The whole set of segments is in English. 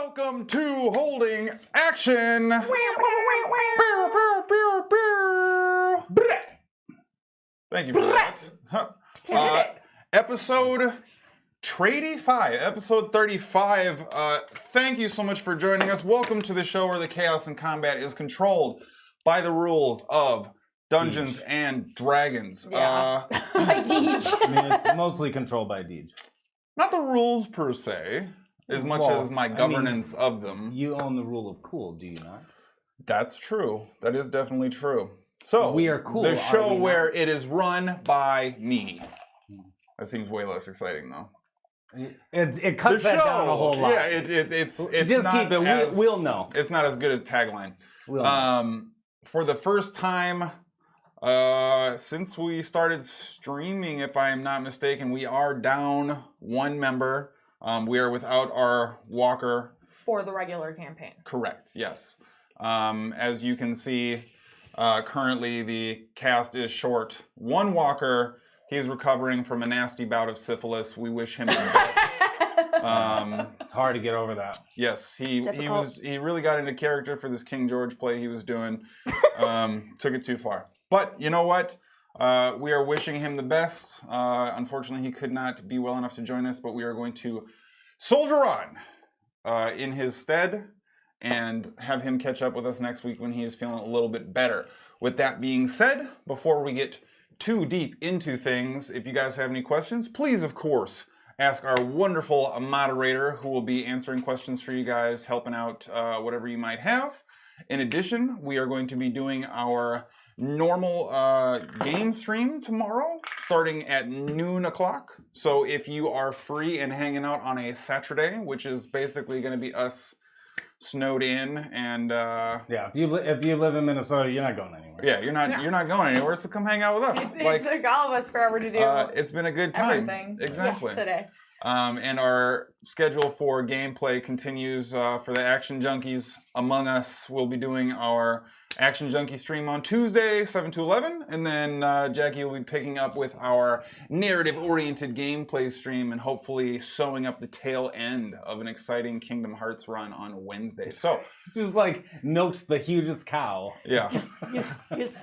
Welcome to Holding Action. Thank you for that. Episode 35, episode 35. Thank you so much for joining us. Welcome to the show where the chaos and combat is controlled by the rules of Dungeons and Dragons. Yeah. By Deej. I mean, it's mostly controlled by Deej. Not the rules per se, as much as my governance of them. You own the rule of cool, do you not? That's true. That is definitely true. So we are cool. The show where it is run by me. That seems way less exciting, though. It cuts that down a whole lot. Yeah, it's just not keep it. As, we'll know. It's not as good a tagline. We'll know. For the first time since we started streaming, if I am not mistaken, we are down one member. We are without our walker. For the regular campaign. Correct, yes. As you can see, currently the cast is short one walker. He's recovering from a nasty bout of syphilis. We wish him the best. It's hard to get over that. Yes, he really got into character for this King George play he was doing. Took it too far. But you know what? We are wishing him the best. Unfortunately, he could not be well enough to join us, but we are going to soldier on in his stead and have him catch up with us next week when he is feeling a little bit better. With that being said, before we get too deep into things, if you guys have any questions, please, of course, ask our wonderful moderator who will be answering questions for you guys, helping out whatever you might have. In addition, we are going to be doing our normal game stream tomorrow, starting at noon o'clock. So if you are free and hanging out on a Saturday, which is basically going to be us snowed in and yeah, if you live in Minnesota, you're not going anywhere. Yeah, you're not going anywhere. So come hang out with us. It took all of us forever to do. It's been a good time. Everything. Exactly. Yeah, today. And our schedule for gameplay continues for the Action Junkies among us. We'll be doing our Action Junkie stream on Tuesday, 7 to 11. And then Jackie will be picking up with our narrative-oriented gameplay stream and hopefully sewing up the tail end of an exciting Kingdom Hearts run on Wednesday. So it's just like milks the hugest cow. Yeah. Yes. It's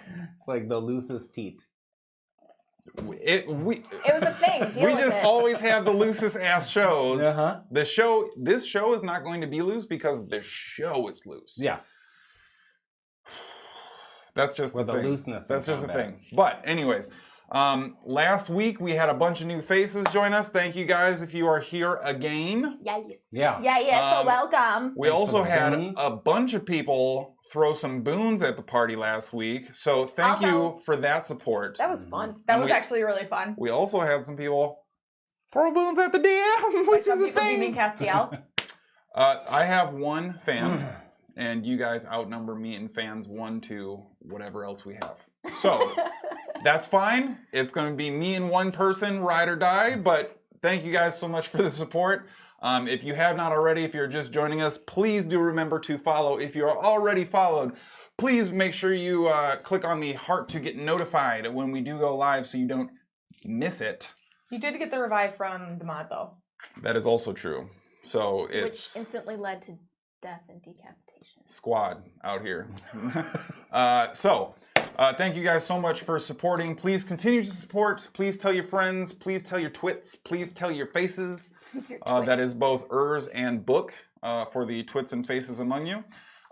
like the loosest teat. It was a thing. We just always have the loosest ass shows. Uh-huh. This show is not going to be loose because the show is loose. Yeah. That's just the thing. Looseness. That's just the thing. But anyways, last week we had a bunch of new faces join us. Thank you guys if you are here again. Yes. Yeah. So welcome. We also had a bunch of people throw some boons at the party last week. So thank you for that support. That was fun. That was actually really fun. We also had some people throw boons at the DM, which is a thing. Do you mean Castiel? I have one fan. And you guys outnumber me in fans 1 to whatever else we have. So that's fine. It's going to be me and one person, ride or die. But thank you guys so much for the support. If you have not already, if you're just joining us, please do remember to follow. If you are already followed, please make sure you click on the heart to get notified when we do go live so you don't miss it. You did get the revive from the mod, though. That is also true. So it's... Which instantly led to death and decapitation. Squad out here. Thank you guys so much for supporting. Please continue to support. Please tell your friends. Please tell your twits. Please tell your faces. That is both Urs and Book for the twits and faces among you.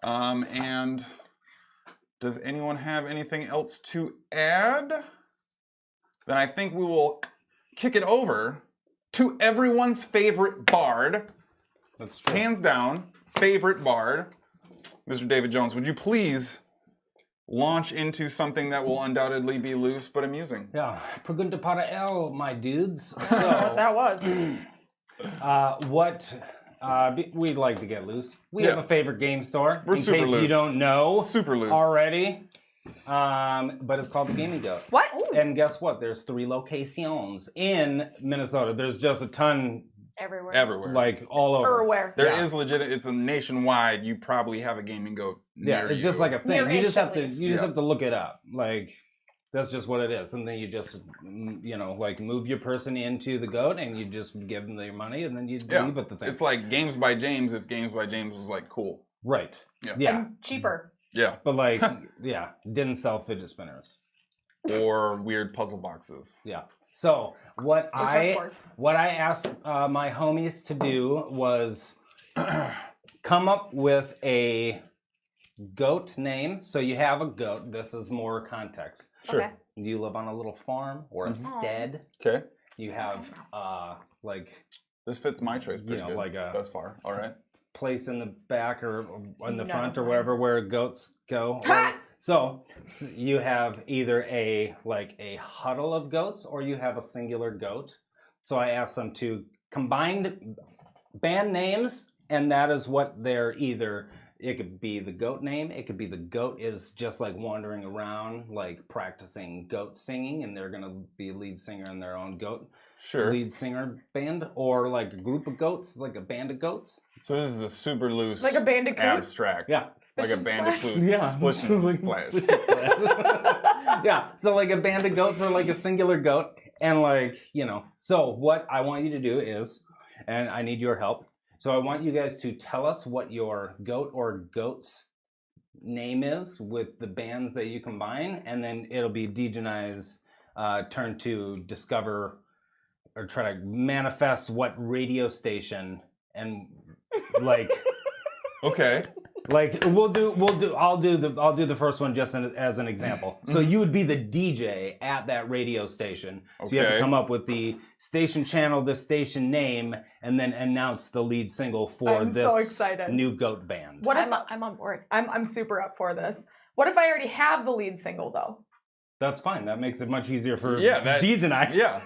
And does anyone have anything else to add? Then I think we will kick it over to everyone's favorite bard. That's true. Hands down, favorite bard. Mr. David Jones, would you please launch into something that will undoubtedly be loose but amusing? Yeah, pregunta para el, my dudes. So, That was. We'd like to get loose. We have a favorite game store. We're in super case loose. you don't know Super loose. already. But it's called the Gaming Goat. What? And guess what? There's 3 locations in Minnesota. There's just a ton Everywhere. like all over. Or where? There is legit. It's a nationwide. You probably have a Gaming Goat. Yeah, near it's you. just like a thing. Near You just ish, have to. at least. You just have to look it up. Like, That's just what it is. And then you just, like move your person into the goat and you just give them their money and then you leave with the thing. It's like Games by James if Games by James was like cool. Right. Yeah. Yeah. And cheaper. Yeah. But like, yeah, didn't sell fidget spinners. Or weird puzzle boxes. Yeah. So what I asked my homies to do was come up with a goat name. So you have a goat. This is more context. Sure. Okay. You live on a little farm or a stead. Okay. You have like This fits my choice pretty good like a thus far. All right. place in the back or in the No, front or fine. wherever where goats go. So you have either a huddle of goats or you have a singular goat. So I asked them to combine band names, and that is what they're either. It could be the goat name. It could be the goat is just like wandering around, like practicing goat singing, and they're gonna be lead singer in their own goat lead singer band, or like a group of goats, like a band of goats. So this is a super loose, Like a bandicoot? abstract. Yeah. Like a Splish and bandicoot. Yeah. Splish and splash. Yeah. So like a band of goats or like a singular goat, and like So what I want you to do is, and I need your help. So I want you guys to tell us what your goat or goat's name is with the bands that you combine, and then it'll be Dejanai's turn to discover or try to manifest what radio station and like Okay. like I'll do the first one just as an example. So you would be the DJ at that radio station. So you have to Okay. come up with the station channel, the station name, and then announce the lead single for I'm this so excited. new goat band. What if I'm on board. I'm super up for this. What if I already have the lead single though? That's fine. That makes it much easier for that- DJ and I. Yeah.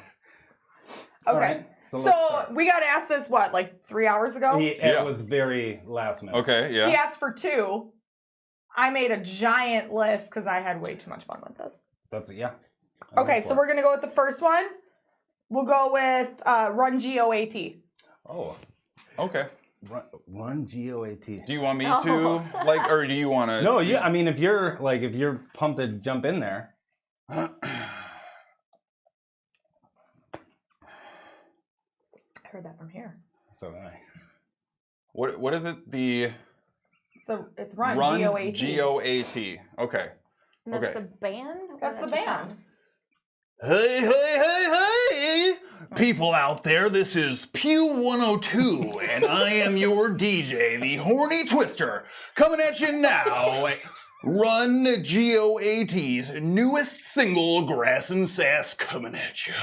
Okay. All right, so let's So start. we got asked this like 3 hours ago? It was very last minute. Okay. He Yeah. asked for 2. I made a giant list because I had way too much fun with this. That's yeah. Okay, so we're gonna go with the first one. We'll go with Run GOAT. Oh, Okay. run GOAT. Do you want me to or do you want to? No, yeah. I mean, if you're pumped to jump in there. I heard that from here. So What is it? The So it's Run Run GOAT. GOAT. Okay. And that's Okay. the band? Or That's the a band. song? Hey, hey, hey, hey! People out there, this is Pew 102, and I am your DJ, the Horny Twister, coming at you now. Run GOAT's newest single, Grass and Sass, coming at you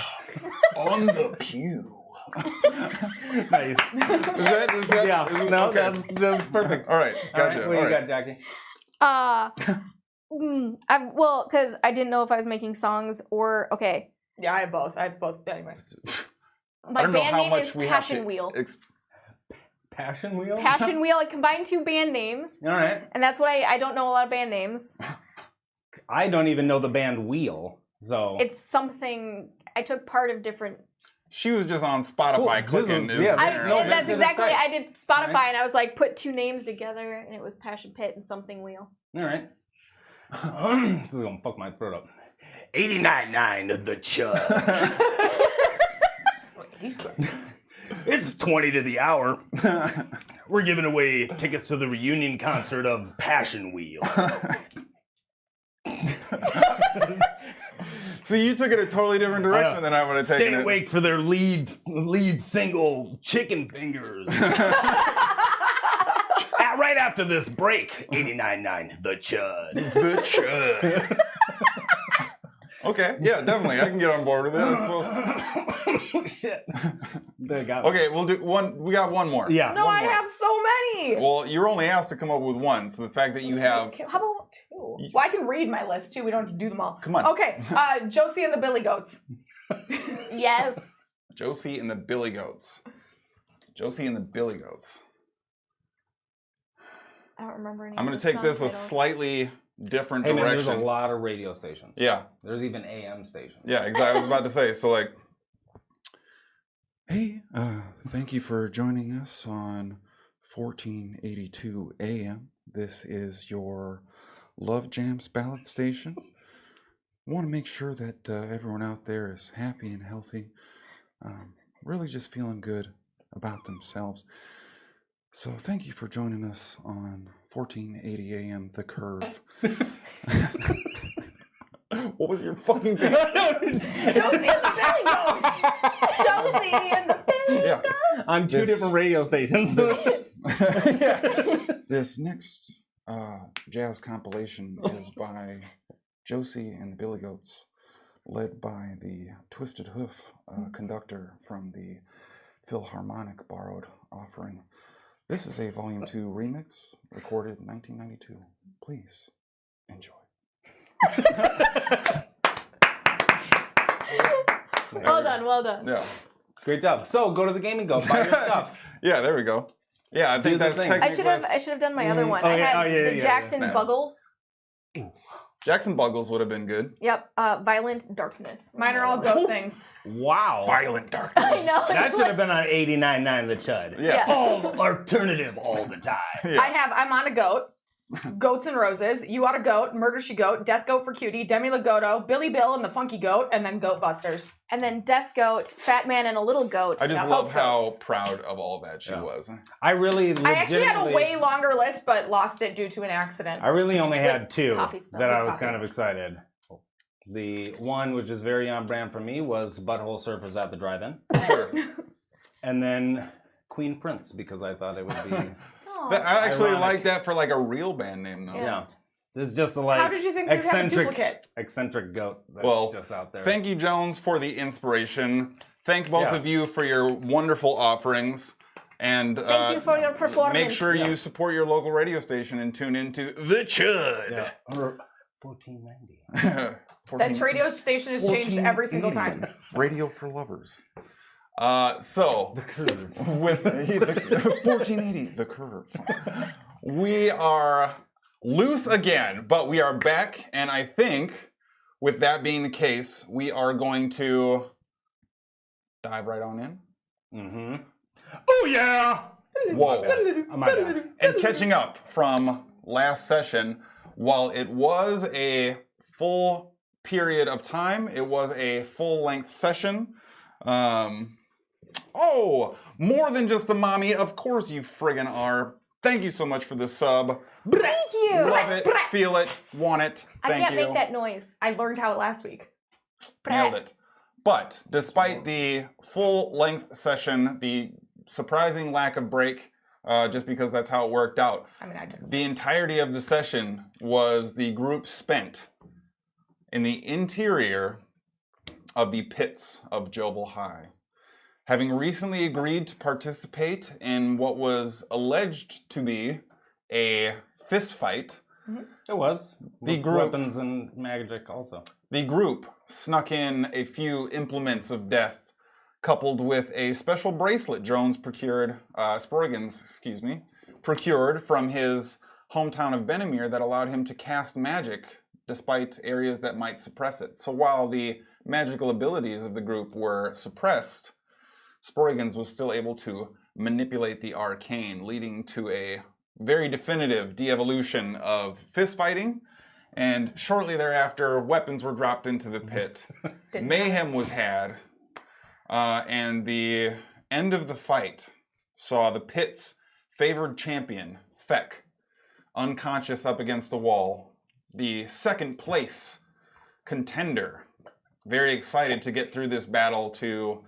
on the pew. nice. Is that? Yeah. is it- No, okay. that's perfect. All right. All right, Gotcha. what All you right. got, Jackie? Because I didn't know if I was making songs or okay. Yeah, I have both. Anyway. My I don't know band how name much is we have Passion to Wheel. Passion Wheel? Passion Wheel. I combined 2 band names, All right. and that's what I don't know a lot of band names. I don't even know the band Wheel, so It's something I took part of different. She was just on Spotify Cool. This clicking. is- is yeah, the I- winner. no, Okay. That's this is exactly. exciting. I did Spotify, Right. and I was like, put 2 names together, and it was Passion Pit and something Wheel. all right. This is gonna fuck my throat up. 89.9 the Chud. It's 20 to the hour. We're giving away tickets to the reunion concert of Passion Wheel. So you took it a totally different direction than I would have taken Stay it. awake for their lead single, Chicken Fingers. Right after this break, 89.9 the Chud. The Chud. Okay, yeah, definitely. I can get on board with it. I suppose. Shit. They got me. Okay, we'll do one. We got one more. Yeah. No, One I more. have so many. Well, you're only asked to come up with one, so the fact that you have. How about 2? Well, I can read my list too. We don't have to do them all. Come on. Okay, Josie and the Billy Goats. Yes. Josie and the Billy Goats. Josie and the Billy Goats. I don't remember any. I'm of going the to take song this a titles. slightly different Hey man, there's direction. a lot of radio stations. Yeah, There's even AM stations. yeah, exactly. I was about to say. So, like, hey, thank you for joining us on 1482 AM. This is your Love Jams ballad station. want to make sure that everyone out there is happy and healthy, really just feeling good about themselves. So thank you for joining us on 1480 AM The Curve. What was your fucking thing? Josie and the Billy Goats. Josie and the Billy Yeah. On two different radio stations. Yeah. This next jazz compilation is by Josie and the Billy Goats, led by the Twisted Hoof conductor from the Philharmonic Borrowed Offering. This is a Volume 2 remix, recorded in 1992. Please enjoy. Well done, well done. Yeah. Great job. So go to the gaming goat, buy your stuff. Yeah, there we go. Yeah, I Do think the that's thing. technically I should have done my other one. Oh, I yeah, had the yeah. Jackson Snaps. Buggles. Jackson Buggles would have been good. Yep. Violent Darkness. Mine are all goat things. Wow. Violent darkness. I know. That should have been on 89.9 The Chud. Yeah. All alternative all the time. Yeah. I'm on a goat. Goats and Roses. You on a goat. Murder She Goat. Death Goat for Cutie. Demi Lovato. Billy Bill and the Funky Goat. And then Goat Busters. And then Death Goat, Fat Man, and a Little Goat. I just Yeah. love Both how goats. proud of all that she Yeah. was. I really I actually had a legitimately- way longer list, but lost it due to an accident. I really only had two coffee smell. that I With was coffee. kind of excited. The one, which is very on brand for me, was Butthole Surfers at the Drive-In. Sure. And then Queen Prince, because I thought it would be... Aw. I actually Ironic. like that for like a real band name though. yeah. It's just a, like, How did you think we'd have a duplicate? eccentric goat that's Well, just out there. Thank you, Jones, for the inspiration. Thank both Yeah. of you for your wonderful offerings. And Thank you for your performance. make sure you support your local radio station and tune into The Chud. Yeah. Or $14.90. That radio station has changed every single time. Radio for lovers. So The curve. with the 1480, The Curve. We are loose again, but we are back, and I think with that being the case, we are going to dive right on in. Mm-hmm. Oh, yeah! Whoa. Oh, my bad. And catching up from last session, while it was a full period of time, it was a full-length session. More than just a mommy, of course you friggin' are. Thank you so much for the sub. Thank you. Love it, feel it, want it. I Thank can't you. make that noise. I learned how it last week. Nailed it. But despite the full-length session, the surprising lack of break, just because that's how it worked out, I mean, I didn't. the entirety of the session was the group spent in the interior of the pits of Jobel High. Having recently agreed to participate in what was alleged to be a fist fight, It was. The With group- weapons and magic also. the group snuck in a few implements of death, coupled with a special bracelet Jones Sproigins, procured from his hometown of Benamir that allowed him to cast magic despite areas that might suppress it. So while the magical abilities of the group were suppressed, Sproigins was still able to manipulate the arcane, leading to a very definitive de-evolution of fist fighting. And shortly thereafter, weapons were dropped into the pit. Mayhem was had. And the end of the fight saw the pit's favored champion, Feck, unconscious up against the wall. The second place contender, very excited to get through this battle to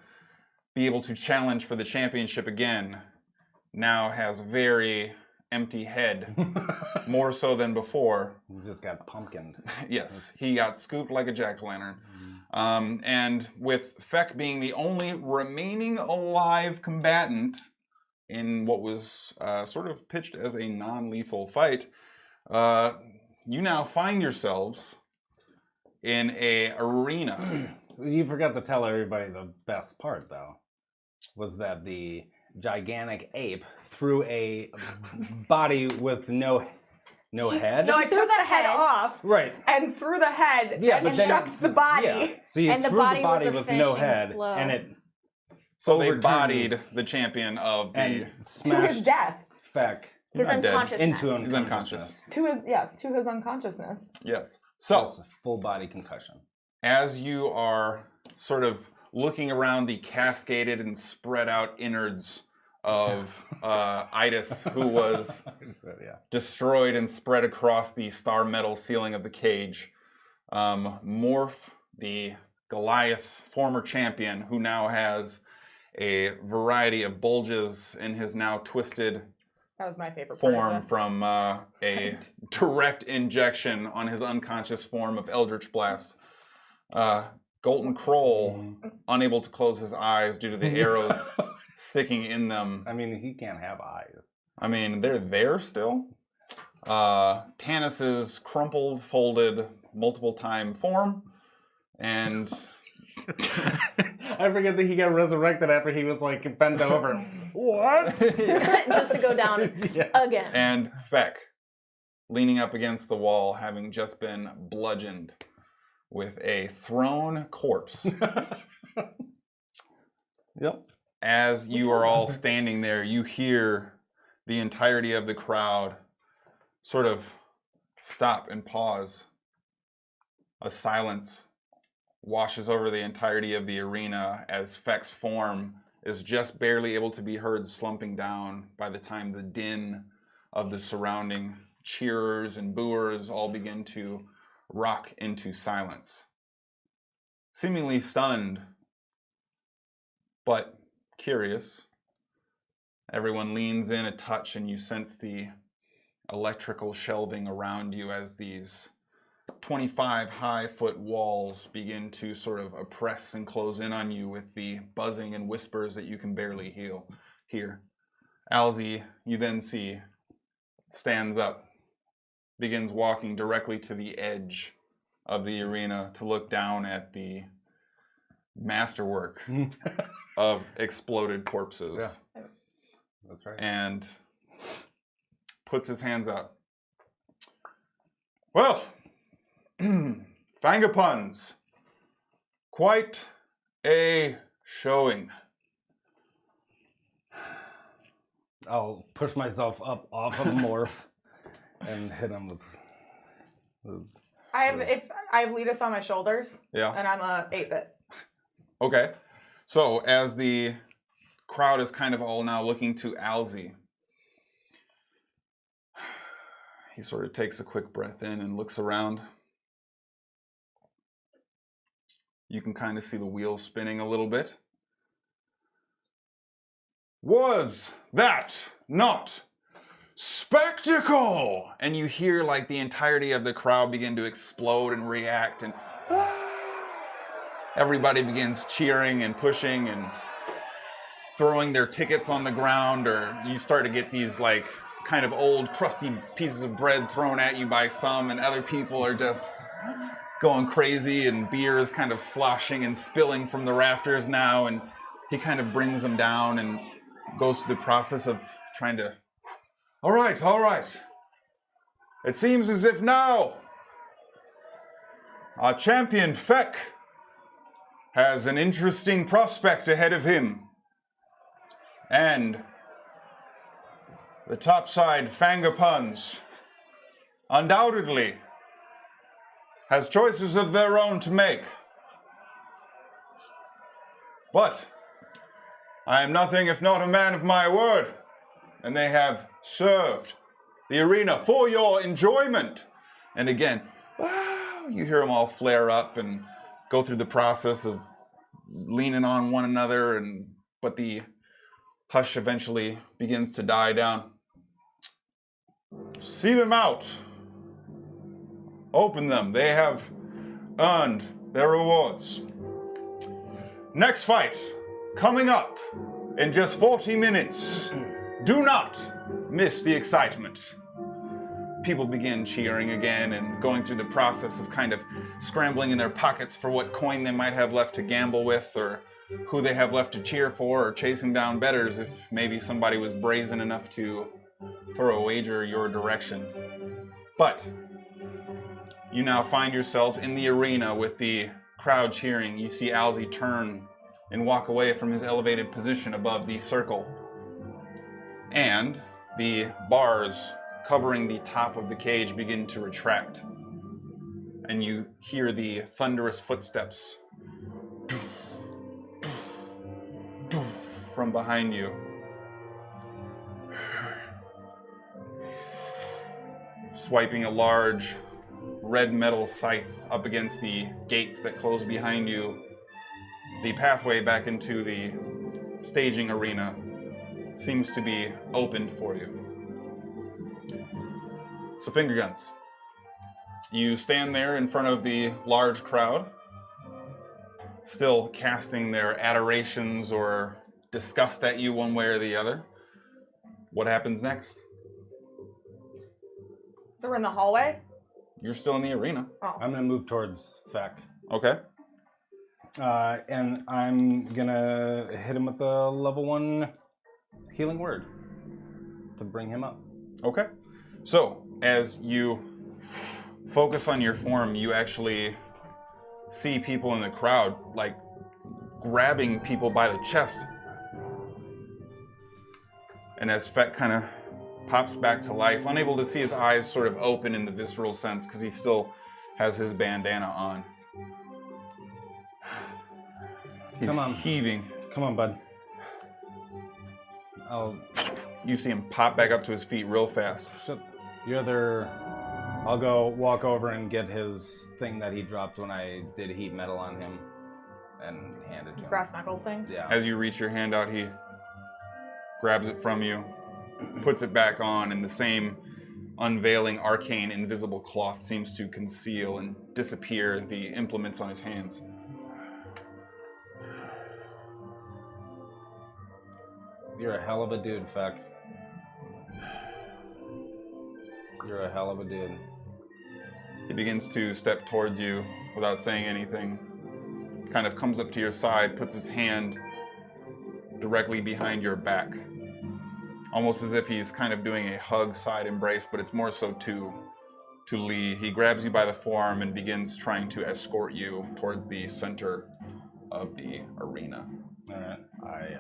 be able to challenge for the championship again, now has a very empty head, more so than before. You just got pumpkined. Yes, he got scooped like a jack-o'-lantern. And with Feck being the only remaining alive combatant in what was sort of pitched as a non-lethal fight, you now find yourselves in a arena. You forgot to tell everybody the best part, though, was that the gigantic ape threw a body with no head. No, I threw took the the head head. off Right. and threw the head Yeah, and but then shucked the body. Yeah. So you And the threw the body was body the with no finishing head, blow. and it So they overturns bodied the champion of the... and To his smashed death. Feck His not dead. unconsciousness. into He's unconscious. To his unconsciousness. Yes. So, Just full body concussion. as you are sort of looking around the cascaded and spread out innards of Itis, who was destroyed and spread across the star metal ceiling of the cage, Morph, the Goliath former champion, who now has a variety of bulges in his now twisted That was my favorite part of form it. from a direct injection on his unconscious form of Eldritch Blast. Golden Kroll, unable to close his eyes due to the arrows sticking in them. I mean, he can't have eyes. I mean, they're there still. Tanis's crumpled, folded, multiple time form. And I forget that he got resurrected after he was like bent over. What? Just to go down again. And Feck, leaning up against the wall, having just been bludgeoned with a thrown corpse. Yep. As you are all standing there, you hear the entirety of the crowd sort of stop and pause. A silence washes over the entirety of the arena as Feck's form is just barely able to be heard slumping down by the time the din of the surrounding cheerers and booers all begin to rock into silence. Seemingly stunned, but curious, everyone leans in a touch and you sense the electrical shelving around you as these 25 high-foot walls begin to sort of oppress and close in on you with the buzzing and whispers that you can barely hear. Alzi, you then see, stands up, begins walking directly to the edge of the arena to look down at the masterwork of exploded corpses. Yeah. That's right. And puts his hands up. Well, Fangapuns, quite a showing. I'll push myself up off of Morph and hit him with I have Letus on my shoulders, Yeah. and I'm a 8-bit. Okay. So as the crowd is kind of all now looking to Alzi, he sort of takes a quick breath in and looks around. You can kind of see the wheels spinning a little bit. Was that not spectacle? And you hear like the entirety of the crowd begin to explode and react, and everybody begins cheering and pushing and throwing their tickets on the ground, or you start to get these like kind of old crusty pieces of bread thrown at you by some, and other people are just going crazy, and beer is kind of sloshing and spilling from the rafters now, and he kind of brings them down and goes through the process of trying to, all right. It seems as if now our champion Feck has an interesting prospect ahead of him. And the topside Fangapuns undoubtedly has choices of their own to make. But I am nothing if not a man of my word, and they have served the arena for your enjoyment. And again, you hear them all flare up and go through the process of leaning on one another, but the hush eventually begins to die down. See them out. Open them. They have earned their rewards. Next fight, coming up in just 40 minutes. Do not miss the excitement. People begin cheering again and going through the process of kind of scrambling in their pockets for what coin they might have left to gamble with, or who they have left to cheer for, or chasing down bettors if maybe somebody was brazen enough to throw a wager your direction. But you now find yourself in the arena with the crowd cheering. You see Alzi turn and walk away from his elevated position above the circle. And the bars covering the top of the cage begin to retract and you hear the thunderous footsteps from behind you. Swiping a large red metal scythe up against the gates that close behind you, the pathway back into the staging arena seems to be opened for you. So finger guns. You stand there in front of the large crowd, still casting their adorations or disgust at you one way or the other. What happens next? So we're in the hallway? You're still in the arena. Oh. I'm gonna move towards Feck. Okay. And I'm gonna hit him with the level 1 healing word to bring him up. Okay. So, as you focus on your form, you actually see people in the crowd, like, grabbing people by the chest. And as Feck kind of pops back to life, unable to see his eyes sort of open in the visceral sense because he still has his bandana on. He's Come on. heaving. Come on, bud. You see him pop back up to his feet real fast. I'll go walk over and get his thing that he dropped when I did heat metal on him and hand it to It's him. brass knuckles thing? Yeah. As you reach your hand out, he grabs it from you, puts it back on, and the same unveiling, arcane, invisible cloth seems to conceal and disappear the implements on his hands. You're a hell of a dude, Feck. You're a hell of a dude. He begins to step towards you without saying anything. Kind of comes up to your side, puts his hand directly behind your back. Almost as if he's kind of doing a hug side embrace, but it's more so to Lee. He grabs you by the forearm and begins trying to escort you towards the center of the arena. Alright.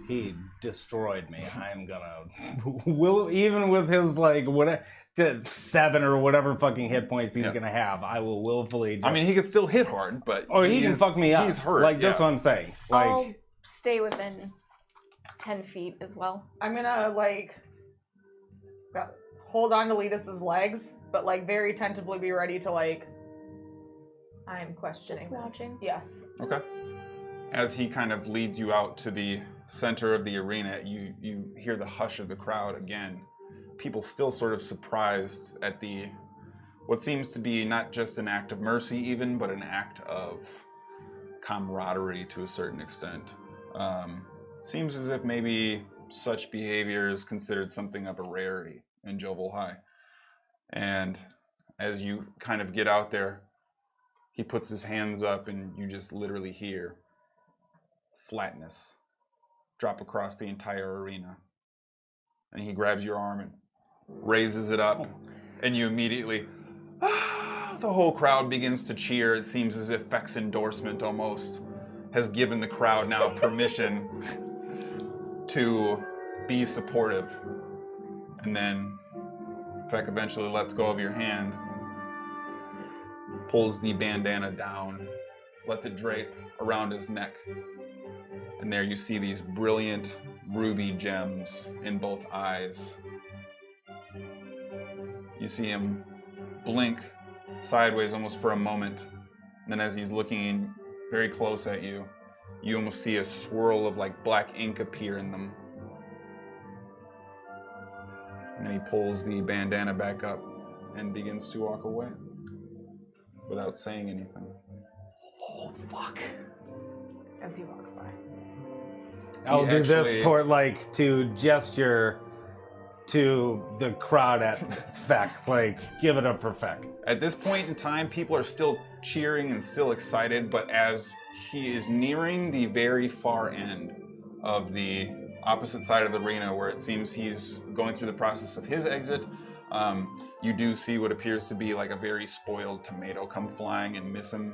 He destroyed me. I'm gonna even with his like 7 or whatever fucking hit points he's gonna have, I will willfully I mean, he can still hit hard, but he can fuck me up. He's hurt. Like that's what I'm saying. Like I'll stay within 10 feet as well. I'm gonna, hold on to Letus's legs, but, very tentatively be ready to, I'm questioning Just this. watching. Yes. Okay. As he kind of leads you out to the center of the arena, you hear the hush of the crowd again. People still sort of surprised at what seems to be not just an act of mercy even, but an act of camaraderie to a certain extent. Seems as if maybe such behavior is considered something of a rarity in Jovel High. And as you kind of get out there, he puts his hands up and you just literally hear flatness drop across the entire arena. And he grabs your arm and raises it up, and you immediately, the whole crowd begins to cheer. It seems as if Feck's endorsement almost has given the crowd now permission to be supportive. And then Feck eventually lets go of your hand, pulls the bandana down, lets it drape around his neck. And there you see these brilliant ruby gems in both eyes. You see him blink sideways almost for a moment. And then as he's looking very close at you, you almost see a swirl of black ink appear in them. And then he pulls the bandana back up and begins to walk away without saying anything. oh fuck. As he walks by. I'll do actually- this toward to gesture to the crowd at Feck, give it up for Feck. At this point in time, people are still cheering and still excited, but as he is nearing the very far end of the opposite side of the arena, where it seems he's going through the process of his exit, you do see what appears to be a very spoiled tomato come flying and miss him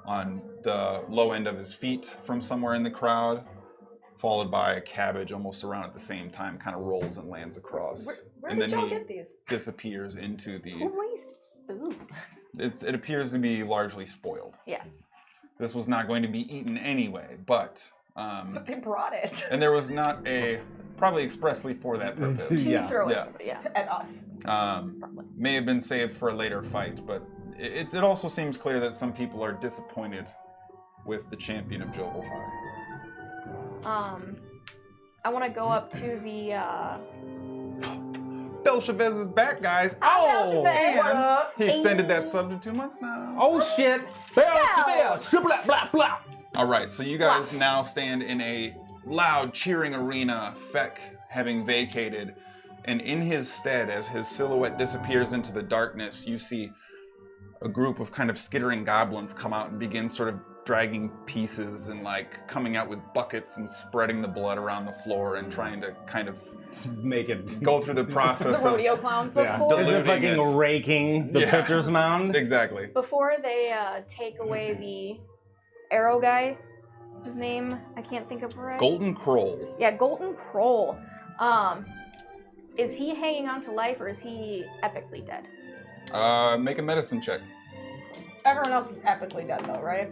on the low end of his feet from somewhere in the crowd, followed by a cabbage almost around at the same time, kind of rolls and lands across. Where and did then y'all he get these? disappears into the Who wastes food? it appears to be largely spoiled. Yes. This was not going to be eaten anyway, but they brought it. and there was not probably expressly for that purpose. To throw Yeah. at yeah. At us. May have been saved for a later fight, but it also seems clear that some people are disappointed with the champion of Jovelhar. I want to go up to the. Belchavez is back, guys. Oh, And he extended that sub to 2 months now. Oh shit! Blah blah blah. All right, so you guys now stand in a loud cheering arena, Feck having vacated, and in his stead, as his silhouette disappears into the darkness, you see a group of kind of skittering goblins come out and begin sort of dragging pieces and like coming out with buckets and spreading the blood around the floor and trying to kind of Make it go through the process The rodeo clowns. Yeah. Before- Is it diluting fucking it. raking the Yeah. pitcher's mound? Exactly. Before they take away the arrow guy, whose name I can't think of right. Golden Kroll. Yeah, Golden Kroll. Is he hanging on to life or is he epically dead? Make a medicine check. Everyone else is epically dead, though, right?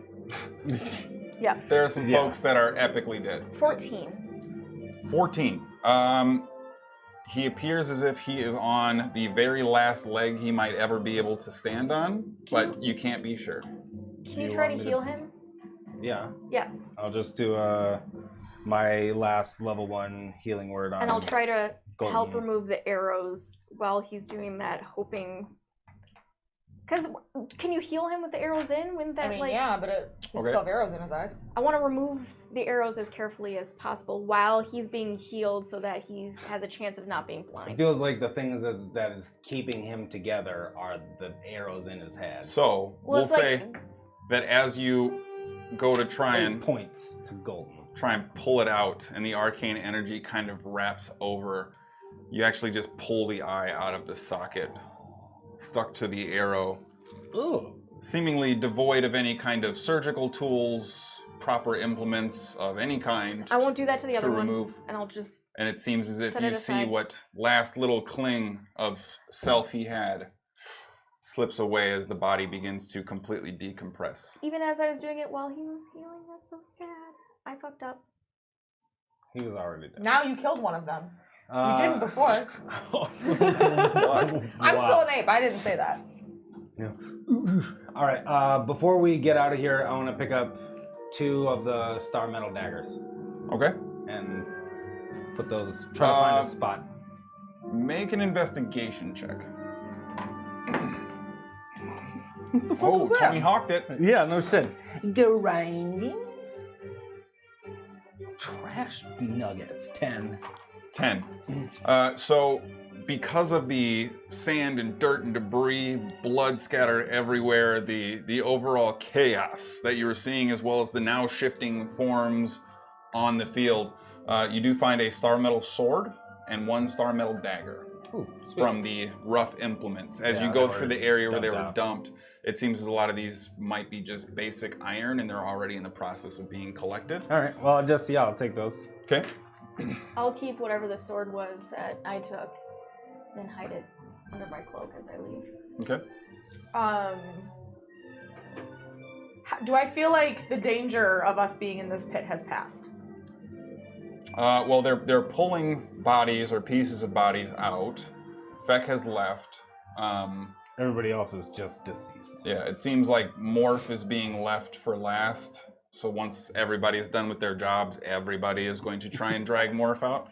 Yeah. There are some Yeah. folks that are epically dead. 14. 14. He appears as if he is on the very last leg he might ever be able to stand on, but you can't be sure. Can you try to heal him? Yeah. Yeah. I'll just do my last level 1 healing word on. And I'll try to Golden. help remove the arrows while he's doing that, hoping. Because can you heal him with the arrows in? Wouldn't that yeah, but it Okay. still have arrows in his eyes. I want to remove the arrows as carefully as possible while he's being healed, so that he's has a chance of not being It blind. feels like the things that is keeping him together are the arrows in his head. So, Well, we'll it's like- say that as you go to try 8 and points to Golden. pull it out and the arcane energy kind of wraps over, you actually just pull the eye out of the socket, stuck to the arrow, Ooh. seemingly devoid of any kind of surgical tools, proper implements of any kind I won't do that to the to other remove. one, and I'll just. And it seems as if Set you it see aside. what last little cling of self he had slips away as the body begins to completely decompress. Even as I was doing it while he was healing, that's so sad. I fucked up. He was already dead. Now you killed one of them. You didn't before. I'm Wow. still an ape. I didn't say that. Yeah. All right. Before we get out of here, I want to pick up 2 of the star metal daggers Okay. and put those. Try to find a spot. Make an investigation check. Oh, Tony hawked it. Yeah, no shit. Grinding. Trash nuggets. 10. 10. So, because of the sand and dirt and debris, blood scattered everywhere, the overall chaos that you were seeing, as well as the now shifting forms on the field, you do find a star metal sword and 1 star metal dagger Ooh, sweet. from the rough implements. As Yeah, you go they through were the area where they dumped were out. dumped, it seems as a lot of these might be just basic iron and they're already in the process of being collected. All right. Well, I'll take those. Okay. I'll keep whatever the sword was that I took, then hide it under my cloak as I leave. Okay. Do I feel like the danger of us being in this pit has passed? Well, they're pulling bodies or pieces of bodies out. Feck has left. Everybody else is just deceased. Yeah, it seems like Morph is being left for last. So once everybody is done with their jobs, everybody is going to try and drag Morph out.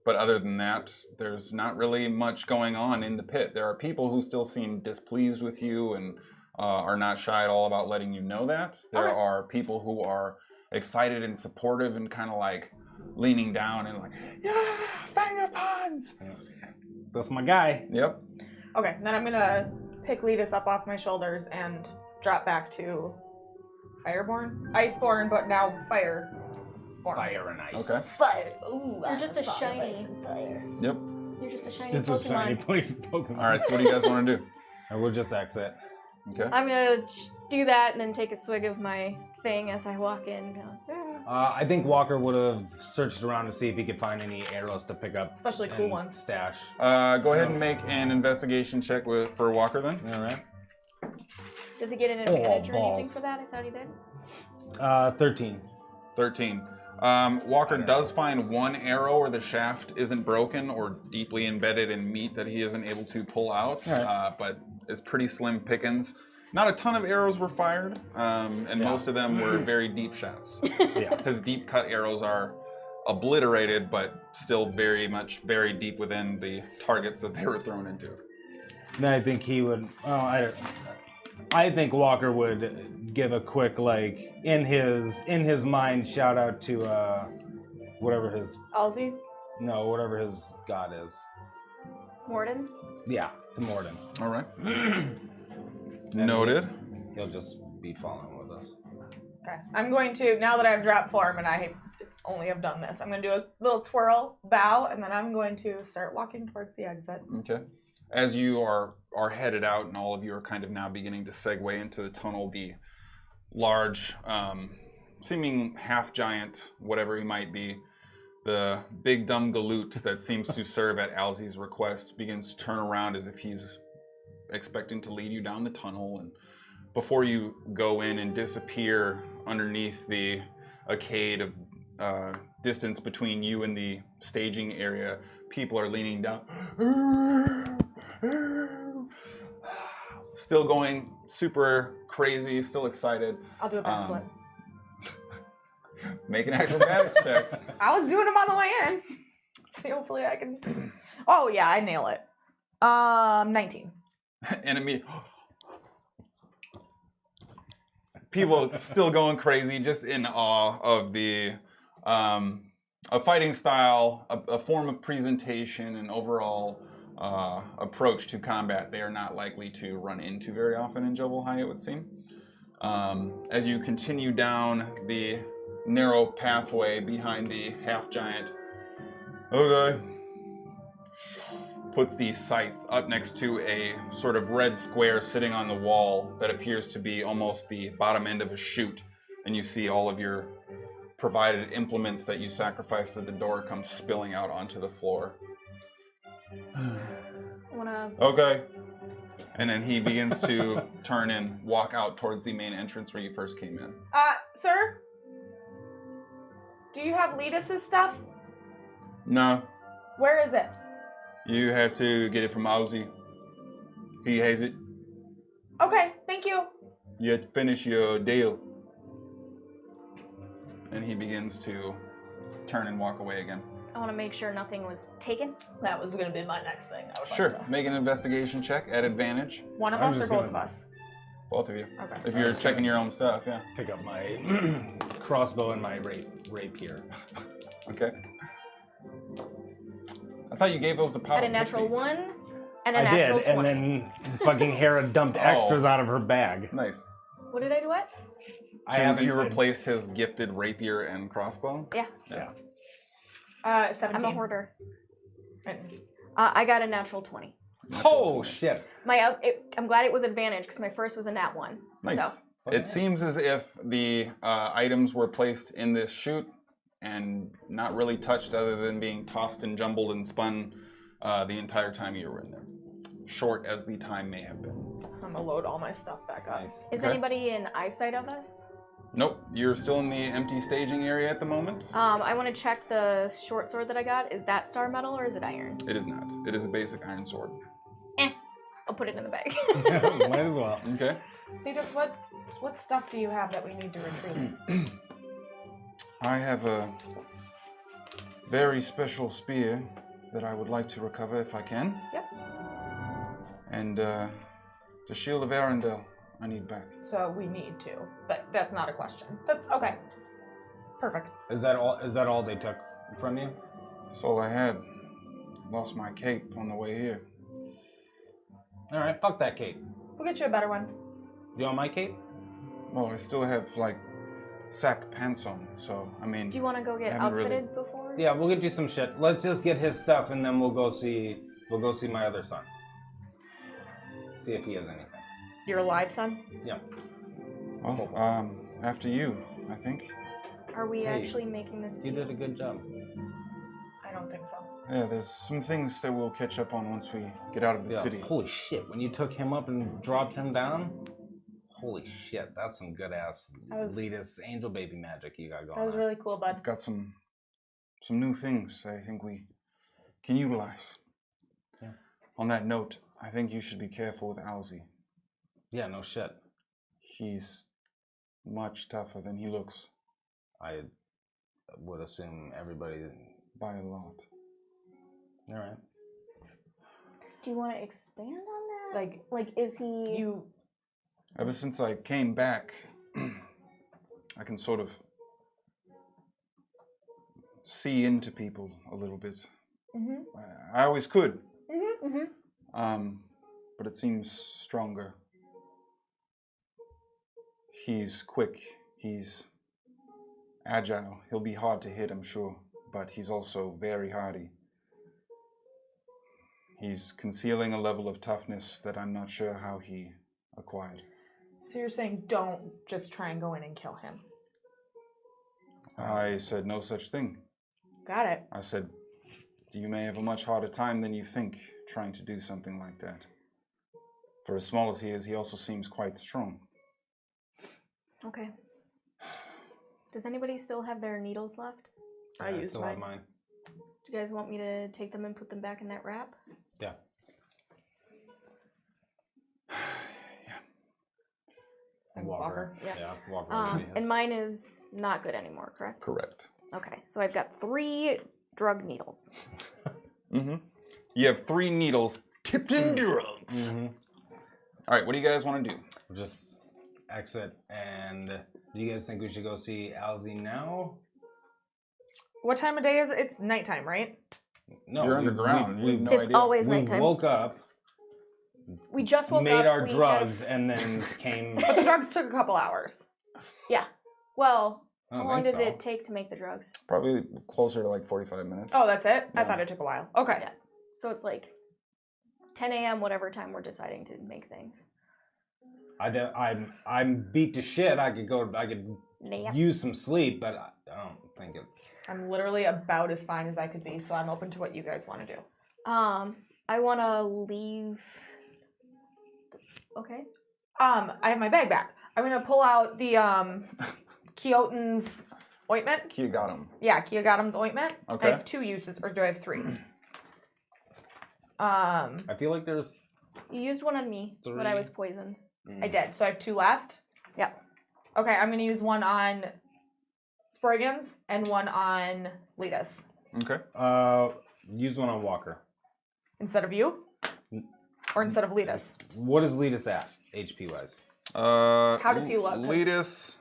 But other than that, there's not really much going on in the pit. There are people who still seem displeased with you and are not shy at all about letting you know that. There Okay. are people who are excited and supportive and kind of like leaning down and like, yeah, bang your puns. That's my guy. Yep. Okay, then I'm gonna pick Letus up off my shoulders and drop back to Fireborn? Iceborn, but now Fireborn. Fire and ice. Okay. Fire. Ooh, You're just a I thought of shiny. ice and fire. Yep. You're just a shiny Just a Pokemon. shiny Pokemon. All right. So what do you guys want to do? And we'll just exit. Okay. I'm gonna do that and then take a swig of my thing as I walk in. I think Walker would have searched around to see if he could find any arrows to pick up. Especially cool and ones. Stash. Go ahead and make an investigation check for Walker then. All right. Does he get an advantage or anything balls. for that? I thought he did. 13. 13. Walker does find one arrow where the shaft isn't broken or deeply embedded in meat that he isn't able to pull out, but it's pretty slim pickings. Not a ton of arrows were fired, and most of them were very deep shots. His deep cut arrows are obliterated, but still very much buried deep within the targets that they were thrown into. Then I think he would. I think Walker would give a quick, like, in his mind, shout out to whatever his whatever his god is. Morden? Yeah, to Morden. All right. Noted. He'll just be following with us. Okay. I'm going to, now that I've dropped form and I only have done this, I'm going to do a little twirl, bow, and then I'm going to start walking towards the exit. Okay. As you are headed out, and all of you are kind of now beginning to segue into the tunnel, the large, seeming half-giant, whatever he might be, the big dumb galoot that seems to serve at Alzy's request begins to turn around as if he's expecting to lead you down the tunnel. And before you go in and disappear underneath the arcade of distance between you and the staging area, people are leaning down. Still going super crazy, still excited. I'll do a backflip. Make an acrobatics check. I was doing them on the way in. See, hopefully I can. Oh, yeah, I nail it. 19. Enemy. People still going crazy, just in awe of the a fighting style, a form of presentation, and overall approach to combat they are not likely to run into very often in Jubble High, it would seem. As you continue down the narrow pathway behind the half-giant, okay, puts the scythe up next to a sort of red square sitting on the wall that appears to be almost the bottom end of a chute, and you see all of your provided implements that you sacrificed at the door come spilling out onto the floor. Okay. And then he begins to turn and walk out towards the main entrance where you first came in. Sir? Do you have Letus's stuff? No. Where is it? You have to get it from Ozzy. He has it. Okay, thank you. You have to finish your deal. And he begins to turn and walk away again. I want to make sure nothing was taken. That was going to be my next thing. Sure. Make an investigation check at advantage. One of us or both of us? Both of you. Okay. If you're checking your own stuff, yeah. Pick up my crossbow and my rapier. Okay. I thought you gave those to Pop. At a natural 1 and a I natural did, 20. and then fucking Hara dumped extras out of her bag. Nice. What did I do? What? I haven't. You replaced his gifted rapier and crossbow? Yeah. 17. I'm a hoarder. I got a natural 20. Oh shit! I'm glad it was advantage because my first was a nat 1. Nice. So. It seems as if the items were placed in this chute and not really touched other than being tossed and jumbled and spun the entire time you were in there. Short as the time may have been. I'm going to load all my stuff back up. Nice. Is anybody in eyesight of us? Nope. You're still in the empty staging area at the moment. I want to check the short sword that I got. Is that star metal or is it iron? It is not. It is a basic iron sword. I'll put it in the bag. Might as well. Okay. Letus, what stuff do you have that we need to retrieve? I have a very special spear that I would like to recover if I can. Yep. And the shield of Arundel I need back. So we need to. But that's not a question. That's okay. Perfect. Is that all they took from you? That's all I had. Lost my cape on the way here. All right, fuck that cape. We'll get you a better one. Do you want my cape? Well, I still have like sack pants on, so I mean. Do you want to go get haven't outfitted really- before? Yeah, we'll get you some shit. Let's just get his stuff, and then we'll go see my other son. See if he has anything. Your alive son? Yeah. Well, after you, I think. Are we Hey, actually making this You deal? did a good job. I don't think so. Yeah, there's some things that we'll catch up on once we get out of the city. Holy shit! When you took him up and dropped him down, Holy shit, that's some good ass elitist angel baby magic you got going That was on. really cool, bud. I've got some new things I think we can utilize. Yeah. On that note, I think you should be careful with Alzi. Yeah, no shit. He's much tougher than he looks. I would assume everybody. By a lot. All right. Do you want to expand on that? Like, is he? You Ever since I came back, I can sort of see into people a little bit. Mhm. I always could, Mm-hmm. but it seems stronger. He's quick, he's agile. He'll be hard to hit, I'm sure, but he's also very hardy. He's concealing a level of toughness that I'm not sure how he acquired. So you're saying don't just try and go in and kill him. I said no such thing. Got it. I said, you may have a much harder time than you think trying to do something like that. For as small as he is, he also seems quite strong. Okay. Does anybody still have their needles left? I used still have mine. mine. Do you guys want me to take them and put them back in that wrap? Yeah. And Walker. Yeah. Walker. And mine is not good anymore, correct? Correct. Okay, so I've got 3 drug needles. Mm-hmm. You have 3 needles tipped in drugs. Mm-hmm. All right, what do you guys want to do? Just exit, and do you guys think we should go see Alzi now? What time of day is it? It's nighttime, right? No, You're underground. You have no It's idea. always we nighttime. woke up, We just woke up. made our we had drugs, and then came. But the drugs took a couple hours. Well, I how don't long think did so. it take to make the drugs? Probably closer to like 45 minutes. Oh, that's it? I Yeah. thought it took a while. Okay. Yeah. So it's like 10 a.m. whatever time we're deciding to make things. I'm beat to shit. I could Nap. use some sleep, but I don't think it's. I'm literally about as fine as I could be, so I'm open to what you guys want to do. I want to leave. Okay. I have my bag back. I'm gonna pull out the Keotan's ointment. Kia got him. Yeah, Keotan's ointment. Okay. I have 2 uses, or do I have 3? I feel like there's. You used one on me when I 3. was poisoned. I did. So I have 2 left. Yep. Okay, I'm gonna use one on Sproigins and one on Letus Okay. Use one on Walker. instead of you, or instead of Letus. What is Letus at, HP wise? How does he look? Letus.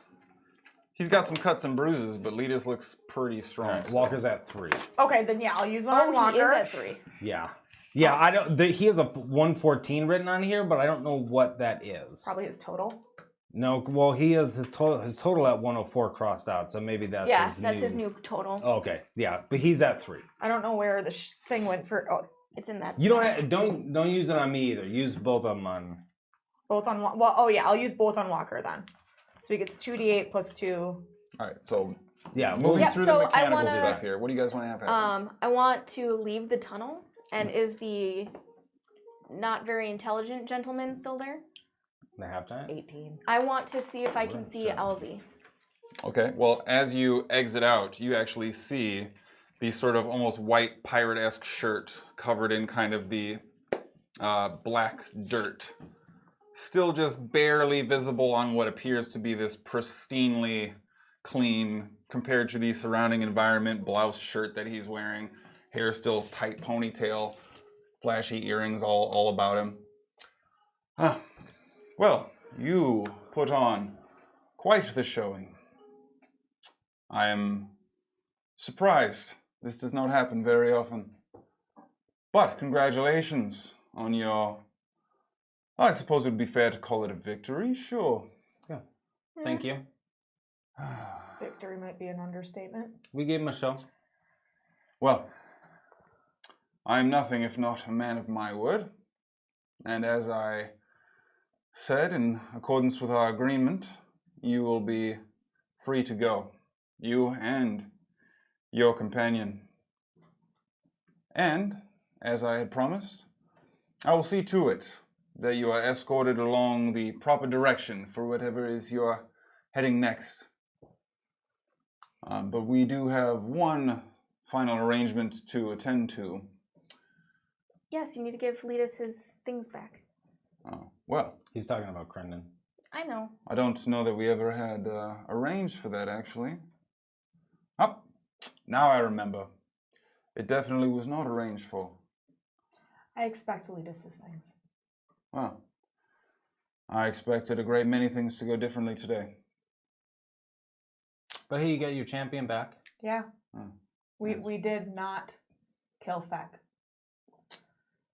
He's got some cuts and bruises, but Letus looks pretty strong. still. Walker's at 3. Okay, then yeah, I'll use one on Walker. He is at 3. Yeah. Yeah, I don't. He has a 114 written on here, but I don't know what that is. Probably his total. No, well, he has his total at 104 crossed out, so maybe that's his new total. Oh, okay, yeah, but he's at 3. I don't know where the thing went for. Oh, It's in that. You side. don't use it on me either. Use both of them on. both on. Well, oh yeah, I'll use both on Walker then. So he gets 2d8 plus 2. All right, so Yeah, moving Yeah, through so the I mechanical wanna- stuff here. What do you guys want to have happen? I want to leave the tunnel, and is the not very intelligent gentleman still there? the halftime. 18. I want to see if I can Right, see sure. Elsie. Okay, well, as you exit out, you actually see the sort of almost white pirate-esque shirt covered in kind of the black dirt. Still just barely visible on what appears to be this pristinely clean, compared to the surrounding environment, blouse shirt that he's wearing. Hair still tight ponytail, flashy earrings all about him. Ah, well, you put on quite the showing. I am surprised. This does not happen very often. But congratulations on your... I suppose it would be fair to call it a victory, sure. Thank you. Victory might be an understatement. We gave him a show. Well, I am nothing if not a man of my word. And as I said, in accordance with our agreement, you will be free to go. You and your companion. And, as I had promised, I will see to it that you are escorted along the proper direction for whatever is you're heading next. But we do have one final arrangement to attend to. Yes, you need to give Letus his things back. Oh, well, He's talking about Crendon. I know. I don't know that we ever had arranged for that, actually. Oh, now I remember. It definitely was not arranged for. I expect Letus's things. Well, I expected a great many things to go differently today. But hey, you got your champion back. Yeah. Oh, We did not kill Feck.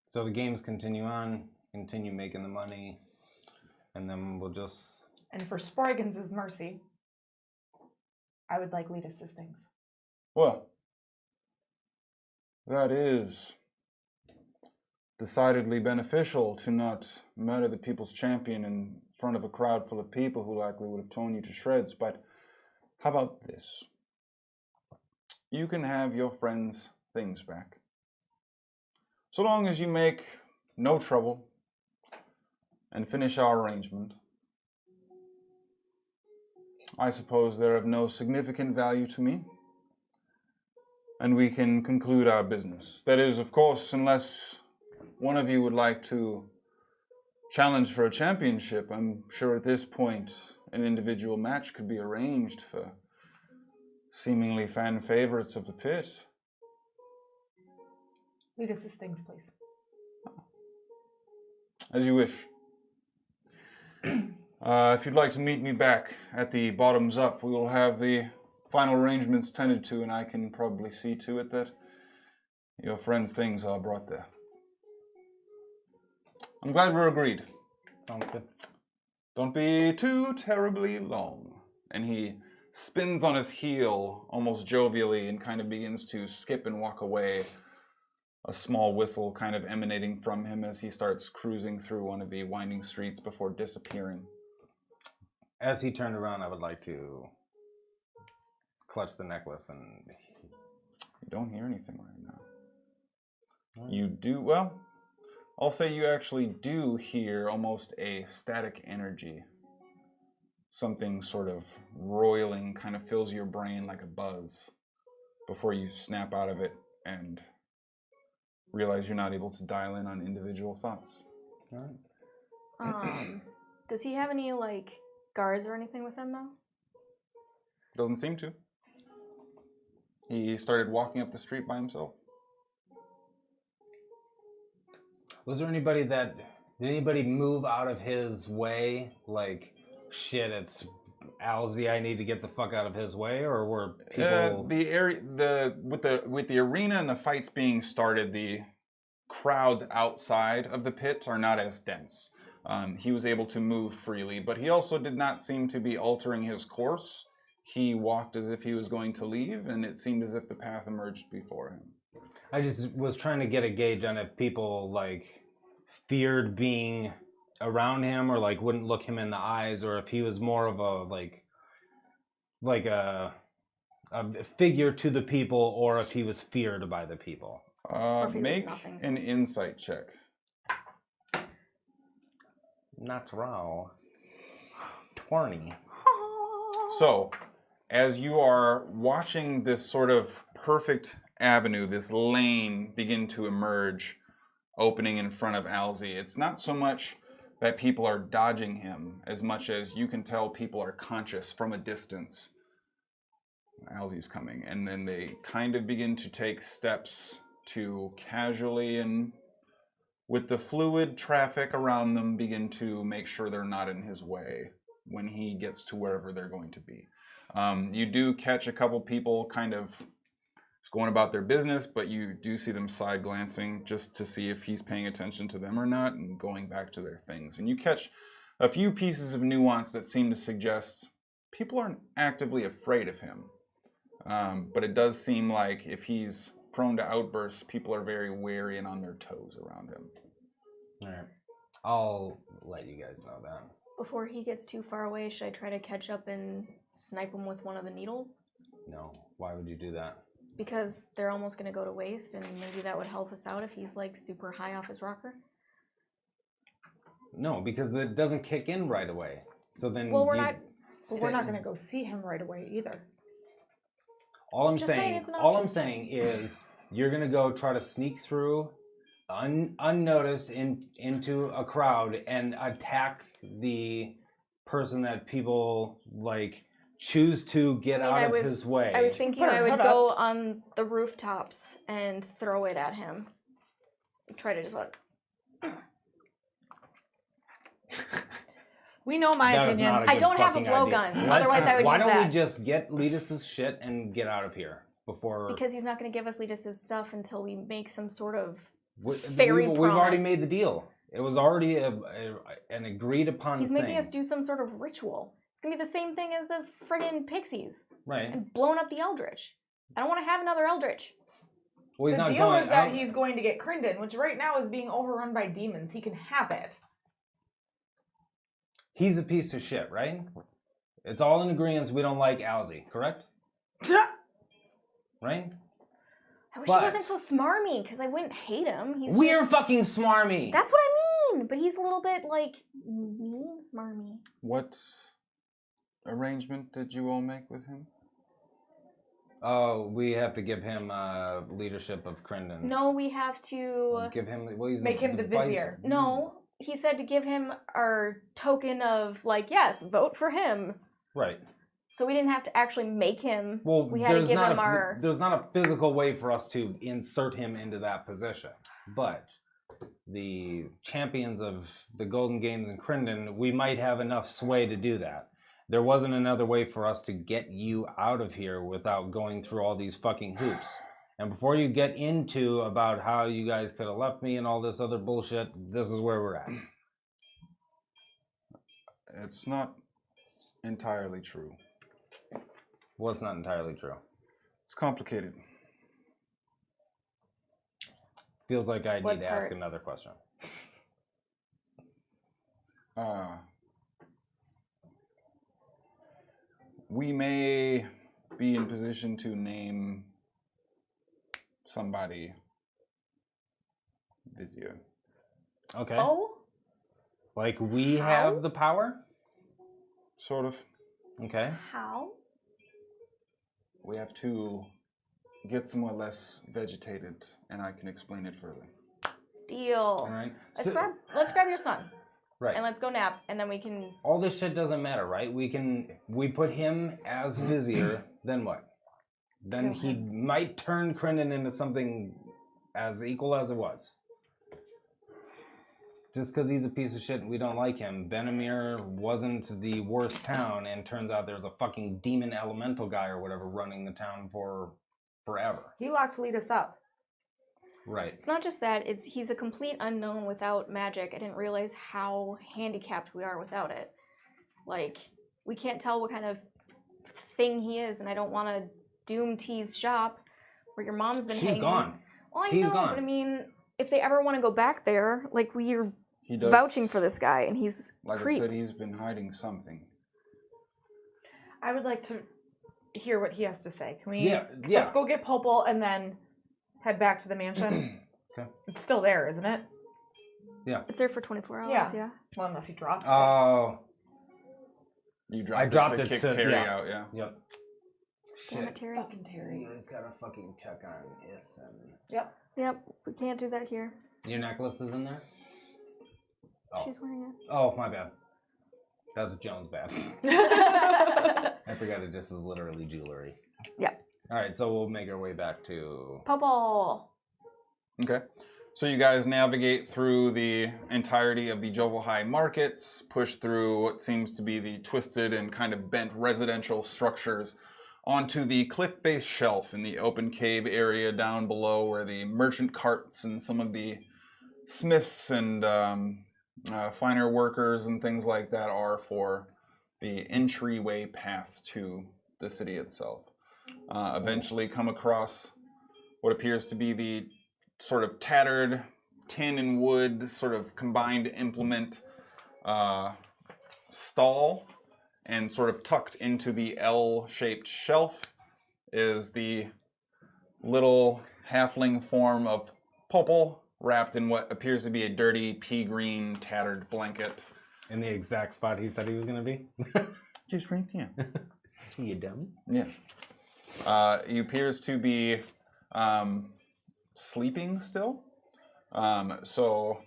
So the games continue on, continue making the money, and then we'll just... And for Sproigins' mercy, I would like Letus's things. Well, that is decidedly beneficial to not murder the people's champion in front of a crowd full of people who likely would have torn you to shreds. But how about this? You can have your friend's things back. So long as you make no trouble and finish our arrangement. I suppose they're of no significant value to me, and we can conclude our business. That is, of course, unless one of you would like to challenge for a championship. I'm sure at this point an individual match could be arranged for seemingly fan favorites of the pit. Letus's things, please. As you wish. If you'd like to meet me back at the Bottoms Up, we will have the final arrangements tended to, and I can probably see to it that your friend's things are brought there. I'm glad we're agreed. Sounds good. Don't be too terribly long. And he spins on his heel almost jovially and kind of begins to skip and walk away, a small whistle kind of emanating from him as he starts cruising through one of the winding streets before disappearing. As he turned around, I would like to clutch the necklace and... You don't hear anything right now. You do, well, I'll say you actually do hear almost a static energy. Something sort of roiling kind of fills your brain like a buzz before you snap out of it and realize you're not able to dial in on individual thoughts. All right. Does he have any, like, guards or anything with him now? Doesn't seem to. He started walking up the street by himself. Was there anybody that... Did anybody move out of his way? Like, shit, it's Alzy, I need to get the fuck out of his way? Or were people... With the arena and the fights being started, the crowds outside of the pit are not as dense. He was able to move freely, but he also did not seem to be altering his course. He walked as if he was going to leave, and it seemed as if the path emerged before him. I just was trying to get a gauge on if people, like, feared being around him or, like, wouldn't look him in the eyes, or if he was more of a, like a figure to the people, or if he was feared by the people. Make an insight check. Natural. 20. So, as you are watching this sort of perfect avenue, this lane begin to emerge, opening in front of Alzy, it's not so much that people are dodging him as much as you can tell people are conscious from a distance. Alzy's coming, and then they kind of begin to take steps to casually and with the fluid traffic around them begin to make sure they're not in his way when he gets to wherever they're going to be. You do catch a couple people kind of just going about their business, but you do see them side glancing just to see if he's paying attention to them or not and going back to their things. And you catch a few pieces of nuance that seem to suggest people aren't actively afraid of him. But it does seem like if he's prone to outbursts, people are very wary and on their toes around him. All right. I'll let you guys know that. Before he gets too far away, should I try to catch up and snipe him with one of the needles? No. Why would you do that? Because they're almost going to go to waste, and maybe that would help us out if he's, like, super high off his rocker. No, because it doesn't kick in right away. So then Well, we're you not- But we're not going to go see him right away either. All I'm Just saying saying, it's an all option. I'm saying is you're gonna go try to sneak through, unnoticed into a crowd and attack the person that people like choose to get out of his way. I was thinking Put her I would hood go on the rooftops and throw it at him. Try to just like. We know my That is opinion. not a I good don't have a fucking blowgun, idea. otherwise I would Why use don't we that. just get Letus's shit and get out of here before? Because he's not going to give us Letus's stuff until we make some sort of we, fairy we've already promise. made the deal. It was already an agreed upon He's thing. making us do some sort of ritual. It's going to be the same thing as the friggin' pixies right. and blowing up the Eldritch. I don't want to have another Eldritch. Well, he's The not deal going is that out. he's going to get Crinden, which right now is being overrun by demons. He can have it. He's a piece of shit, right? It's all in agreement. We don't like Alzy, correct? Right? I wish But- he wasn't so smarmy, because I wouldn't hate him. He's We're just... fucking smarmy. That's what I mean. But he's a little bit like mean smarmy. What arrangement did you all make with him? Oh, we have to give him leadership of Crinden. No, we have to. Give him. Well, he's Make him the vice- vizier. No, he said to give him our token of like, yes, vote for him. Right. So we didn't have to actually make him. Well, we had to give him our. there's not a physical way for us to insert him into that position, but the champions of the Golden Games in Crinden, we might have enough sway to do that. There wasn't another way for us to get you out of here without going through all these fucking hoops. And before you get into about how you guys could have left me and all this other bullshit, this is where we're at. It's not entirely true. Well, it's not entirely true. It's complicated. Feels like I What need to ask parts? another question. We may be in position to name somebody vizier. Okay. Oh, Like we How? have the power? Sort of. Okay. how? We have to get somewhere less vegetated, and I can explain it further. Deal. All right. So- Let's grab your son right. and let's go nap, and then we can. All this shit doesn't matter, right? We put him as vizier, then what? Then Kill he might turn Crinden into something as equal as it was. Just because he's a piece of shit and we don't like him. Benamir wasn't the worst town, and turns out there's a fucking demon elemental guy or whatever running the town for forever. He locked Letus up. Right. It's not just that; he's a complete unknown without magic. I didn't realize how handicapped we are without it. Like we can't tell what kind of thing he is, and I don't want to doom T's shop where your mom's been She's hanging. gone. Well, I T's know, gone. but I mean, if they ever want to go back there, like we're He does, vouching for this guy, and he's Like creep. I said, he's been hiding something. I would like to hear what he has to say. Can we? Yeah. Let's go get Popel and then head back to the mansion. Okay. It's still there, isn't it? It's there for 24 hours. Yeah. Yeah. Well, unless he dropped it. Oh. You I dropped to it kick to- Terry yeah. out, yeah. Yep. Damn it, Terry. Fucking Terry. You just gotta fucking check on this and... Yep. Yep. We can't do that here. Your necklace is in there? Oh. She's wearing it. Oh, my bad. That's Jones' bad. I forgot it just is literally jewelry. Yeah. Alright, so we'll make our way back to... Popol. Okay. So you guys navigate through the entirety of the Jovel High markets, push through what seems to be the twisted and kind of bent residential structures onto the cliff-based shelf in the open cave area down below where the merchant carts and some of the smiths and finer workers and things like that are for the entryway path to the city itself. Eventually come across what appears to be the sort of tattered tin and wood sort of combined implement stall, and sort of tucked into the L-shaped shelf is the little halfling form of Popel, wrapped in what appears to be a dirty pea green tattered blanket. In the exact spot he said he was gonna be. Just right there. You dumb. Yeah. He appears to be sleeping still. So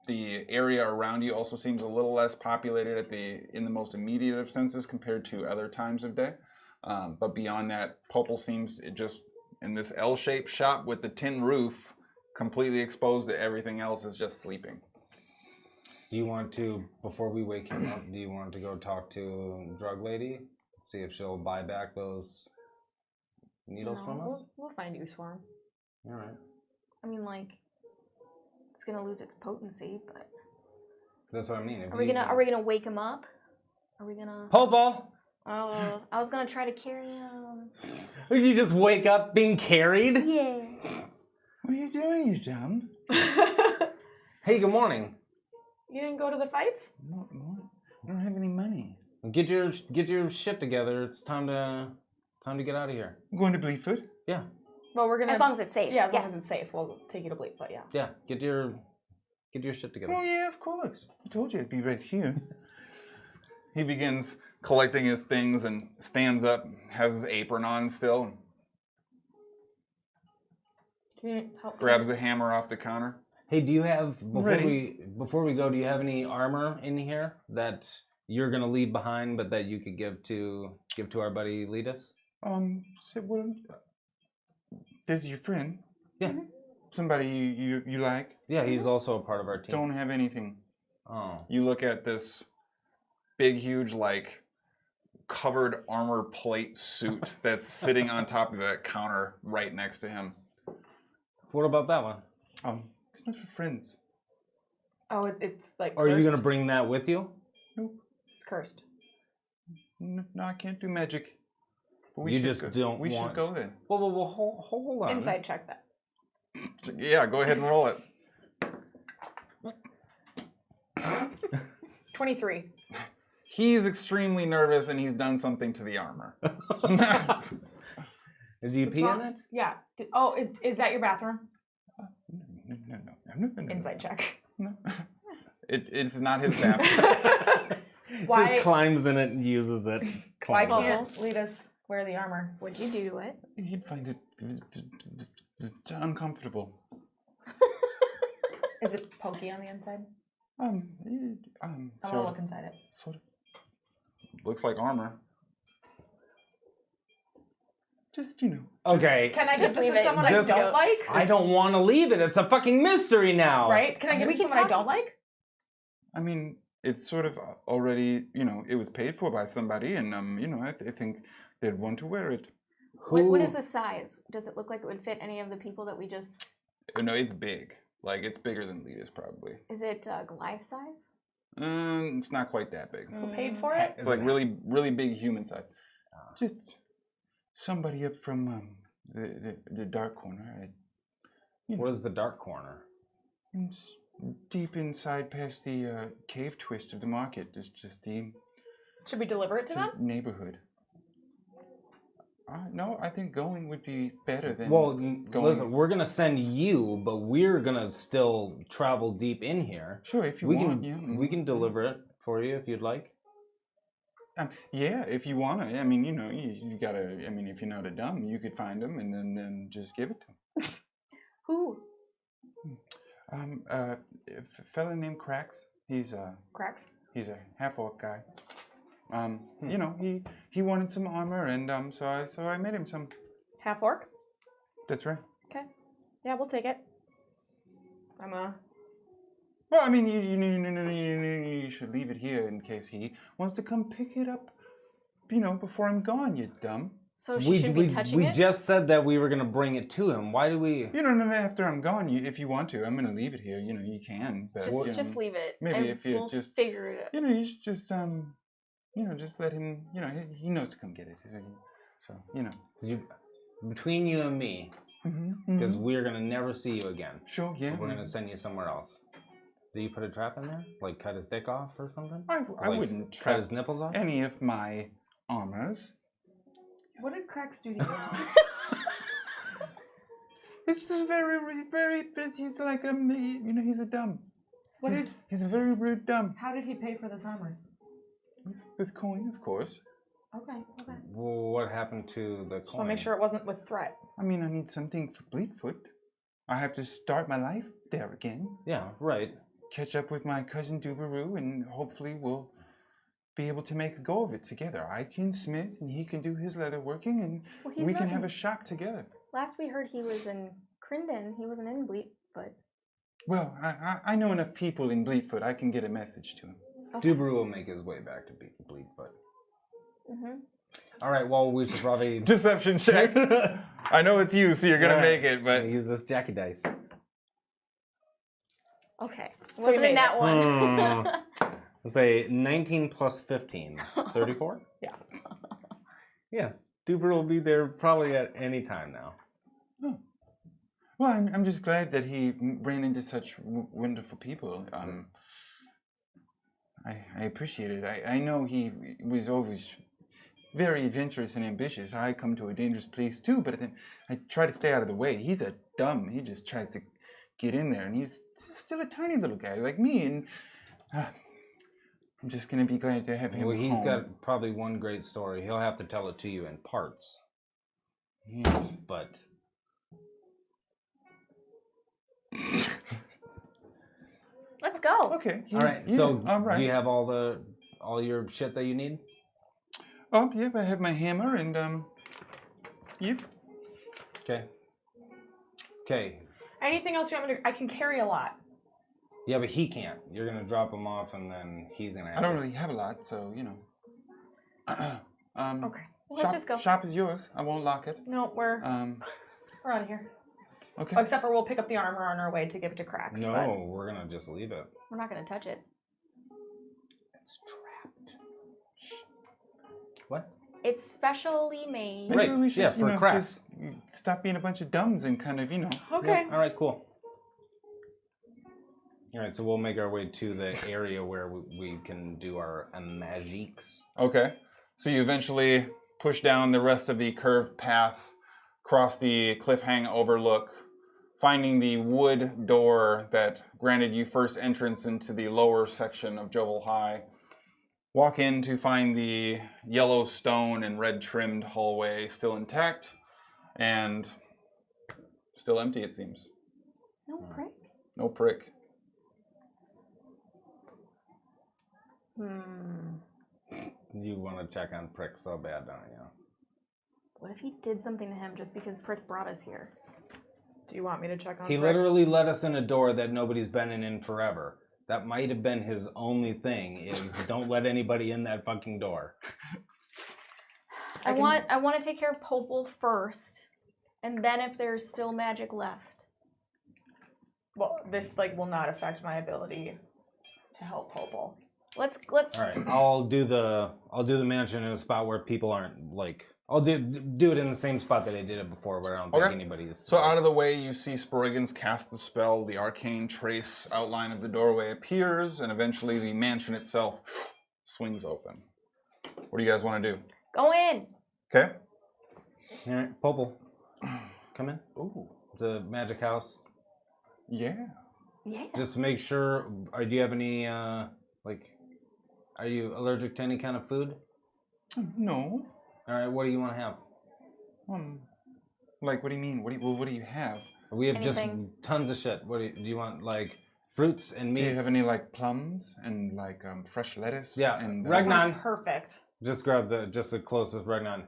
the area around you also seems a little less populated in the most immediate of senses compared to other times of day. But beyond that, Popel seems just in this L-shaped shop with the tin roof, completely exposed to everything else, is just sleeping. Do you want to, before we wake him up, do you want to go talk to Drug Lady? See if she'll buy back those needles from us? We'll find use for them. All right. I mean, like, it's gonna lose its potency, but That's what I mean. are we gonna wake him up? Are we gonna? Popel! Oh, I was gonna try to carry him. Did you just wake up being carried? Yeah. What are you doing, you dumb? Hey, good morning. You didn't go to the fights? No, I don't have any money. Get your shit together. It's time to get out of here. I'm going to Bleedfoot. Yeah. Well, we're gonna. As long as it's safe. Yeah, as long yes. as it's safe, we'll take you to Bleedfoot. Yeah. Yeah. Get your shit together. Oh yeah, of course. I told you I'd be right here. He begins collecting his things and stands up, has his apron on still, Can you help? grabs the hammer off the counter. Hey, do you have Ready. before we go? Do you have any armor in here that you're gonna leave behind, but that you could give to our buddy Letus? So what? This is your friend. Yeah. Somebody you like. Yeah, he's also a part of our team. Don't have anything. Oh. You look at this big, huge, like covered armor plate suit that's sitting on top of the counter right next to him. What about that one? It's not for friends. Oh, it's like. Are you cursed? gonna bring that with you? Nope. It's cursed. No, I can't do magic. But You just don't We want- should go there. Well, hold on. Inside check that. Yeah, go ahead and roll it. 23. He's extremely nervous and he's done something to the armor. Did you pee in it? Yeah. Oh, is that your bathroom? No. Inside check. No. It's not his bathroom. Why? Just climbs in it and uses it. Why Climbs. can't Letus wear the armor? What'd you do to it? He'd find it uncomfortable. Is it pokey on the inside? I want to Sort look of. inside it. Sort of. Looks like armor. Just, Okay. Can I Just give this leave to it. someone I Just- don't like? I don't want to leave it. It's a fucking mystery now. Right? Can I give We it to can someone I talk- don't like? I mean, it's sort of already, it was paid for by somebody, and, I think they'd want to wear it. What is the size? Does it look like it would fit any of the people that we just? No, it's big. Like, it's bigger than Lita's, probably. Is it Goliath size? It's not quite that big. Who paid for it? It's like really, really big human size. Just somebody up from the dark corner. What is the dark corner? It's deep inside past the cave twist of the market. It's just the Should we deliver it to them? neighborhood. No, I think going would be better than Well, going. listen, we're gonna send you, but we're gonna still travel deep in here. Sure, if you We want. can we can deliver it for you if you'd like. Yeah, if you want to. I mean, you gotta. I mean, if you're not a dumb, you could find them and then just give it to them. Who? A fella named Cracks. He's Cracks? he's a half-orc guy. He wanted some armor, and so I made him some. Half orc? That's right. Okay. Yeah, we'll take it. Well, I mean, you should leave it here in case he wants to come pick it up. Before I'm gone, you dumb. So she shouldn't be touching we it. just said that we were gonna bring it to him. Why do we? No, after I'm gone, if you want to, I'm gonna leave it here. You can. But, Just leave it. maybe and if you we'll just- figure it out. You should just just let him. He knows to come get it. So Between you and me, because we're gonna never see you again. Sure, yeah. We're gonna send you somewhere else. Do you put a trap in there? Like cut his dick off or something? I Like, wouldn't cut trap his nipples off. any of my armors. What did Cracks do to you? It's just very, but he's like, he's a dumb. He's a very rude dumb. How did he pay for this armor? With coin, of course. Okay. Well, what happened to the Just coin? want to make sure it wasn't with threat. I mean, I need something for Bleedfoot. I have to start my life there again. Yeah, right. Catch up with my cousin Dubaroo, and hopefully we'll be able to make a go of it together. I can smith, and he can do his leather working, and we can have a shop together. Last we heard, he was in Crindon. He wasn't in Bleakfoot. Well, I know enough people in Bleedfoot. I can get a message to him. Okay. Dubaroo will make his way back to Bleedfoot. Mm-hmm. All right, well, we should probably... Deception check. I know it's you, so you're going to make it, but... Use this Jackie dice. Okay. So Wasn't you in made that it. one. Let's say 19 plus 15. 34? Yeah. Yeah. Duper will be there probably at any time now. Oh. Well, I'm just glad that he ran into such wonderful people. I appreciate it. I know he was always very adventurous and ambitious. I come to a dangerous place too, but then I try to stay out of the way. He's a dumb. He just tries to get in there, and he's still a tiny little guy like me, and I'm just going to be glad to have him Well, he's home. got probably one great story. He'll have to tell it to you in parts. Yeah. But... Let's go. Okay. all right, yeah, so all right. do you have all your shit that you need? Oh, yep, I have my hammer and, yep. Okay. Okay. Anything else you want me to... I can carry a lot. Yeah, but he can't. You're going to drop him off, and then he's going to have I don't to... really have a lot, so, you know. Okay. Well, let's just go. Shop is yours. I won't lock it. No, we're out of here. Okay. Oh, except for we'll pick up the armor on our way to give it to Cracks. No, but... we're going to just leave it. We're not going to touch it. It's trapped. What? It's specially made. Right, Maybe we should, yeah, for crafts. just stop being a bunch of dumbs and kind of, you know. Okay. Yeah, all right, cool. All right, so we'll make our way to the area where we can do our magiques. Okay. So you eventually push down the rest of the curved path, cross the cliff-hang overlook, finding the wood door that granted you first entrance into the lower section of Jovel High. Walk in to find the yellow stone and red trimmed hallway still intact and still empty, it seems. No prick. No prick. You want to check on Prick so bad, don't you? What if he did something to him just because Prick brought us here? Do you want me to check on He Prick? literally let us in a door that nobody's been in forever. That might have been his only thing, is don't let anybody in that fucking door. I want to take care of Popel first, and then if there's still magic left. Well, this will not affect my ability to help Popel. Let's. All right, I'll do the mansion in a spot where people aren't like. I'll do it in the same spot that I did it before, where I don't think anybody's. So out of the way, you see Sproigins cast the spell. The arcane trace outline of the doorway appears, and eventually the mansion itself swings open. What do you guys want to do? Go in. Okay. All right, Popel, come in. Ooh. It's a magic house. Yeah. Yeah. Just make sure. Do you have any Are you allergic to any kind of food? No. All right, what do you want to have? What do you mean? What do you have? We have Anything. just tons of shit. What do you want? Like fruits and meats? Do you have any plums and fresh lettuce? Yeah, And Ragnar. Sounds perfect. Just grab the closest Ragnar.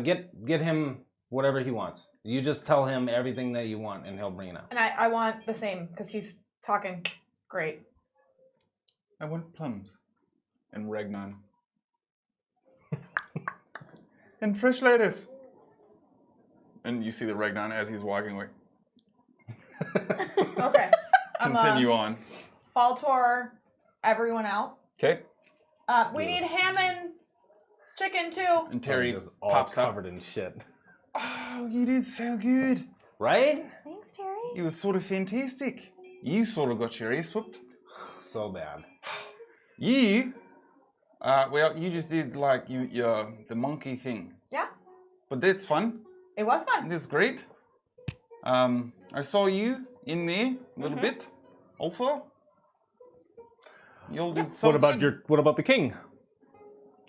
Get him whatever he wants. You just tell him everything that you want, and he'll bring it out. And I want the same, because he's talking great. I want plums and Ragnar. And fresh lettuce. And you see the Ragnar as he's walking away. Okay. Continue on. Faltor, everyone out. Okay. We need ham and chicken too. And Terry just all pops up. covered in shit. Oh, you did so good. Right? Thanks, Terry. It was sort of fantastic. You sort of got your ass whooped. So bad. You, you just did the monkey thing. Yeah, But that's fun. it was fun. That's great. I saw you in there a little bit, also. You all did so good. What about the king?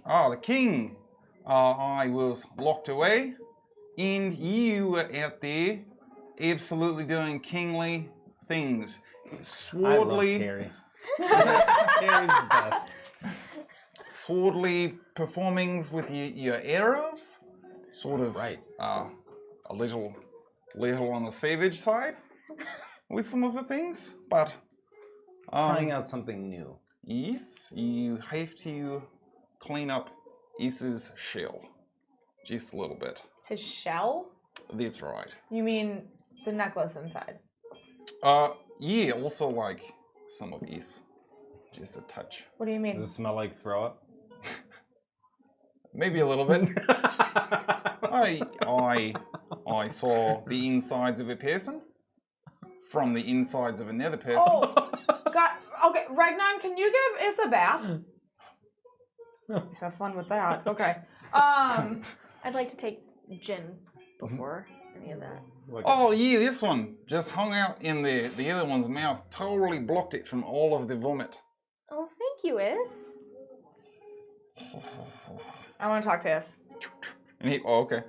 Ah, the king. I was locked away, and you were out there, absolutely doing kingly things. I love Swordly, Terry. Terry's the best. swordly performings with your arrows. Sort That's of right. A little on the savage side with some of the things, but Trying out something new. yes, you have to clean up Issa's shell just a little bit. His shell? That's right. You mean the necklace inside? Yeah, also like some of Is, just a touch. What do you mean? Does it smell like throw up? Maybe a little bit. I saw the insides of a person from the insides of another person. Oh, God. Okay, Ragnar, can you give Is a bath? Have fun with that. Okay. I'd like to take gin before any of that. Oh yeah, this one just hung out in the other one's mouth, totally blocked it from all of the vomit. Oh, thank you, Is. I want to talk to Is. And he, oh, okay.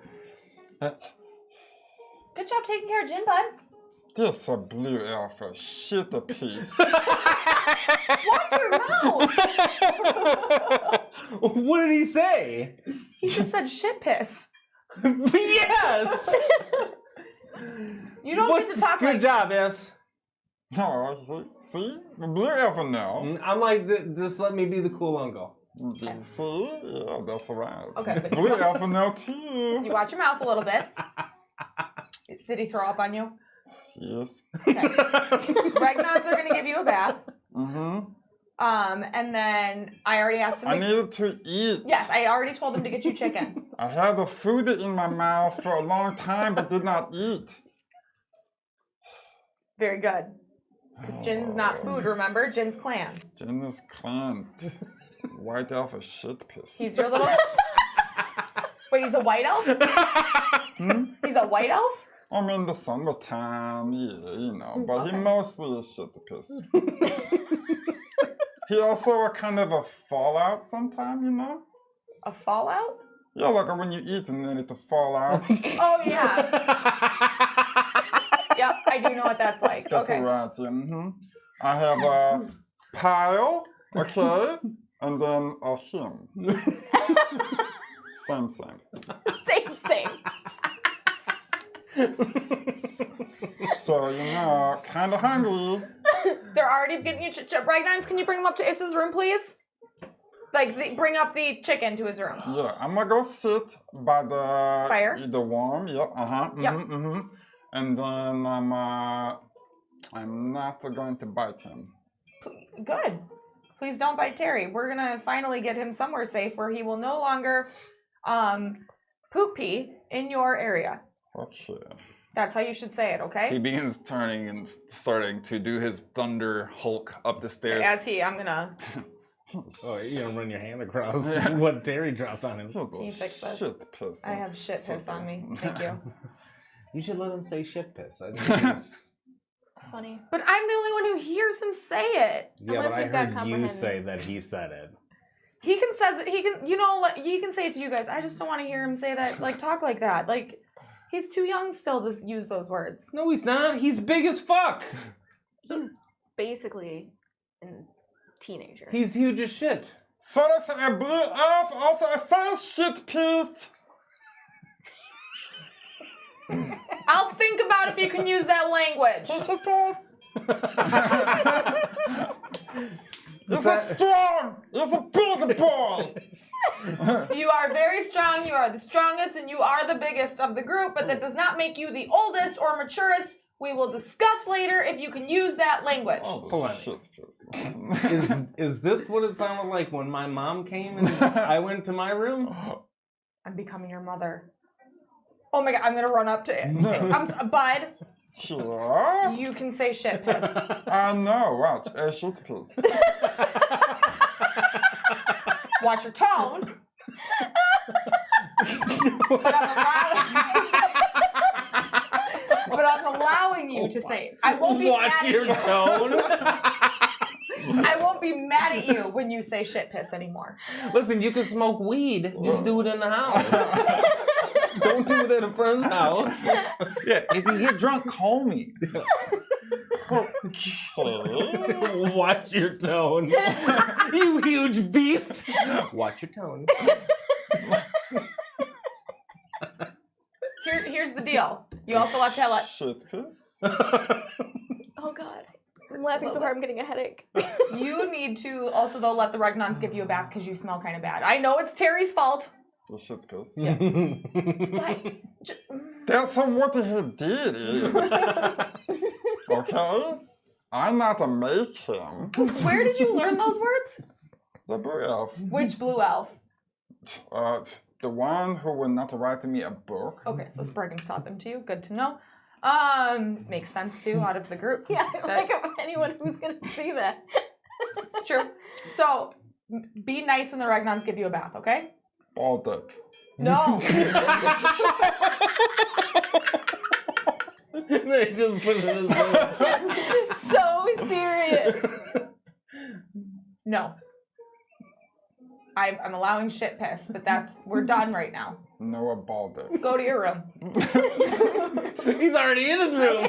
Good job taking care of Jin, bud. This a blue alpha shit a piece. Watch your mouth. What did he say? He just said shit piss. Yes! You don't get to talk Good like job, S. Oh, see? The blue alpha now. I'm like, just let me be the cool uncle. See? Yeah, that's right. Okay, but Blue alpha now you too. watch your mouth a little bit. Did he throw up on you? Yes. Okay. Ragnar's are gonna give you a bath. Mm-hmm. And then I already asked them. I needed to eat. Yes, I already told them to get you chicken. I had the food in my mouth for a long time but did not eat. Very good. Because Jin's not food, remember? Jin's clan. Jin is clan. White alpha shit piss. He's your little. Wait, he's a white elf? He's a white elf? I'm in the summertime, yeah, you know, but he mostly is shit piss. He also a kind of a fallout sometime, you know? A fallout? Yeah, like when you eat and then it fall out. Oh, yeah. Yep, I do know what that's like. That's Okay. right, yeah. Mm-hmm. I have a pile, okay, and then a him. Same. Same. So, you know, kind of hungry. They're already getting you Ragnar's, can you bring him up to Issa's room, please? Like, bring up the chicken to his room. Yeah, I'm gonna go sit by the Fire? The warm, yep, Yep. And then I'm not going to bite him. Good. Please don't bite Terry. We're gonna finally get him somewhere safe where he will no longer poop pee in your area. Okay. That's how you should say it, He okay? begins turning and starting to do his thunder Hulk up the stairs. I'm gonna. Oh, you don't run your hand across Yeah. what Terry dropped on him. Can you fix this? Shit piss. I have shit piss on me. Thank you. You should let him say shit piss. I think It's funny. But I'm the only one who hears him say it. yeah, Unless but I we've got heard you comprehend. say that he said it. He can says it. He can. You know. He can say it to you guys. I just don't want to hear him say that. Like talk like that. Like he's too young still to use those words. No, he's not. He's big as fuck. He's basically a teenager. He's huge as shit. So that's I blew off. Also, I said shit piss. I'll think about if you can use that language. Shit piss. It's a strong. It's a big boy. You are very strong. You are the strongest, and you are the biggest of the group. But that does not make you the oldest or maturest. We will discuss later if you can use that language. Oh, Hold on. shit piss. Is this what it sounded like when my mom came and I went to my room? I'm becoming your mother. Oh my god, I'm gonna run up to it. Bud, Yeah. you can say shit piss. I know. Watch. Shit piss. Watch your tone. But I'm allowing but I'm allowing you to say it. I won't be Watch mad your at you. tone. I won't be mad at you when you say shit piss anymore. Listen, you can smoke weed. Just do it in the house. Don't do it at a friend's house. Yeah, if you get drunk, call me. Watch your tone. You huge beast. Watch your tone. Here's the deal. You also have to let. Shit piss? Oh god. I'm laughing so hard I'm getting a headache. You need to also though let the Regnons give you a bath because you smell kind of bad. I know it's Terry's fault. The shit piss. Why? That's what he did is. Okay? I'm not to make him. Where did you learn those words? The blue elf. Which blue elf? The one who would not write me a book. Okay, so Sproigins taught them to you. Good to know. Makes sense too out of the group. Yeah, like anyone who's gonna see that. True. So be nice when the Regnons give you a bath, okay? Ball dick. No. They just put it in his mouth. So serious. No. I'm allowing shit piss, but we're done right now. No, a ball dick. Go to your room. He's already in his room.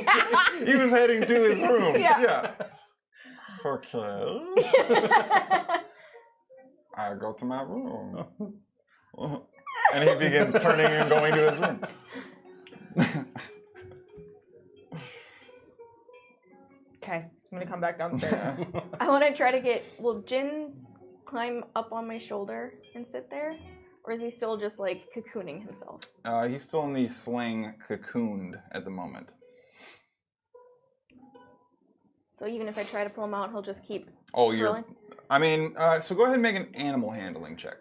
He was heading to his room. Yeah. Okay. I go to my room. And he begins turning and going to his room. Okay, I'm gonna come back downstairs. I want to try to get. Will Jin climb up on my shoulder and sit there? Or is he still just like cocooning himself? He's still in the sling cocooned at the moment. So even if I try to pull him out, he'll just keep Oh, curling? I mean, so go ahead and make an animal handling check.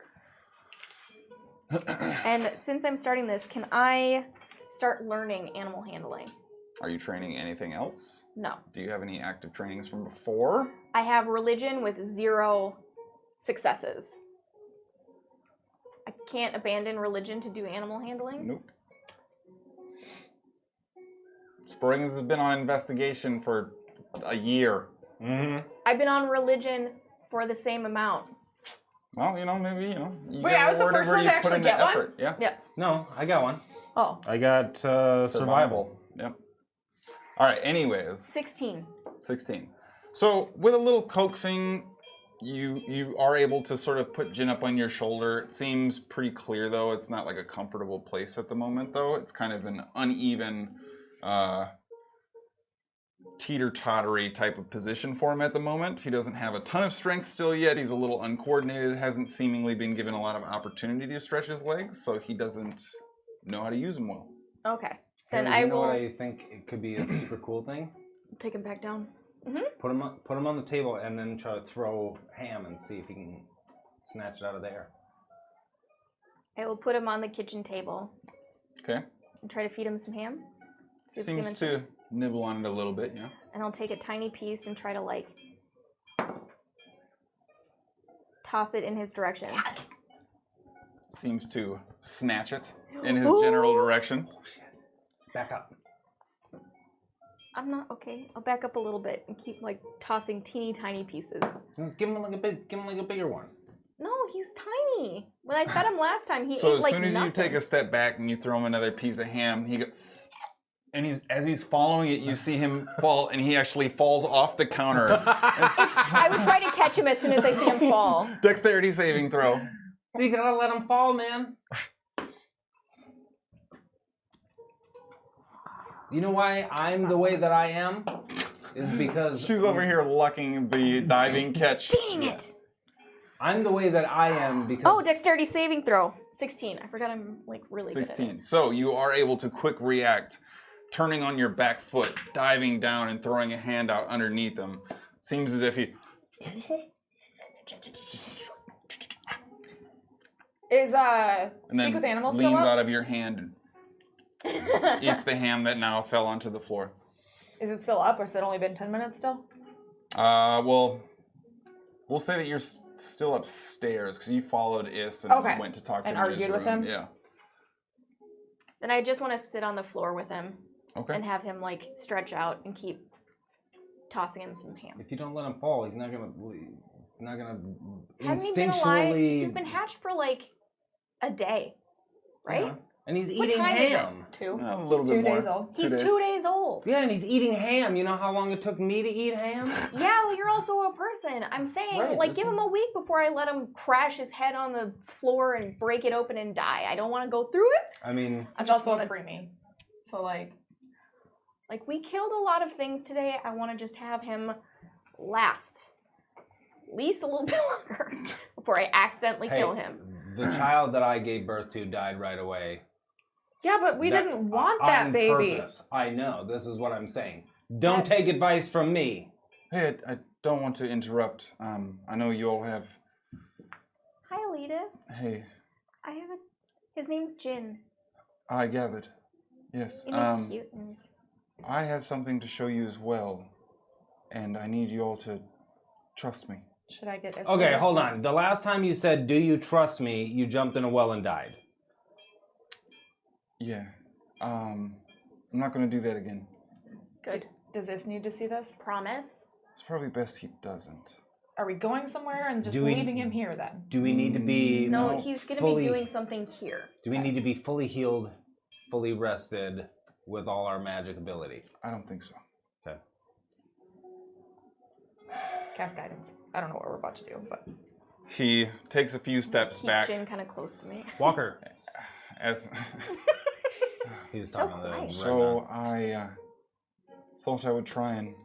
And since I'm starting this, can I start learning animal handling? Are you training anything else? No. Do you have any active trainings from before? I have religion with 0 successes. I can't abandon religion to do animal handling? Nope. Sproigins has been on investigation for a year. Mm-hmm. I've been on religion for the same amount. Well, maybe, you Wait, get I was the rewarded first where one you to put actually in the get one? effort. Yeah. Yeah. No, I got one. Oh. I got survival. Yep. All right, anyways. 16. 16. So with a little coaxing, you are able to sort of put Jin up on your shoulder. It seems pretty clear, though. It's not like a comfortable place at the moment, though. It's kind of an uneven, teeter-tottery type of position for him at the moment. He doesn't have a ton of strength still yet. He's a little uncoordinated, hasn't seemingly been given a lot of opportunity to stretch his legs, so he doesn't know how to use them well. Okay. Then Hey, I you know will what I think it could be a super cool thing? take him back down. Put him on the table and then try to throw ham and see if he can snatch it out of the air. I will put him on the kitchen table Okay. and try to feed him some ham. See if the Seems semen- to nibble on it a little bit, yeah. And I'll take a tiny piece and try to like toss it in his direction. Seems to snatch it in his general direction. Oh shit! Back up. I'm not okay. I'll back up a little bit and keep like tossing teeny tiny pieces. Give him like a bigger one. No, he's tiny. When I fed him last time, he So ate as like soon as nothing. you take a step back and you throw him another piece of ham, and as he's following it, you see him fall, and he actually falls off the counter. I would try to catch him as soon as I see him fall. Dexterity saving throw. You gotta let him fall, man. You know why I'm the way that I am? Is because She's over here lucking the diving catch. Dang it! I'm the way that I am because Oh, dexterity saving throw. 16. I forgot I'm like really good at 16. it. So you are able to quick react, turning on your back foot, diving down and throwing a hand out underneath him. Seems as if he... Is And Speak then with Animals leans still up? out of your hand and eats the ham that now fell onto the floor. Is it still up, or has it only been 10 minutes still? Well, we'll say that you're still upstairs because you followed Is and Okay. went to talk to And him in his argued with room. him? Yeah. Then I just want to sit on the floor with him. Okay. and have him like stretch out and keep tossing him some ham. If you don't let him fall, he's not gonna Hasn't he been alive? instinctually. He's been hatched for like a day, right? Yeah. And he's What eating time is it? ham. 2. A little He's bit 2 more. days old. He's 2 days. 2 days old. Yeah, and he's eating ham. You know how long it took me to eat ham? Yeah, well, you're also a person. I'm saying, Right, like, this give him a week before I let him crash his head on the floor and break it open and die. I don't want to go through it. I mean, I I'm just also want a to, preemie. So, like, we killed a lot of things today. I want to just have him last at least a little bit longer before I accidentally kill him. the child that I gave birth to died right away. yeah, but we That- didn't want that on baby. Purpose. I know. This is what I'm saying. Don't take advice from me. Hey, I don't want to interrupt. I know you all have. Hi, Elitas. Hey, I have a. His name's Jin. I gathered. Yes. Isn't it cute? I have something to show you as well, and I need you all to trust me. Should I get Okay, hold on. The last time you said, "Do you trust me?" you jumped in a well and died. Yeah. I'm not going to do that again. Good. Does this need to see this? Promise. It's probably best he doesn't. Are we going somewhere and just Do we- leaving him here then? Do we need to be No, he's going to fully- be doing something here. Do we need to be fully healed, fully rested, with all our magic ability? I don't think so. Okay. Cast guidance. I don't know what we're about to do, but He takes a few steps Keep back Jin kind of close to me. Walker. as. He's So talking to the quiet. red So man. I thought I would try and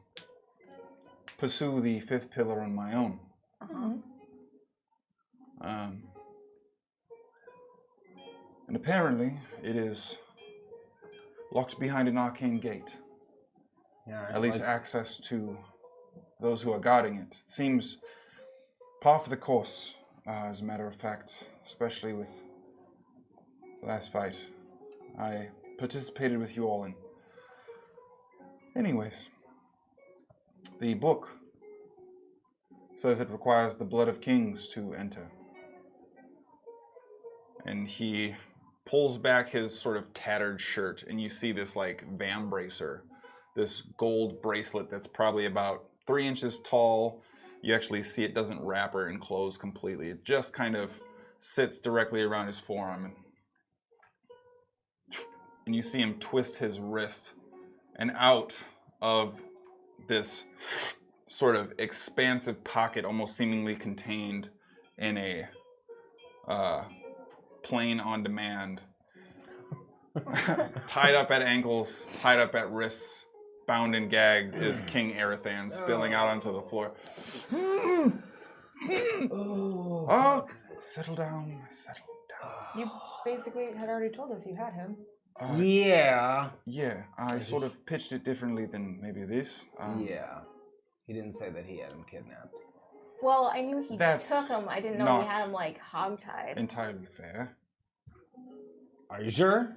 pursue the fifth pillar on my own. And apparently it is locked behind an arcane gate. Yeah, At least access to those who are guarding it. It seems par for the course, as a matter of fact, especially with the last fight I participated with you all in. Anyways, the book says it requires the blood of kings to enter. And he pulls back his sort of tattered shirt, and you see this like Vam bracer, this gold bracelet that's probably about 3 inches tall. You actually see it doesn't wrap or enclose completely. It just kind of sits directly around his forearm. And you see him twist his wrist, and out of this sort of expansive pocket, almost seemingly contained in a plane on demand, tied up at ankles, tied up at wrists, bound and gagged, is King Arathan spilling out onto the floor. Oh, settle down, settle down. you basically had already told us you had him. Yeah. Yeah, I sort of pitched it differently than maybe this. Yeah. He didn't say that he had him kidnapped. Well, I knew he That's took him. I didn't know he not had him like hogtied. entirely fair. Are you sure?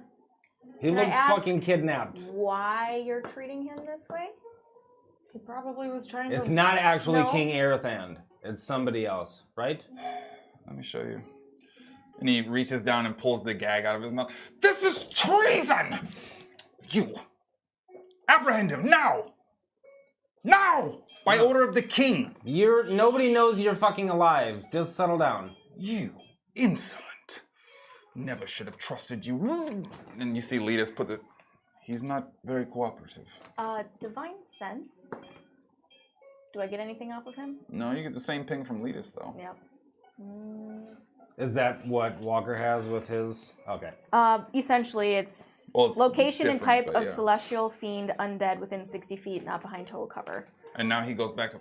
He Can I looks ask- fucking kidnapped. Why you're treating him this way? He probably was trying It's to. not actually No. King Arathan. It's somebody else, right? Let me show you. And he reaches down and pulls the gag out of his mouth. This is treason! You apprehend him now! Now! By order of the king! Nobody knows you're fucking alive. Just settle down. You insolent. Never should have trusted you. And you see Letus put the... He's not very cooperative. Divine sense. Do I get anything off of him? No, you get the same ping from Letus, though. Yep. Is that what Walker has with his? Okay. Essentially, it's, Well, it's location and different, type but of yeah. celestial fiend undead within 60 feet, not behind total cover. And now he goes back to...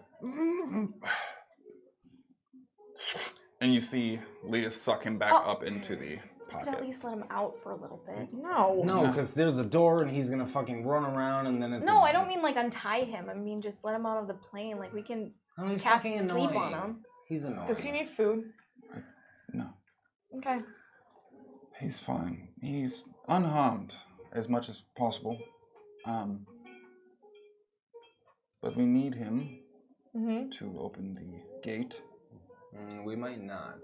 And you see Letus suck him back up into the I could at pocket. least let him out for a little bit. No. No, because there's a door and he's gonna fucking run around and then it's. No, I don't mean like untie him. I mean just let him out of the plane. Like we can Oh, he's cast fucking sleep annoying. on him. He's annoying. Does he need food? No. Okay. He's fine. He's unharmed as much as possible. But we need him to open the gate. We might not.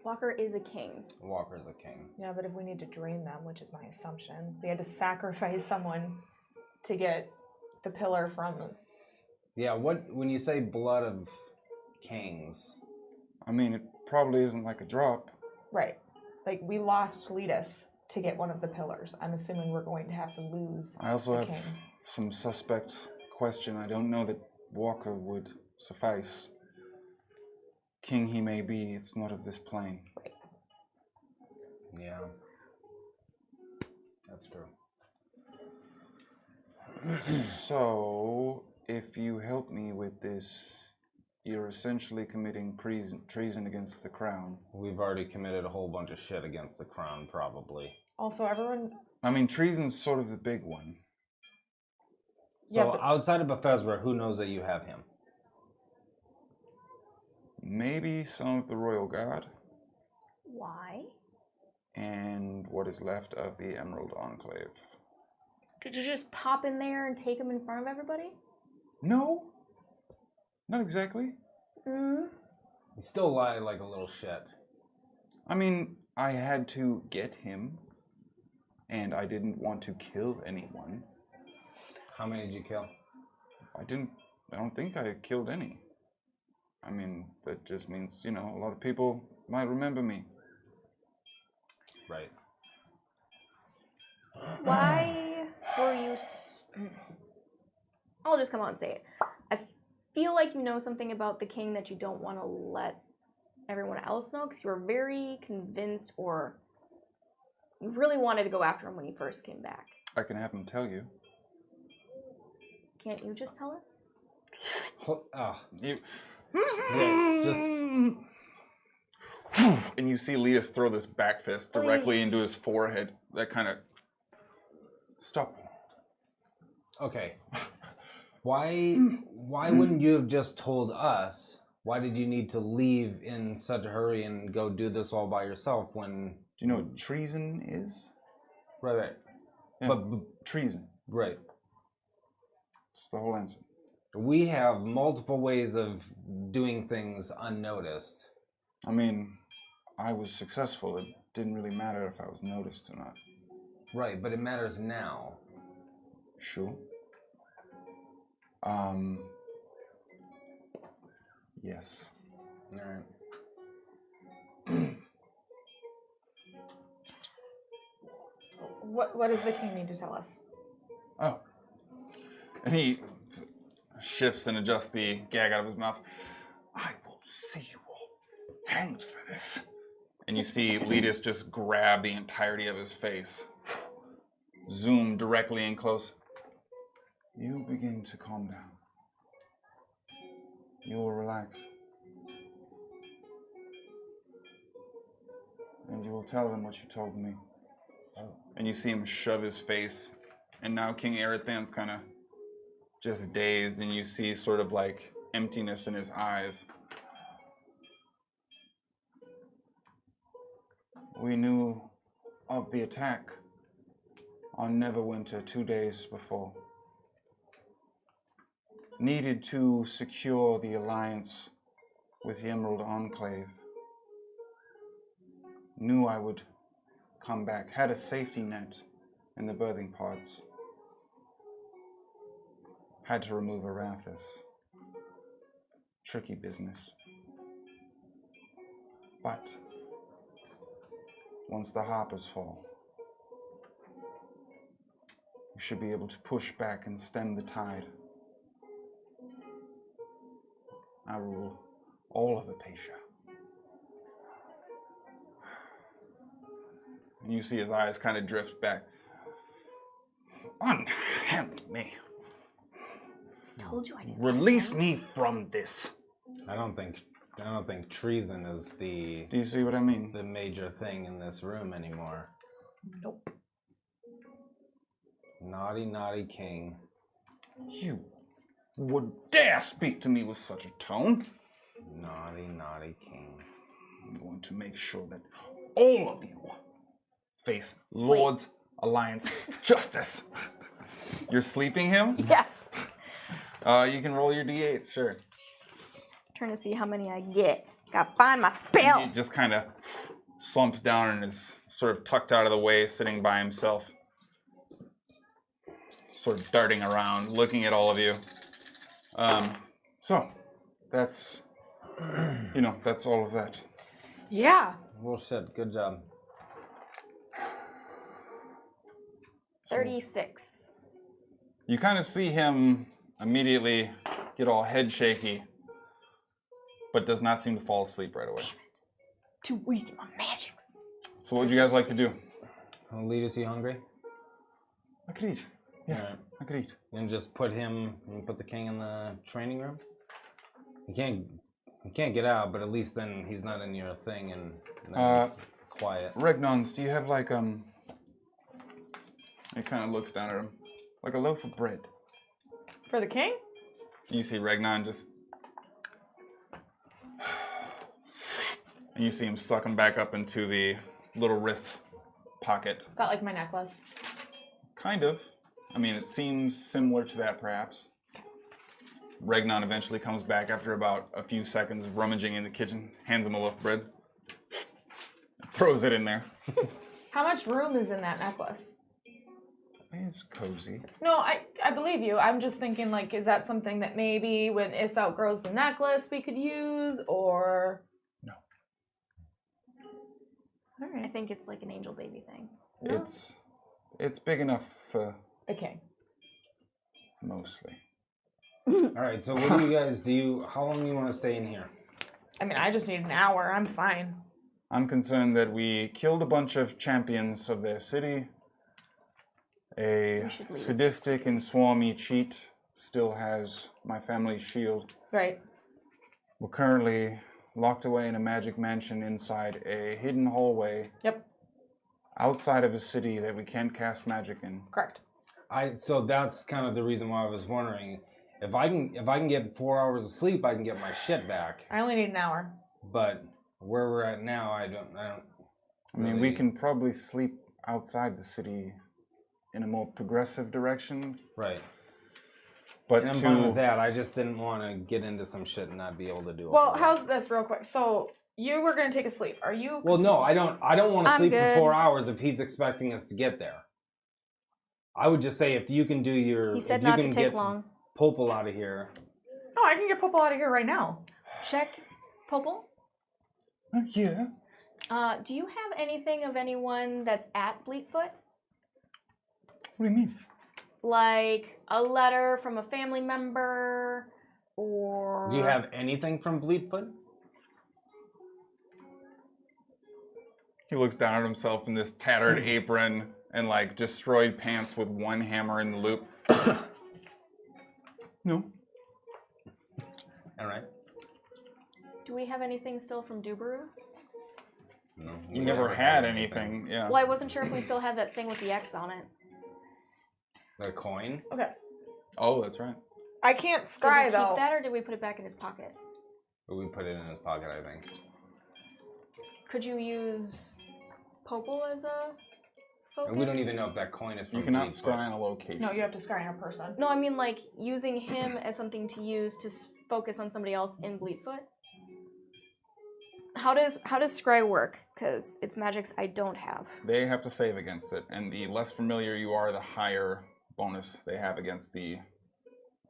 Walker is a king. Walker's a king. Yeah, but if we need to drain them, which is my assumption, we had to sacrifice someone to get the pillar from them. Yeah, when you say blood of kings... I mean, it probably isn't like a drop. Right. Like, we lost Cletus to get one of the pillars. I'm assuming we're going to have to lose I also have king. some suspect question. I don't know that Walker would suffice. King he may be, it's not of this plane. Right. Yeah. That's true. So, if you help me with this, you're essentially committing treason against the crown. We've already committed a whole bunch of shit against the crown, probably. Also, everyone... I mean, treason's sort of the big one. So, Yeah, but- outside of Bethesda, who knows that you have him? Maybe some of the royal guard, Why? and what is left of the Emerald Enclave. Did you just pop in there and take him in front of everybody? No, not exactly. Mm. You still lie like a little shit. I mean, I had to get him, and I didn't want to kill anyone. How many did you kill? I don't think I killed any. I mean, that just means, you know, a lot of people might remember me. Right. Why were you... I'll just come out and say it. I feel like you know something about the king that you don't want to let everyone else know, because you were very convinced, or you really wanted to go after him when he first came back. I can have him tell you. Can't you just tell us? Oh. You... Yeah, just... And you see Letus throw this back fist directly into his forehead. That kind of... Stop. Okay. Why wouldn't you have just told us? Why did you need to leave in such a hurry and go do this all by yourself when... Do you know what treason is? Right. Yeah. But treason. right. It's the whole answer. We have multiple ways of doing things unnoticed. I mean, I was successful. It didn't really matter if I was noticed or not. Right, but it matters now. Sure. Yes. All right. What does the king need to tell us? Oh. And he shifts and adjusts the gag out of his mouth. I will see you all hanged for this. And you see Letus just grab the entirety of his face. Zoom directly in close. You begin to calm down. You will relax. And you will tell them what you told me. And you see him shove his face. And now King Erethan's kind of just dazed, and you see sort of like emptiness in his eyes. We knew of the attack on Neverwinter 2 days before. Needed to secure the alliance with the Emerald Enclave. Knew I would come back. Had a safety net in the birthing pods. Had to remove Arathis. Tricky business. But once the Harpers fall, we should be able to push back and stem the tide. I rule all of Apatia. And you see his eyes kind of drift back. Unhand me. Told you I didn't. Release me from this. I don't think treason is the Do you see what I mean? the major thing in this room anymore. Nope. Naughty, naughty king. You would dare speak to me with such a tone? Naughty, naughty king. I'm going to make sure that all of you face Lord's Alliance justice. You're sleeping him? Yes. You can roll your d8s, sure. Trying to see how many I get. Gotta find my spell. He just kind of slumps down and is sort of tucked out of the way, sitting by himself. Sort of darting around, looking at all of you. So, that's, that's all of that. Yeah. Well, shit. Good job. 36. You kind of see him immediately get all head shaky, but does not seem to fall asleep right away. Too weak in my magics. So what would you guys like to do? Lead, is he hungry? I could eat. Yeah, Alright. I could eat. Then just put the king in the training room. He can't get out, but at least then he's not in your thing and then he's quiet. Regnons, do you have like He kind of looks down at him, like a loaf of bread. For the king? You see Regnon just, and you see him suck him back up into the little wrist pocket. Got like my necklace. Kind of. I mean, it seems similar to that, perhaps. Regnon eventually comes back after about a few seconds rummaging in the kitchen, hands him a loaf of bread, throws it in there. How much room is in that necklace? It's cozy. No, I believe you. I'm just thinking, like, is that something that maybe when Is outgrows the necklace we could use, or... No. All I right. think it's like an angel baby thing. No. It's big enough for The king. mostly. All right. So what do you guys do? How long do you want to stay in here? I mean, I just need an hour. I'm fine. I'm concerned that we killed a bunch of champions of their city. A We should leave. sadistic and swarmy cheat still has my family's shield. Right. We're currently locked away in a magic mansion inside a hidden hallway. Yep. Outside of a city that we can't cast magic in. Correct. So that's kind of the reason why I was wondering if I can get 4 hours of sleep, I can get my shit back. I only need an hour. But where we're at now, I don't. I mean, we can probably sleep outside the city in a more progressive direction. Right. But And I'm fine with that. I just didn't want to get into some shit and not be able to do it. Well, how's this real quick? So you were going to take a sleep. Are you... Well, no, I don't want to I'm sleep good. for 4 hours if he's expecting us to get there. I would just say if you can do your... He said if you not to can take get long. Popel out of here. No, I can get Popel out of here right now. Check. Popel? Yeah. Do you have anything of anyone that's at Bleatfoot? What do you mean? Like a letter from a family member, or... Do you have anything from Bleedfoot? He looks down at himself in this tattered apron and like destroyed pants with one hammer in the loop. No. All right. Do we have anything still from Dubaru? No. You never had anything. Yeah. Well, I wasn't sure if we still had that thing with the X on it. The coin? Okay. Oh, that's right. I can't Did scry, we keep though. that, or did we put it back in his pocket? We put it in his pocket, I think. Could you use Popel as a focus? And we don't even know if that coin is from You cannot Bleedfoot. scry on a location. No, you have to scry on a person. No, I mean like using him as something to use to focus on somebody else in Bleedfoot. How does scry work? Because it's magics I don't have. They have to save against it, and the less familiar you are, the higher bonus they have against a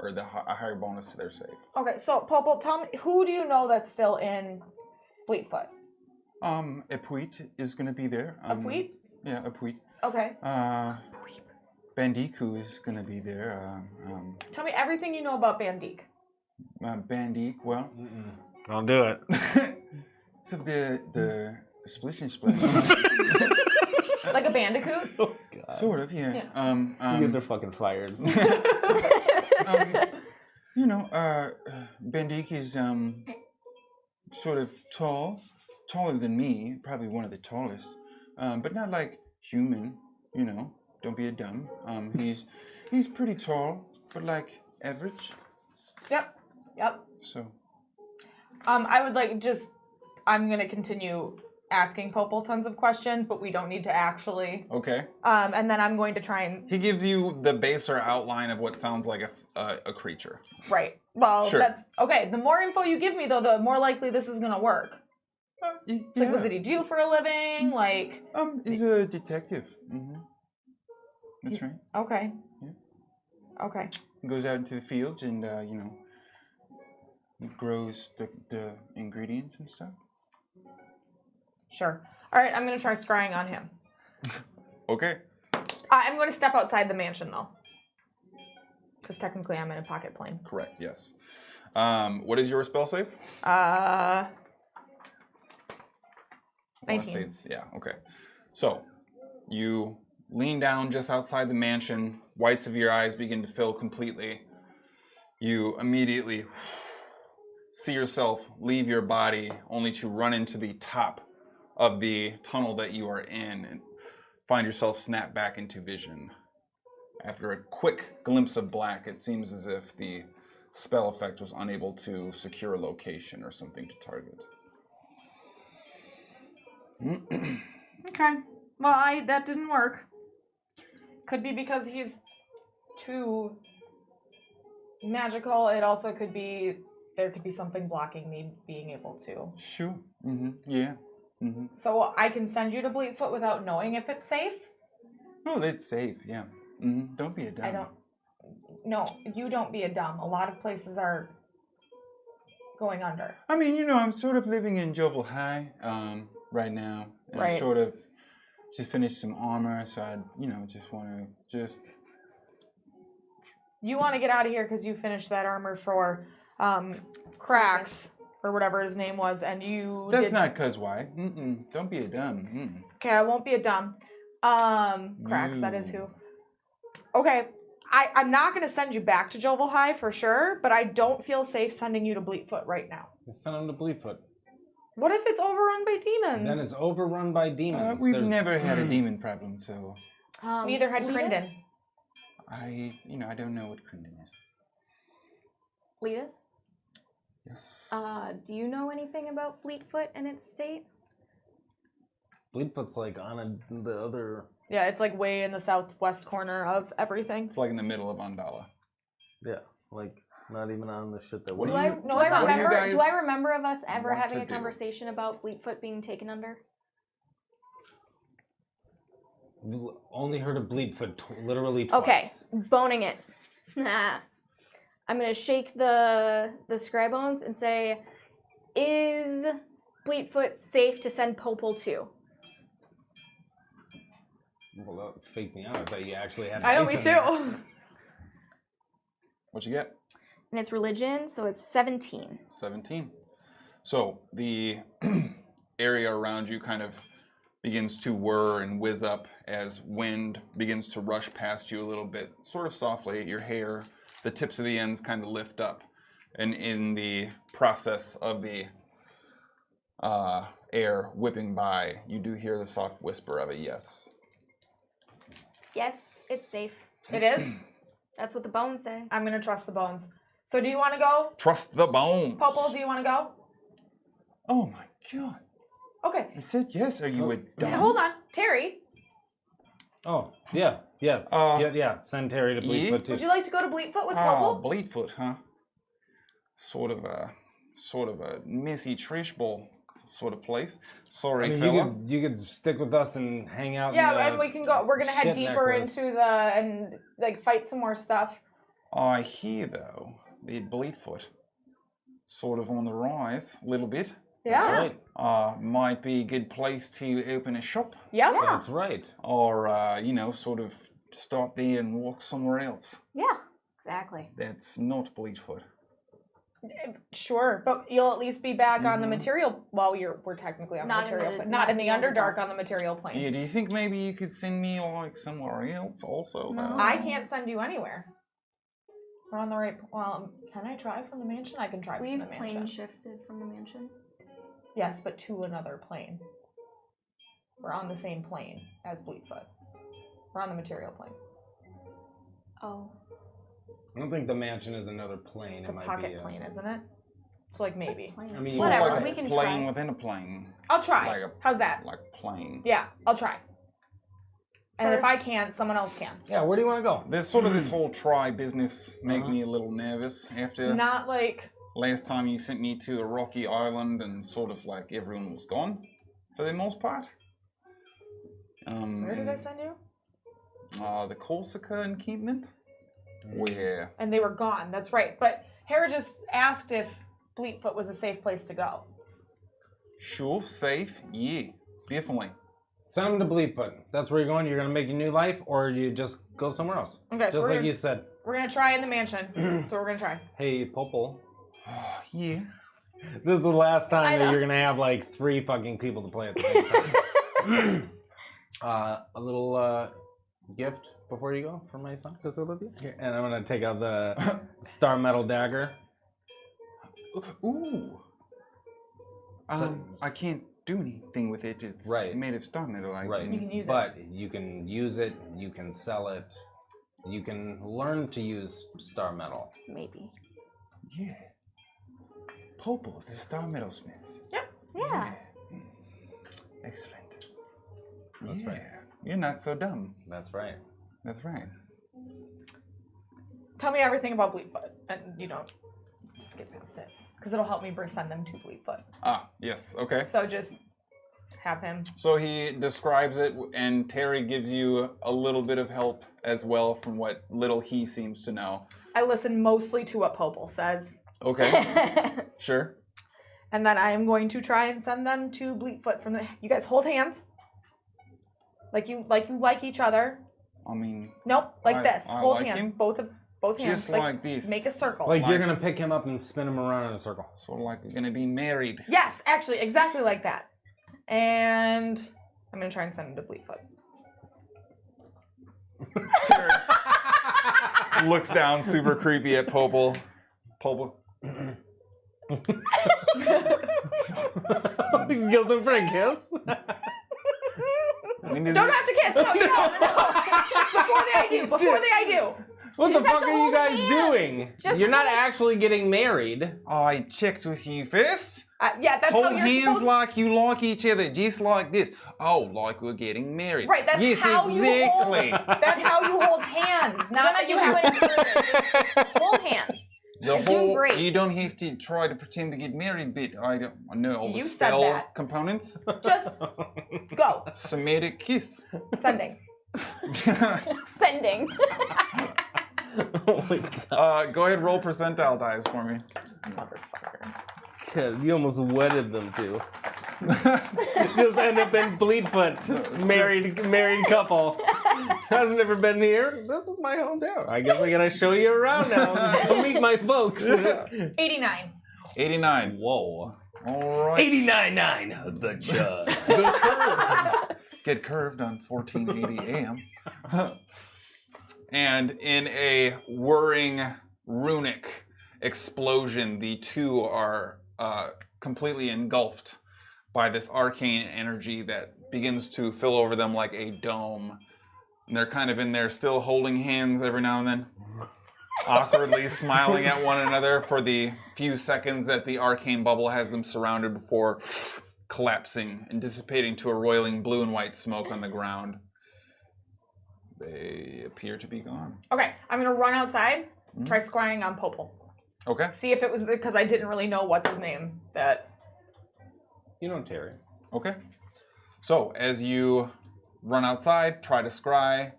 higher bonus to their save. Okay, so Popel, tell me, who do you know that's still in Bleatfoot? Epuit is going to be there. Epuit? Yeah, Epuit. Okay. Bandiku is going to be there. Tell me everything you know about Bandique. Bandik, well, Don't do it. so the splish and splash. Like a bandicoot? Oh, God. Sort of, yeah. You guys are fucking fired. Bandik is sort of taller than me, probably one of the tallest, but not like human, Don't be a dumb. He's pretty tall, but like average. Yep. So. I would like I'm gonna continue asking Popol tons of questions, but we don't need to actually. Okay. And then I'm going to try and. He gives you the baser outline of what sounds like a creature. Right. Well, Sure. that's okay. The more info you give me, though, the more likely this is gonna work. It's like, what does he do for a living? Like. He's a detective. Mm-hmm. That's right. Okay. Yeah. Okay. He goes out into the fields and grows the ingredients and stuff. Sure. All right. I'm gonna try scrying on him. Okay. I'm going to step outside the mansion, though, because technically I'm in a pocket plane. Correct. Yes. What is your spell save? 19. Yeah. Okay. So you lean down just outside the mansion. Whites of your eyes begin to fill completely. You immediately see yourself leave your body, only to run into the top of the tunnel that you are in and find yourself snap back into vision. After a quick glimpse of black, it seems as if the spell effect was unable to secure a location or something to target. Okay. Well, that didn't work. Could be because he's too magical. It also could be there could be something blocking me being able to. Sure. Mm-hmm. Yeah. Mm-hmm. So I can send you to Bleakfoot without knowing if it's safe? Oh, that's safe. Yeah. Mm-hmm. Don't be a dumb. I don't. No, you don't be a dumb. A lot of places are going under. I mean, I'm sort of living in Jovel High right now. And I Right. sort of just finished some armor, so I, just want to You want to get out of here because you finished that armor for Cracks or whatever his name was, and you. That's not cuz why. Don't be a dumb. Okay, I won't be a dumb. Cracks, that is who. Okay, I'm not going to send you back to Jovel High for sure, but I don't feel safe sending you to Bleakfoot right now. Send him to Bleedfoot. What if it's overrun by demons? Then it's overrun by demons. We've never had a demon problem, so Neither had Crinden. I don't know what Crinden is. Letus? Yes. Do you know anything about Bleakfoot and its state? Bleedfoot's like on the other. Yeah, it's like way in the southwest corner of everything. It's like in the middle of Andala. Yeah, like not even on the shit that What we. do Do I you- what do you remember? guys Do I remember of us ever want having to a do? conversation about Bleakfoot being taken under? Only heard of Bleedfoot literally Okay, twice. boning it. I'm gonna shake the Scribones and say, "Is Bleakfoot safe to send Popol to?" Well, that faked me out. I thought you actually had. I know, dice me in there. too. What you get? And it's religion, so it's 17. 17. So the area around you kind of begins to whir and whiz up as wind begins to rush past you a little bit, sort of softly. Your hair, the tips of the ends kind of lift up. And in the process of the air whipping by, you do hear the soft whisper of a yes. Yes, it's safe. It is? That's what the bones say. I'm going to trust the bones. So do you want to go? Trust the bones. Popol, do you want to go? Oh my god. Okay. I said yes. Are you a dumb? Hold on. Terry, Oh yeah, yes, yeah. Send Terry to Bleedfoot too. would you like to go to Bleakfoot with Oh, Popol? Bleedfoot, huh? Sort of a Missy Trish Bowl sort of place. Sorry, I mean, fella. you could stick with us and hang out. Yeah, in the and we can go. We're going to head shit deeper necklace. into and fight some more stuff. I hear though the Bleedfoot sort of on the rise a little bit. Yeah. That's right. Might be a good place to open a shop, Yeah. That's right. or sort of stop there and walk somewhere else. Yeah, exactly. That's not Bleedfoot. Sure, but you'll at least be back on the material. Well, we're technically on Not the in material, the- but not in the Underdark. Underdark on the material plane. Yeah, do you think maybe you could send me like somewhere else also? No. though? I can't send you anywhere. We're on the right. Well, can I try from the mansion? I can try We've from the plane mansion. shifted from the mansion. Yes, but to another plane. We're on the same plane as Bleakfoot. We're on the material plane. Oh. I don't think the mansion is another plane. The It might pocket be. plane, isn't it? So like maybe. I mean, So Whatever, it's like we a can plane try. within a plane. I'll try. Like a- How's that? Like plane. Yeah, I'll try. And if I First- can't, someone else can. Yeah, where do you want to go? This whole try business make me a little nervous after Not like last time you sent me to a rocky island and sort of like everyone was gone for the most part. where did I send you? The Corsica encampment? Where? And they were gone. That's right. But Hara just asked if Bleatfoot was a safe place to go. Sure, safe, yeah, definitely. Send him to Bleedfoot. That's where you're going. You're going to make a new life, or you just go somewhere else. Okay, so Just we're like gonna, you said. we're gonna try in the mansion. So we're gonna try. Hey, Popol. Yeah. This is the last I time that know. you're going to have like 3 fucking people to play at the same time. A little gift before you go for my son, because I love you. Here, and I'm going to take out the Star Metal Dagger. Ooh. So- I can't do anything with it. It's Right. made of stone metal. Right. You can use it. But you can use it, you can sell it, you can learn to use Star Metal. Maybe. Yeah. Popol, the star metal smith. Yeah. Excellent. That's yeah. right. You're not so dumb. That's right. That's right. Tell me everything about Bleatfoot, and you don't skip past it, because it'll help me send them to Bleatfoot. Ah, yes. Okay. So just have him. So he describes it, and Terry gives you a little bit of help as well from what little he seems to know. I listen mostly to what Popol says, Okay. Sure. and then I am going to try and send them to Bleatfoot. From the, you guys hold hands, like you like each other. I mean, Nope, like this. I Hold like hands, him. both hands. just like this. Make a circle. Like, you're Like- going to pick him up and spin him around in a circle. Sort of like we're gonna be married. Yes, actually, exactly like that. And I'm gonna try and send him to Bleatfoot. Terry looks down, super creepy at Popol. Popol. Gives him for a kiss? I mean, is Don't it- have to kiss. No, you don't. No. Before I do. What You the just have fuck to are you hold guys hands. doing? Just You're not hold- actually getting married. I checked with you first. Yeah, that's Hold how you're hands supposed. like you like each other, just like this. Oh, like we're getting married. Right, that's yes, how you exactly. That's how you hold hands. You Not don't that have you to do have any further. Just hold hands. The You're doing whole, great. you don't have to try to pretend to get married bit. I don't know all the You said spell that. components. Just go. Semitic kiss. Sending. Sending. Oh my god. Go ahead, roll percentile dice for me. Motherfucker. You almost wedded them too. Just end up in Bleedfoot, married couple. I've never been here. This is my hometown. I guess I gotta show you around now. Go meet my folks. 89. 89. Whoa. All right. 89.9. The Chud. The curve. Get curved on 1480 AM. And in a whirring runic explosion, the two are completely engulfed by this arcane energy that begins to fill over them like a dome. And they're kind of in there still holding hands every now and then, awkwardly smiling at one another for the few seconds that the arcane bubble has them surrounded before collapsing and dissipating to a roiling blue and white smoke on the ground. They appear to be gone. Okay, I'm gonna run outside. Try scrying on Popol. Okay. See if it was because I didn't really know what's his name. That You know Terry. Okay. So as you run outside, try to scry,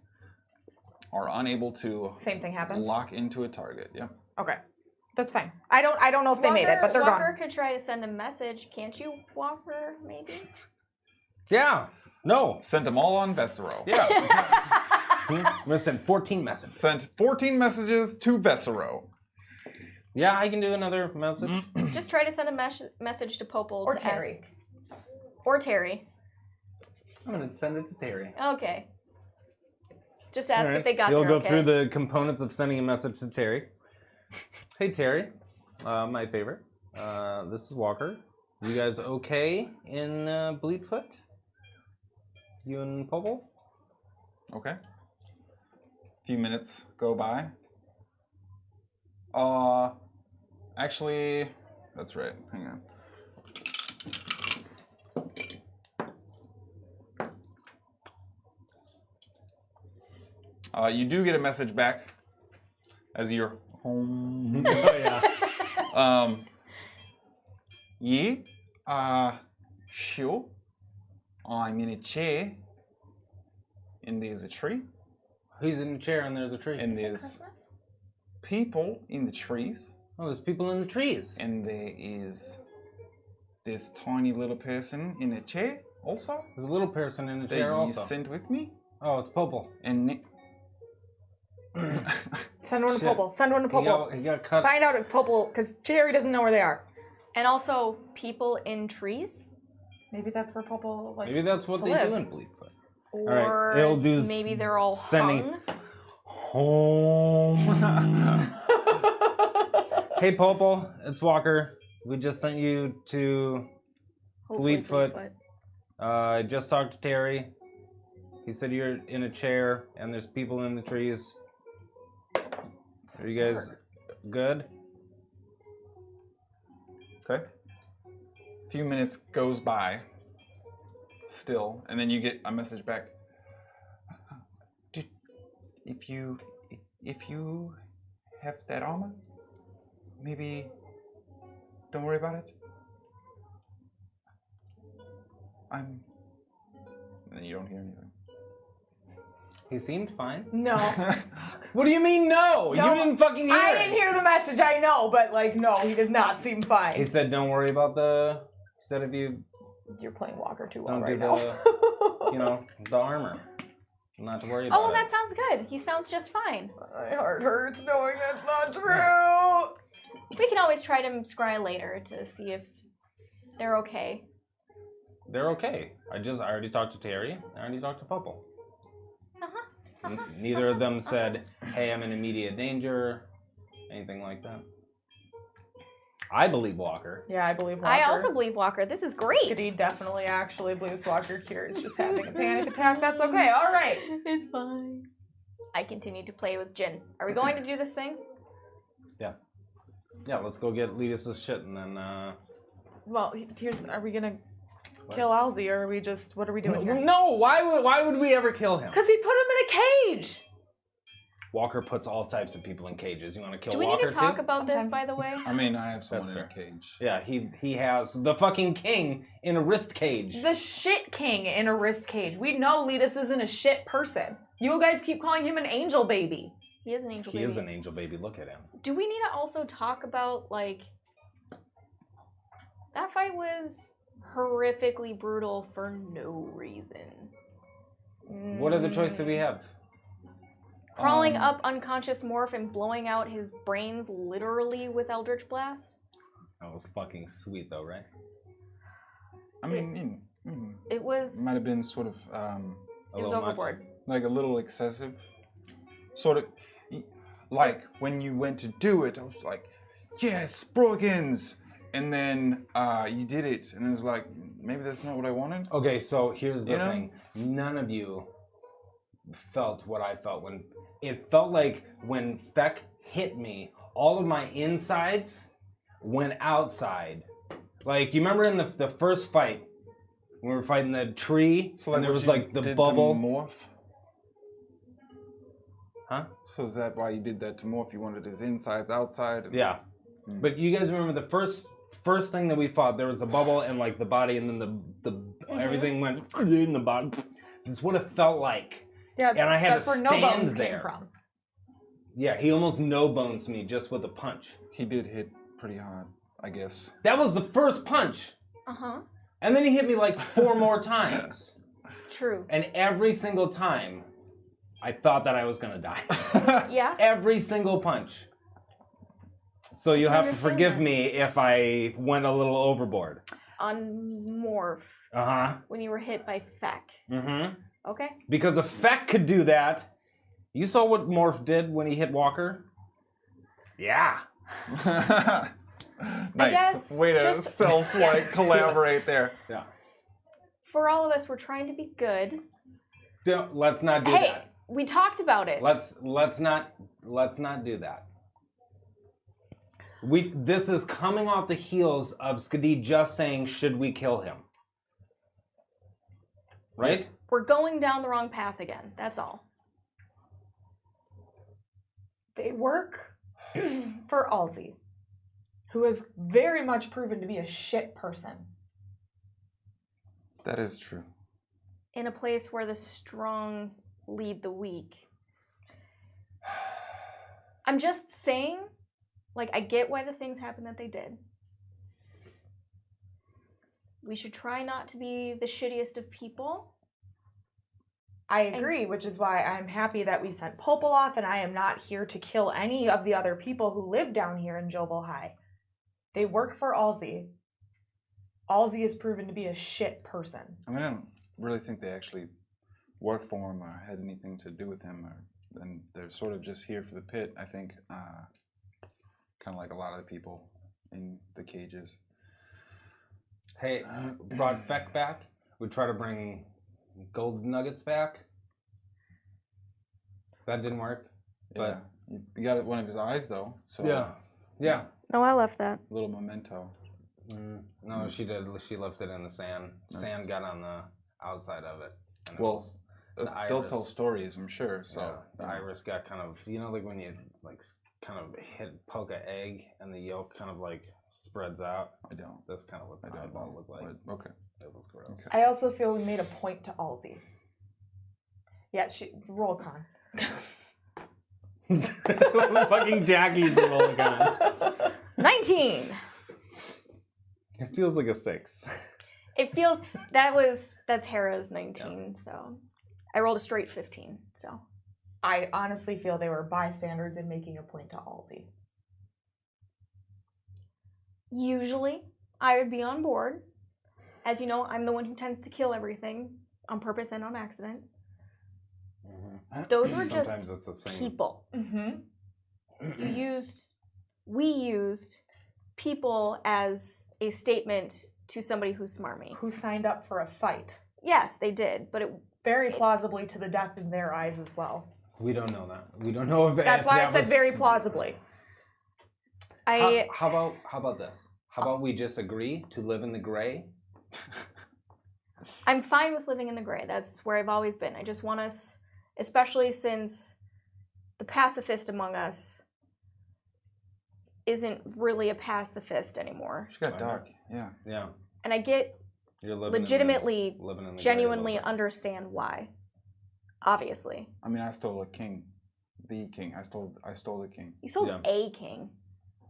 are unable to same thing happens. lock into a target. Yeah. Okay, that's fine. I don't know if they made it, but they're Walker gone. could try to send a message. Can't you, Walker? Maybe. Yeah. No. Sent them all on Vessero. Yeah. I'm gonna send 14 messages. Sent 14 messages to Vessero. Yeah, I can do another message. Just try to send a message to Popol Or to Terry. ask. Or Terry. I'm gonna send it to Terry. Okay. Just ask Alright. if they got You'll there go okay. through the components of sending a message to Terry. Hey Terry, my favorite. This is Walker. You guys okay in Bleedfoot? You and Popol? Okay. A few minutes go by. Actually, That's right. Hang on. You do get a message back as you're home. Oh yeah. Yeah. Sure. I'm in a chair. And there's a tree. He's in a chair and there's a tree. And there's people in the trees. Oh, there's people in the trees. And there is this tiny little person in a chair also. There's a little person in a That chair you also. sent with me. Oh, it's Popel. And Send one to Shit. Popel. Send one to Popel. He got cut. Find out if Popel, because Jerry doesn't know where they are. And also, people in trees? Maybe that's where Popel likes Maybe that's what to they live. do in Bleedfoot. Or right, it'll do maybe they're all sending- hung? Home. Hey, Popel, it's Walker. We just sent you to Hopefully Bleedfoot. I just talked to Terry. He said you're in a chair and there's people in the trees. Are you guys good? Okay. A few minutes goes by. Still, and then you get a message back. If you have that armor, maybe don't worry about it. And then you don't hear anything. He seemed fine. No. What do you mean no? No, You didn't fucking hear I it. didn't hear the message, I know, but like, no, he does not seem fine. He said don't worry about the... He said if you You're playing Walker too well don't right do now. the... you know, the armor. Not to worry about Oh, well, it. that sounds good. He sounds just fine. My heart hurts knowing that's not true. We can always try to scry later to see if they're okay. They're okay. I already talked to Terry. I already talked to Popel. Neither of them said, hey, I'm in immediate danger, anything like that. I believe Walker. Yeah, I believe Walker. I also believe Walker. This is great. Skadi definitely actually believes Walker Cure is just having a panic attack. That's okay. All right. It's fine. I continue to play with Jin. Are we going to do this thing? Yeah, let's go get Letus's shit and then, Well, here's. Are we gonna kill Alzi, or are we just? What are we doing here? No, why would we ever kill him? Because he put him in a cage. Walker puts all types of people in cages. You want to kill Do we Walker need to talk too? about this, by the way? I mean, I have someone That's in a fair. cage. Yeah, he has the fucking king in a wrist cage. The shit king in a wrist cage. We know Letus isn't a shit person. You guys keep calling him an angel baby. He is an angel He baby. is an angel baby. Look at him. Do we need to also talk about, like... That fight was horrifically brutal for no reason. What other choice do we have? Crawling up unconscious Morph and blowing out his brains literally with Eldritch Blast? That was fucking sweet though, right? I mean, It was... might have been sort of A It was little much. overboard. like a little excessive. Sort of like when you went to do it, I was like, yes, Sproigins. And then you did it, and it was like, maybe that's not what I wanted. Okay, so here's the You know? thing. None of you felt what I felt when... It felt like when Feck hit me, all of my insides went outside. Like, you remember in the first fight, when we were fighting the tree, So like and there what was you like the did bubble? to Morph? Huh? So is that why you did that to Morph? You wanted his insides outside? And... Yeah. But you guys remember the first thing that we fought, there was a bubble and like the body, and then the everything went in the body. That's what it felt like. Yeah, And I had that's to where No stand Bones there. came from. Yeah, he almost no-bones me just with a punch. He did hit pretty hard, I guess. That was the first punch. Uh-huh. And then he hit me like 4 more times. It's true. And every single time, I thought that I was gonna die. Yeah? Every single punch. So you have to understand forgive that. me if I went a little overboard. On Morph, Uh-huh. when you were hit by Feck. Mm-hmm. Okay? Because if Feck could do that, you saw what Morph did when he hit Walker? Yeah. Nice. guess Way to just- collaborate there. Yeah. For all of us, we're trying to be good. Let's not do Hey, that. we talked about it. Let's not do that. This is coming off the heels of Skadi just saying, should we kill him? Right? We're going down the wrong path again. That's all. They work for Alzi, who has very much proven to be a shit person. That is true. In a place where the strong lead the weak. I'm just saying, like, I get why the things happened that they did. We should try not to be the shittiest of people. I agree, which is why I'm happy that we sent Popol off, and I am not here to kill any of the other people who live down here in Jovel High. They work for Alzi. Alzi has proven to be a shit person. I mean, I don't really think they actually worked for him or had anything to do with him, and they're sort of just here for the pit. I think, kind of like a lot of the people in the cages. Hey, brought Feck back. We try to bring gold nuggets back. That didn't work. But yeah. You got one of his eyes though. So yeah. Oh, I left that. Little memento. No, she did. She left it in the sand. Sand got on the outside of it. And Well, they'll tell iris. stories, I'm sure. So the iris got kind of, like when you like kind of poke an egg and the yolk kind of like spreads out. I don't. That's kind of what the eyeball looked like. But, okay. It was gross. I also feel we made a point to Alzi. Yeah, roll con. Fucking Jackie's the roll gun. 19. It feels like a 6. It feels that's Hera's 19. So I rolled a straight 15. So I honestly feel they were bystanders in making a point to Alzi. usually I would be on board. As you know, I'm the one who tends to kill everything on purpose and on accident. Those were just Sometimes it's the same. people. Mm-hmm. We used people as a statement to somebody who's smarmy. Who signed up for a fight. Yes, they did, but Very plausibly to the death in their eyes as well. We don't know that. We don't know if That's if why that I said was- very plausibly. How about this? How about we just agree to live in the gray? I'm fine with living in the gray. That's where I've always been. I just want us, especially since the pacifist among us isn't really a pacifist anymore. She got dark. Yeah. Yeah. And I get You're living legitimately, living in the genuinely gray a little understand why. Obviously. I mean, I stole a king. The king. I stole the king. You sold Yeah. a king.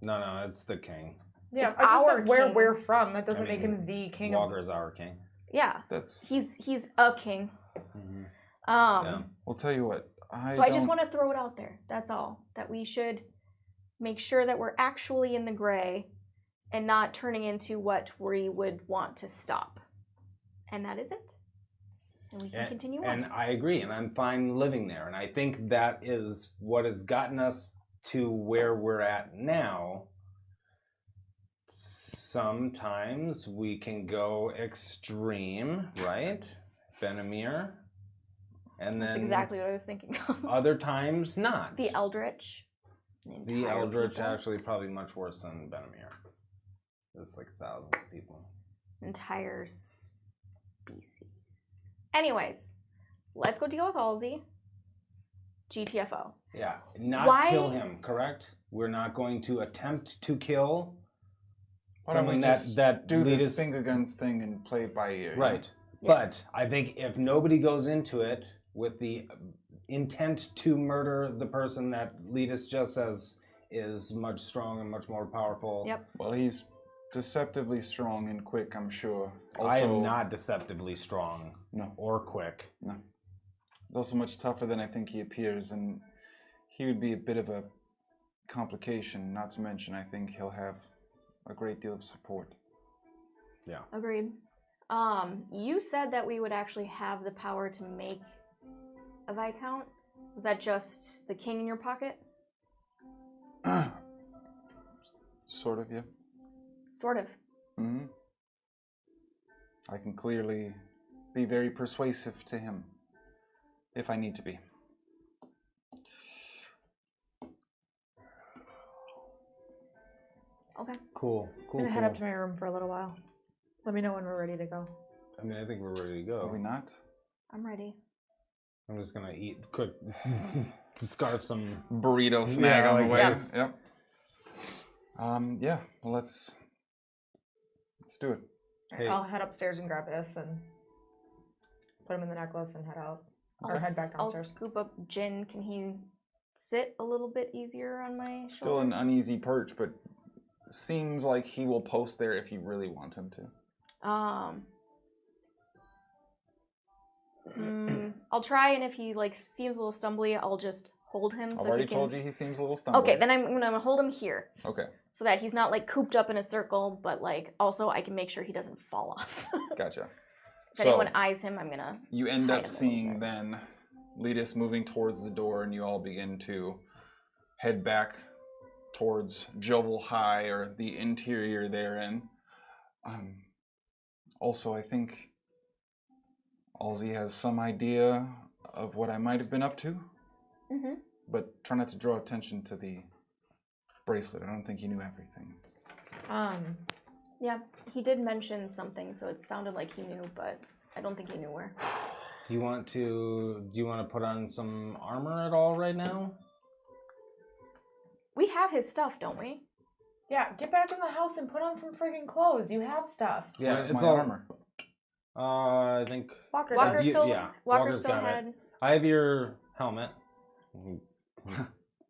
bit. No, it's the king. Yeah, It's I just our said where king. we're from. That doesn't I make mean, him the king Walker is our king. Yeah. That's. He's a king. Mhm. Yeah. We'll tell you what. So I just want to throw it out there. That's all. That we should make sure that we're actually in the gray and not turning into what we would want to stop. And that is it. And we can continue on. And I agree, and I'm fine living there. And I think that is what has gotten us to where we're at now. Sometimes we can go extreme, right? Benamir. And That's then exactly what I was thinking of. other times not. The Eldritch. The Eldritch actually probably much worse than Benamir. It's like thousands of people. Entire species. Anyways, let's go deal with Halsey. GTFO. Yeah, not Why- kill him, correct? We're not going to attempt to kill Why don't we someone just that do lead the us finger guns thing and play it by ear. right. Yes. But I think if nobody goes into it with the intent to murder the person that Letus just says is much strong and much more powerful. Yep. Well, he's deceptively strong and quick, I'm sure. Also, I am not deceptively strong No. or quick. No. He's also much tougher than I think he appears, and he would be a bit of a complication. Not to mention, I think he'll have a great deal of support. Yeah. Agreed. You said that we would actually have the power to make a Viscount. Was that just the king in your pocket? Sort of, yeah. Sort of. Mm-hmm. I can clearly be very persuasive to him, if I need to be. Okay. Cool. I'm gonna head up to my room for a little while. Let me know when we're ready to go. I mean, I think we're ready to Are we go. not? I'm ready. I'm just gonna eat quick, scarf some. Burrito snag on the way. Yes. Yep. Yeah. Well, let's do it. Hey. I'll head upstairs and grab this and put him in the necklace and head out. Or head back I'll downstairs. scoop up Jin. Can he sit a little bit easier on my shoulder? Still an uneasy perch, but seems like he will post there if you really want him to. I'll try, and if he like seems a little stumbly, I'll just hold him. I've So already he can... told you he seems a little stumbly. Okay, then I'm gonna hold him here. Okay, So that he's not like cooped up in a circle, but like also I can make sure he doesn't fall off. gotcha. If anyone eyes him, I'm gonna. You end hide up him a little seeing bit. then Letus moving towards the door, and you all begin to head back towards Jovel High, or the interior therein. Also, I think Alzi has some idea of what I might have been up to, Mm-hmm. but try not to draw attention to the bracelet. I don't think you knew everything. Yeah, he did mention something, so it sounded like he knew, but I don't think he knew where. Do you want to put on some armor at all right now? We have his stuff, don't we? Yeah, get back in the house and put on some friggin' clothes. You have stuff. Yeah, Where's it's my all armor? I think Walker, Walker does. You- still. yeah, Walker Walker's still got it. had. I have your helmet.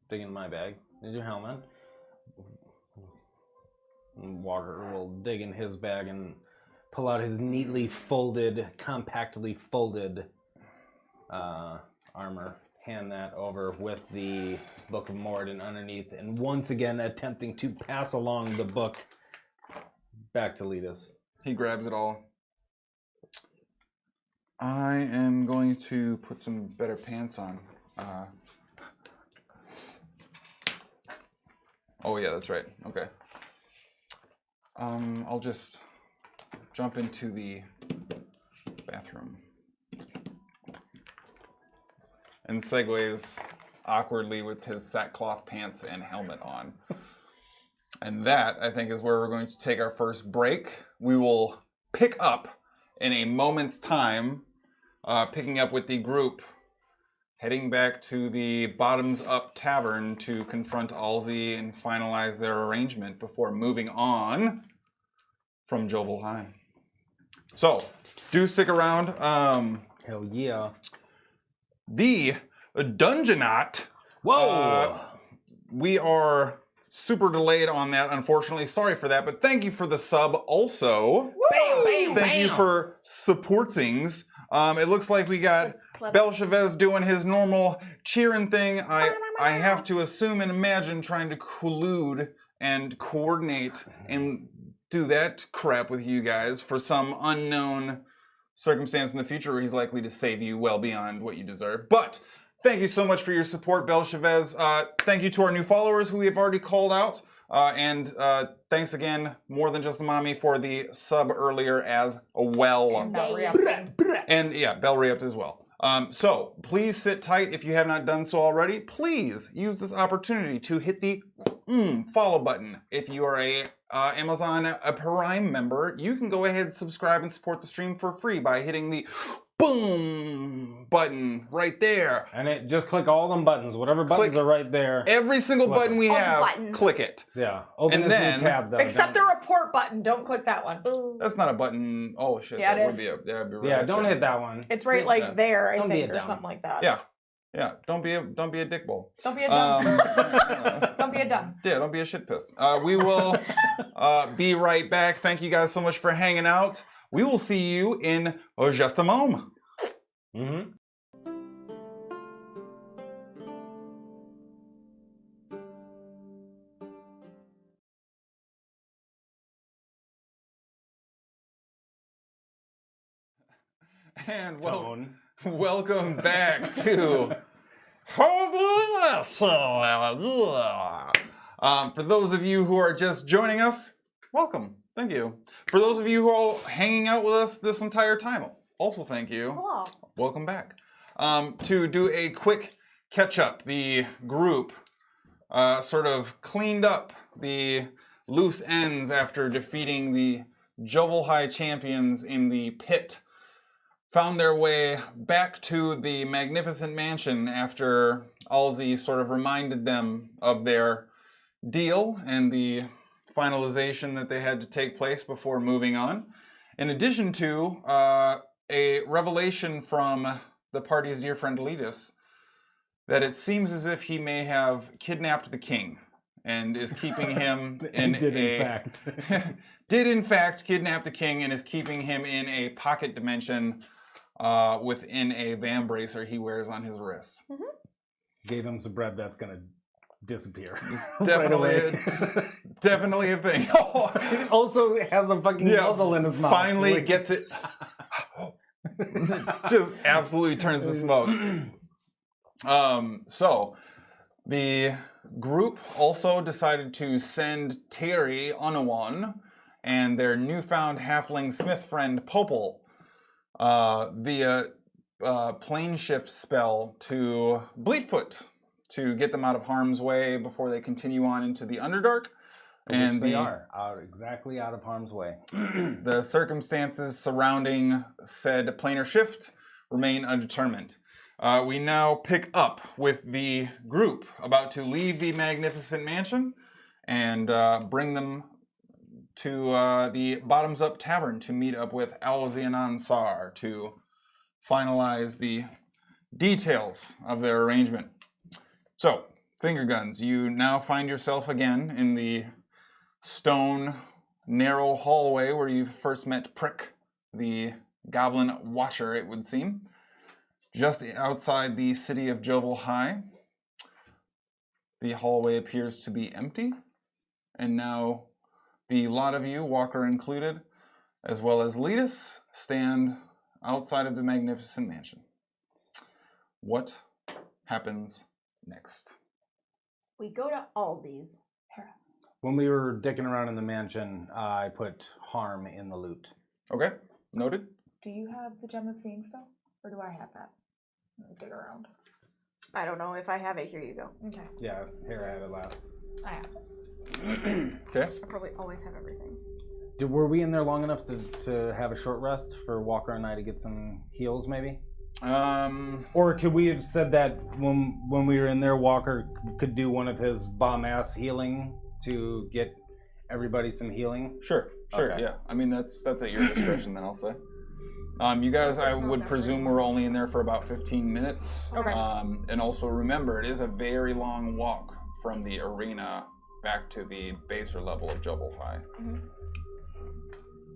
Dig in my bag. There's your helmet. And Walker will dig in his bag and pull out his neatly folded, compactly folded armor. Hand that over with the Book of Morden underneath, and once again attempting to pass along the book back to Letus. He grabs it all. I am going to put some better pants on. Oh yeah, that's right. Okay. I'll just jump into the bathroom. And segues awkwardly with his sackcloth pants and helmet on. And that, I think, is where we're going to take our first break. We will pick up in a moment's time, picking up with the group, heading back to the Bottoms Up Tavern to confront Alzi and finalize their arrangement before moving on from Jovel High. So, do stick around. Hell yeah. The Dungeonaut. Whoa! We are super delayed on that, unfortunately. Sorry for that, but thank you for the sub also. Thank you for supportings. It looks like we got Belchavez doing his normal cheering thing. I have to assume and imagine trying to collude and coordinate and do that crap with you guys for some unknown circumstance in the future where he's likely to save you well beyond what you deserve. But thank you so much for your support, Belchavez. Thank you to our new followers who we have already called out. And thanks again, More Than Just a Mommy, for the sub earlier as well. And yeah, Bell re-upped as well. So please sit tight if you have not done so already. Please use this opportunity to hit the follow button. If you are a Amazon Prime member, you can go ahead and subscribe and support the stream for free by hitting the boom button right there. And it just click all them buttons. Whatever buttons Click are right there. Every single Click button we All the have, buttons. click it. Yeah. Open And this then- new tab though. Except the report button. Don't click that one. That's not a button. Oh shit, Yeah, that it would is. be a that'd be right Yeah, up don't there. hit that one. It's right like Yeah. there, I Don't be think, a or dumb. something like that. Yeah. Don't be a dickball. Don't be a dumb. Um, Don't be a dumb. Yeah, don't be a shit pissed. We will be right back. Thank you guys so much for hanging out. We will see you in just a moment. Mm-hmm. And Tone. welcome back to. For those of you who are just joining us, welcome. Thank you. For those of you who are hanging out with us this entire time, also thank you. Hello. Welcome back. To do a quick catch up, the group sort of cleaned up the loose ends after defeating the Jovel High champions in the pit, found their way back to the magnificent mansion after Alzi sort of reminded them of their deal and the finalization that they had to take place before moving on. In addition to a revelation from the party's dear friend Letus that it seems as if he may have kidnapped the king and is keeping him in did in fact kidnap the king and is keeping him in a pocket dimension within a van bracer he wears on his wrist. Gave him some bread that's gonna disappear. Definitely, definitely a thing. He also has a fucking muzzle in his mouth. Finally gets it. Just absolutely turns to smoke. So the group also decided to send Terry Onawan and their newfound halfling smith friend Popel via plane shift spell to Bleedfoot to get them out of harm's way before they continue on into the Underdark. And they are exactly out of harm's way. The circumstances surrounding said planar shift remain undetermined. We now pick up with the group about to leave the magnificent mansion and bring them to the Bottoms Up Tavern to meet up with Alzianan Sar to finalize the details of their arrangement. So, finger guns, you now find yourself again in the stone narrow hallway where you first met Prick, the goblin watcher, it would seem. Just outside the city of Jovel High. The hallway appears to be empty, and now the lot of you, Walker included, as well as Letus, stand outside of the magnificent mansion. What happens next? We go to Alzi's. When we were dicking around in the mansion, I put harm in the loot. Okay, noted. Do you have the Gem of Seeing still? Or do I have that? Let me dig around. I don't know. If I have it, here you go. Okay. Yeah, Hara had it last. I have. Okay. I probably always have everything. Were we in there long enough to have a short rest for Walker and I to get some heals, maybe? Or could we have said that when we were in there, Walker could do one of his bomb-ass healing to get everybody some healing? Sure, Okay. yeah. I mean, that's at your discretion, then I'll say. You guys, I would presume we're only in there for about 15 minutes. Okay. And also remember, it is a very long walk from the arena back to the baser level of Jovel High. Mm-hmm.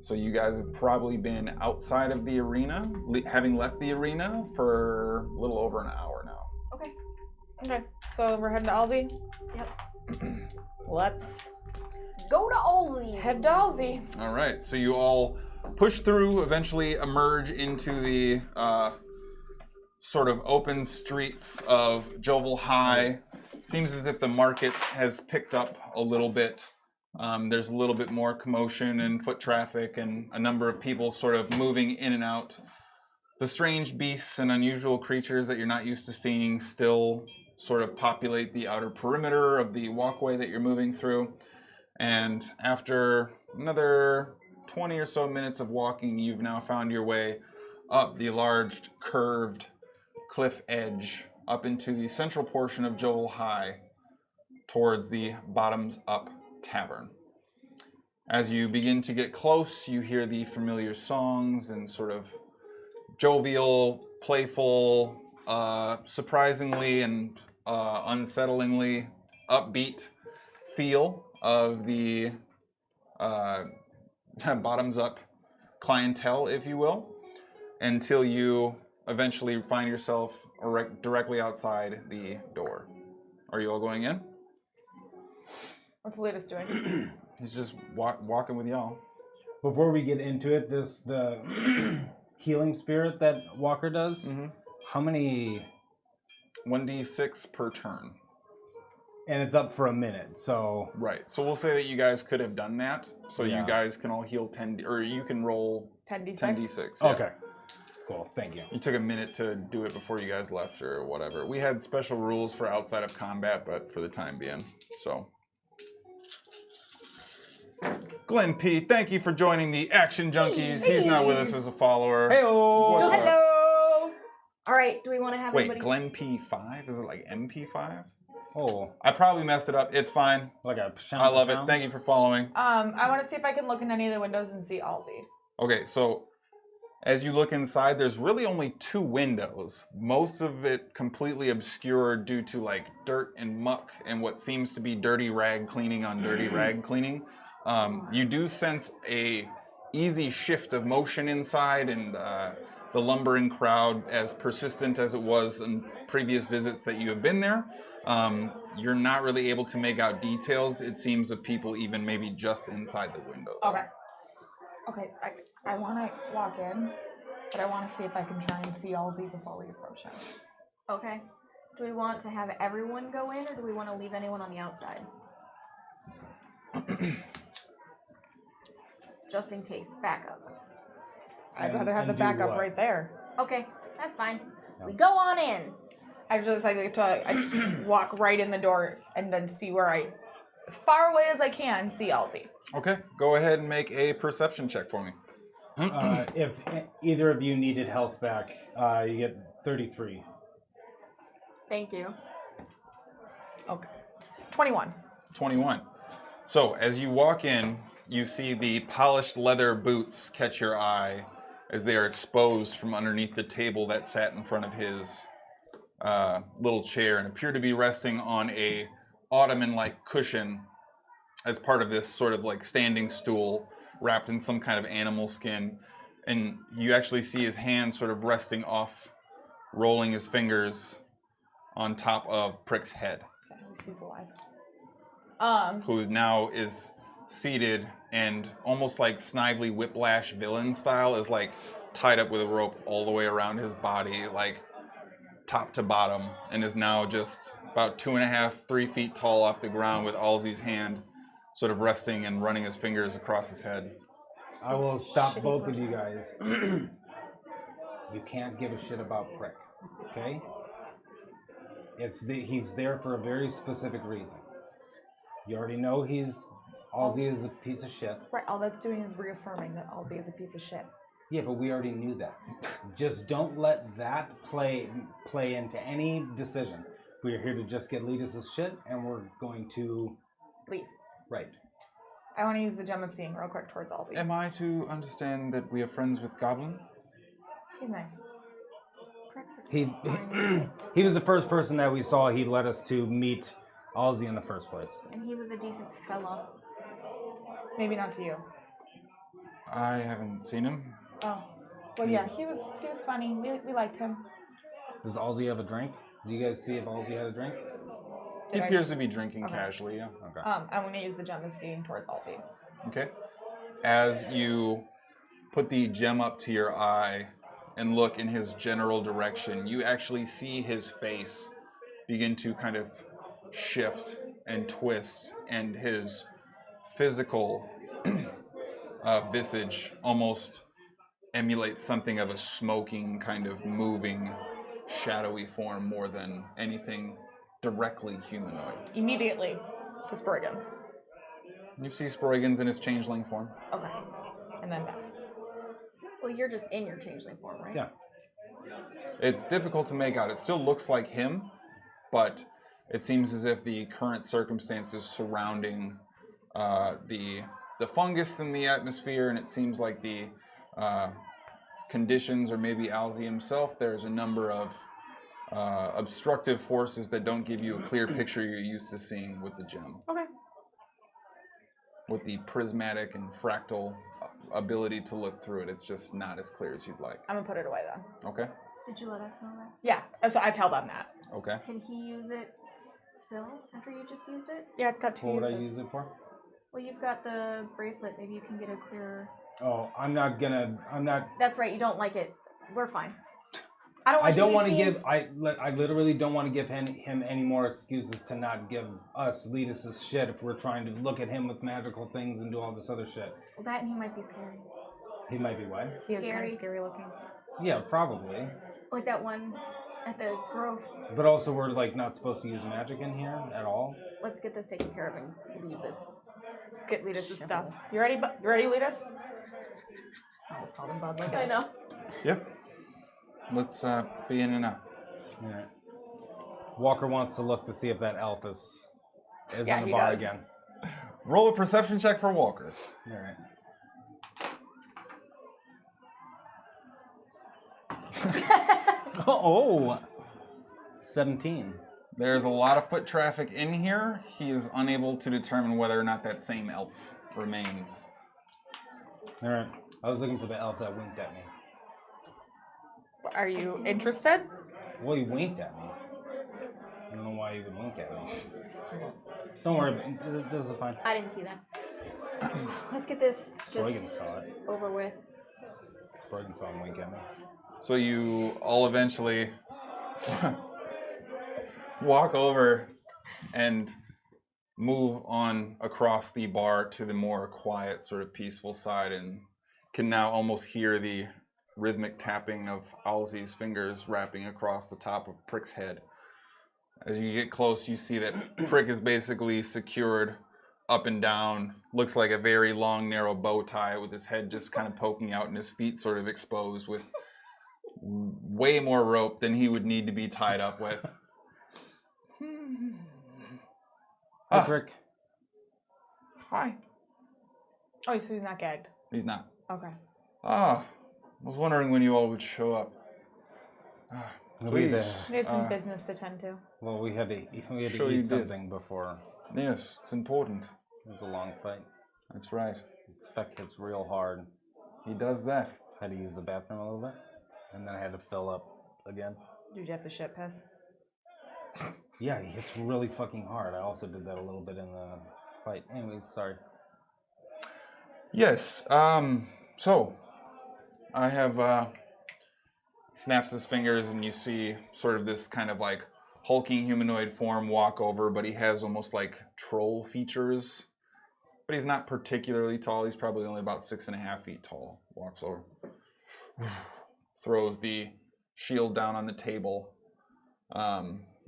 So you guys have probably been outside of the arena, having left the arena for a little over an hour now. Okay. Okay, so we're heading to Alzi? Yep. Let's Go to Alzi. head to Alzi. All right, so you all push through, eventually emerge into the sort of open streets of Jovel High. Seems as if the market has picked up a little bit. There's a little bit more commotion and foot traffic and a number of people sort of moving in and out. The strange beasts and unusual creatures that you're not used to seeing still sort of populate the outer perimeter of the walkway that you're moving through. And after another 20 or so minutes of walking, you've now found your way up the large curved cliff edge up into the central portion of Jovel High towards the Bottoms Up Tavern. As you begin to get close, you hear the familiar songs and sort of jovial, playful, surprisingly and unsettlingly upbeat feel of the bottoms up clientele, if you will, until you eventually find yourself directly outside the door. Are you all going in? What's the latest doing? He's just walking with y'all. Before we get into it, the healing spirit that Walker does, how many? 1d6 per turn. And it's up for a minute, so... Right. So we'll say that you guys could have done that. So Yeah. you guys can all heal 10, or you can roll 10d6? 10d6. Yeah. Okay. Cool, thank you. You took a minute to do it before you guys left or whatever. We had special rules for outside of combat, but for the time being, so. Glenn P, thank you for joining the Action Junkies. He's not with us as a follower. Hey-o. What's up? Hello. All right, do we want to have Wait, anybody? Glenn P5? Is it like MP5? Oh, I probably messed it up. It's fine. like a I love it. Thank you for following. I want to see if I can look in any of the windows and see Alzi. Okay, so as you look inside, there's really only 2 windows. Most of it completely obscured due to like dirt and muck and what seems to be dirty rag cleaning on dirty rag cleaning. You do sense a easy shift of motion inside, and the lumbering crowd, as persistent as it was in previous visits that you have been there, you're not really able to make out details, it seems, of people even maybe just inside the window. Okay. Okay, I want to walk in, but I want to see if I can try and see Alzi before we approach him. Okay. Do we want to have everyone go in, or do we want to leave anyone on the outside? Just in case, backup. I'd rather have the do backup what? right there. Okay, that's fine. We go on in. I just like to I walk right in the door and then see where as far away as I can, see Alzi. Okay, go ahead and make a perception check for me. If either of you needed health back, you get 33. Thank you. Okay. 21. 21. So as you walk in, you see the polished leather boots catch your eye as they are exposed from underneath the table that sat in front of his little chair and appear to be resting on a ottoman-like cushion as part of this sort of like standing stool wrapped in some kind of animal skin. And you actually see his hand sort of resting off, rolling his fingers on top of Prick's head, Okay, at least he's alive. who now is seated and almost like Snively Whiplash villain style is like tied up with a rope all the way around his body, like top to bottom, and is now just about 2.5, 3 feet tall off the ground with Alzi's hand sort of resting and running his fingers across his head. I will stop Shitty both person. of you guys. You can't give a shit about Prick, okay? He's there for a very specific reason. You already know Alzi is a piece of shit. Right, all that's doing is reaffirming that Alzi is a piece of shit. Yeah, but we already knew that. Just don't let that play into any decision. We're here to just get Letus' shit, and we're going to... Leave. Right. I want to use the Gem of Seeing real quick towards Alzi. Am I to understand that we are friends with Goblin? He's nice. He was the first person that we saw. He led us to meet Alzi in the first place. And he was a decent fella. Maybe not to you. I haven't seen him. Oh. Well, yeah, he was funny. We liked him. Does Alzi have a drink? Do you guys see if Alzi had a drink? He Did I- appears to be drinking Okay. casually, yeah. Okay. I'm going to use the Gem of Seeing towards Alzi. Okay. As you put the gem up to your eye and look in his general direction, you actually see his face begin to kind of shift and twist, and his physical visage almost emulates something of a smoking, kind of moving, shadowy form more than anything directly humanoid. Immediately to Sproigins. You see Sproigins in his changeling form. Okay. And then back. Well, you're just in your changeling form, right? Yeah. It's difficult to make out. It still looks like him, but it seems as if the current circumstances surrounding the fungus in the atmosphere, and it seems like the conditions, or maybe Alzi himself, there's a number of obstructive forces that don't give you a clear picture you're used to seeing with the gem. Okay. With the prismatic and fractal ability to look through it, it's just not as clear as you'd like. I'm going to put it away then. Okay? Did you let us know that? Yeah, so I tell them that. Okay. Can he use it still after you just used it? Yeah, it's got 2 What would I uses. use it for? Well, you've got the bracelet. Maybe you can get a clearer... Oh, I'm not... That's right, you don't like it. We're fine. I don't want to seen- give... I literally don't want to give him any more excuses to not give us Letus' shit if we're trying to look at him with magical things and do all this other shit. Well, that and he might be scary. He might be what? He is kind Scary. of scary looking. Yeah, probably. Like that one at the Grove. But also we're like not supposed to use magic in here at all. Let's get this taken care of and leave this get Letus' stuff. You ready? You ready, Letus? I almost called him Bud. I know. Yep. Let's be in and out. All right. Walker wants to look to see if that elf is in the he bar does. again. Roll a perception check for Walker. All right. Oh, 17. There's a lot of foot traffic in here. He is unable to determine whether or not that same elf remains. All right. I was looking for the elf that winked at me. Are you interested? Well, he winked at me. I don't know why he would wink at me. Don't worry. This is fine. I didn't see that. Let's get this Sproigins just saw it. over with. Sproigins saw him wink at me. So you all eventually walk over and move on across the bar to the more quiet, sort of peaceful side, and can now almost hear the rhythmic tapping of Alzie's fingers wrapping across the top of Prick's head. As you get close, you see that Prick is basically secured up and down. Looks like a very long, narrow bow tie with his head just kind of poking out and his feet sort of exposed with way more rope than he would need to be tied up with. Hi, Prick. Hi. Oh, so he's not gagged. He's not. Okay. I was wondering when you all would show up. Please. We had some business to tend to. Well, we had to Sure you eat did. something before. Yes, it's important. It was a long fight. That's right. Feck hits real hard. He does that. Had to use the bathroom a little bit, and then I had to fill up again. Did you have to shit piss? Yeah, he hits really fucking hard. I also did that a little bit in the fight. Anyways, sorry. Yes. So I have snaps his fingers, and you see sort of this kind of like hulking humanoid form walk over, but he has almost like troll features. But he's not particularly tall. He's probably only about 6.5 feet tall. Walks over, throws the shield down on the table,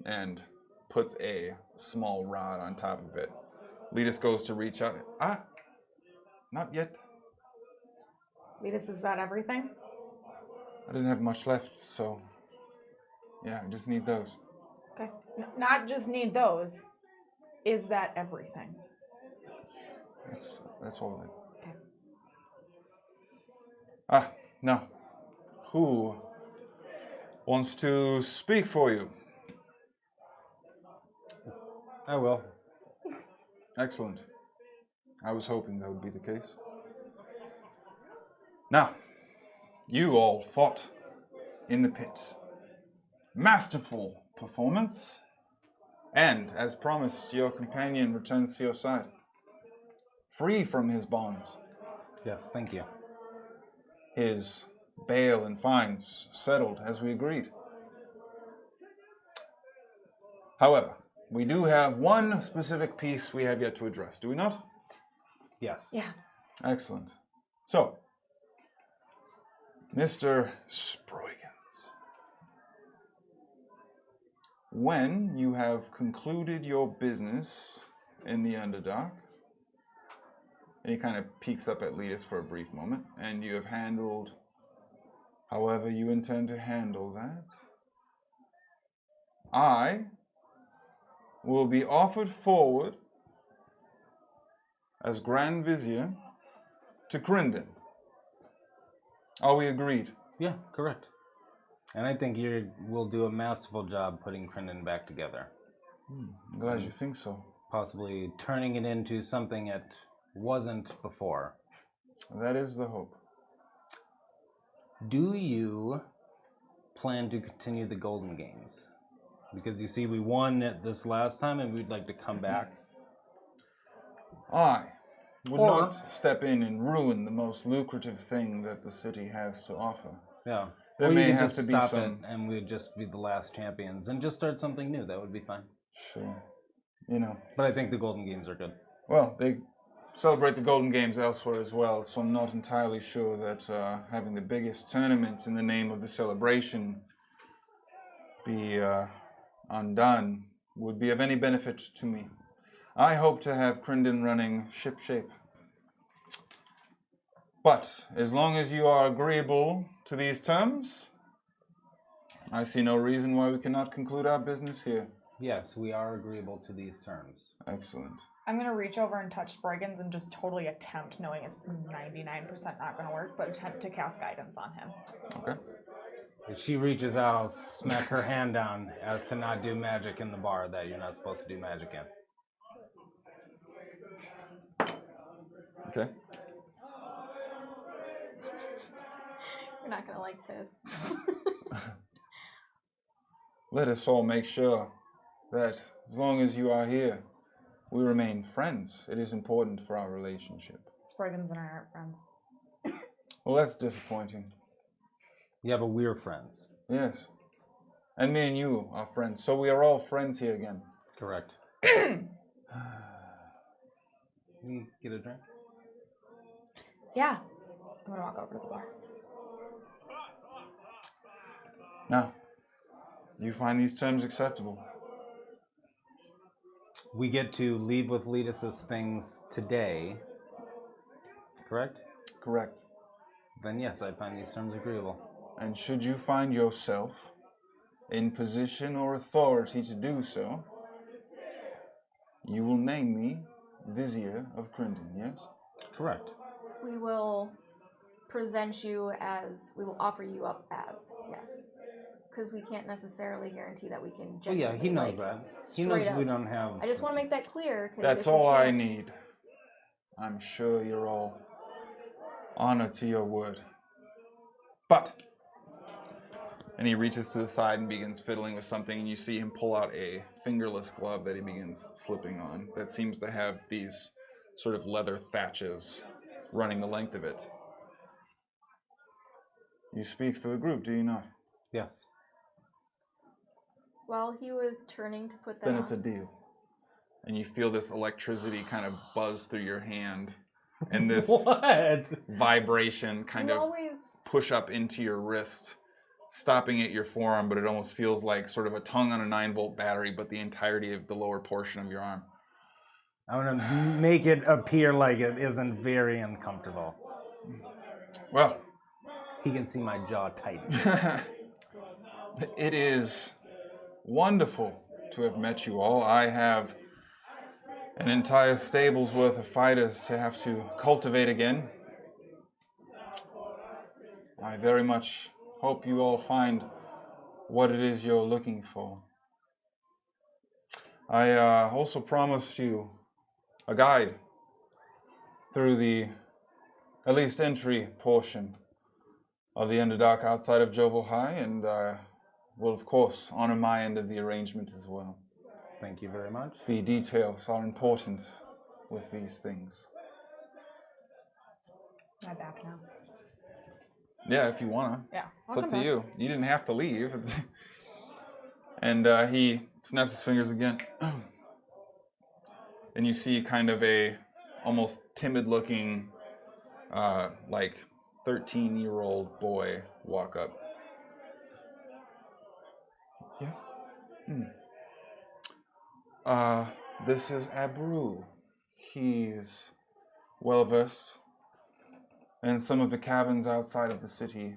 and puts a small rod on top of it. Letus goes to reach out. Not yet. Letus, is that everything? I didn't have much left, so yeah, I just need those. Okay. Not just need those. Is that everything? That's all. Okay. No. Who wants to speak for you? I will. Excellent. I was hoping that would be the case. Now, you all fought in the pit. Masterful performance. And, as promised, your companion returns to your side. Free from his bonds. Yes, thank you. His bail and fines settled as we agreed. However, we do have one specific piece we have yet to address, do we not? Yes. Yeah. Excellent. So, Mr. Sproigins, when you have concluded your business in the Underdark, and he kind of peeks up at Letus for a brief moment, and you have handled however you intend to handle that, I will be offered forward as Grand Vizier to Crinden. Are we agreed? Yeah, correct. And I think you will do a masterful job putting Crinden back together. I'm glad you think so. Possibly turning it into something it wasn't before. That is the hope. Do you plan to continue the Golden Games? Because you see, we won it this last time, and we'd like to come back. I would Or- not step in and ruin the most lucrative thing that the city has to offer. Yeah. There Or you may could have just to be stop some. it, and we'd just be the last champions, and just start something new. That would be fine. Sure. You know. But I think the Golden Games are good. Well, they celebrate the Golden Games elsewhere as well, so I'm not entirely sure that having the biggest tournament in the name of the celebration be undone would be of any benefit to me. I hope to have Crinden running shipshape. But as long as you are agreeable to these terms, I see no reason why we cannot conclude our business here. Yes, we are agreeable to these terms. Excellent. I'm going to reach over and touch Sproigins and just totally attempt, knowing it's 99% not going to work, but attempt to cast guidance on him. Okay. If she reaches out, I'll smack her hand down as to not do magic in the bar that you're not supposed to do magic in. Okay. You're not gonna like this. Let us all make sure that as long as you are here, we remain friends. It is important for our relationship. Sproigins and I aren't friends. Well, that's disappointing. Yeah, but we're friends. Yes. And me and you are friends. So we are all friends here again. Correct. You get a drink? Yeah. I'm going to walk over to the bar. Now, you find these terms acceptable? We get to leave with Letus's things today, correct? Correct. Then yes, I find these terms agreeable. And should you find yourself in position or authority to do so, you will name me Vizier of Crinden, yes? Correct. We will present you as, we will offer you up as, yes. Because we can't necessarily guarantee that we can Oh genuinely, yeah, he knows like, that. He knows straight we up. don't have... I just want to make that clear. That's all I need. I'm sure you're all honor to your word. But, and he reaches to the side and begins fiddling with something, and you see him pull out a fingerless glove that he begins slipping on that seems to have these sort of leather thatches running the length of it. You speak for the group, do you not? Yes. While he was turning to put that Then on. it's a deal. And you feel this electricity kind of buzz through your hand, and this What? vibration kind You of always push up into your wrist, stopping at your forearm, but it almost feels like sort of a tongue on a 9-volt battery, but the entirety of the lower portion of your arm. I want to make it appear like it isn't very uncomfortable. Well, He can see my jaw tighten. it is wonderful to have met you all. I have an entire stable's worth of fighters to have to cultivate again. I very much hope you all find what it is you're looking for. I also promised you a guide through the, at least entry portion of the Underdark outside of Jobel High, and will of course honor my end of the arrangement as well. Thank you very much. The details are important with these things. Am I back now? Yeah, if you wanna. Yeah. It's up to you. You didn't have to leave. And he snaps his fingers again. And you see kind of a almost timid-looking, like 13-year-old boy walk up. Yes? This is Abru. He's well-versed in some of the caverns outside of the city.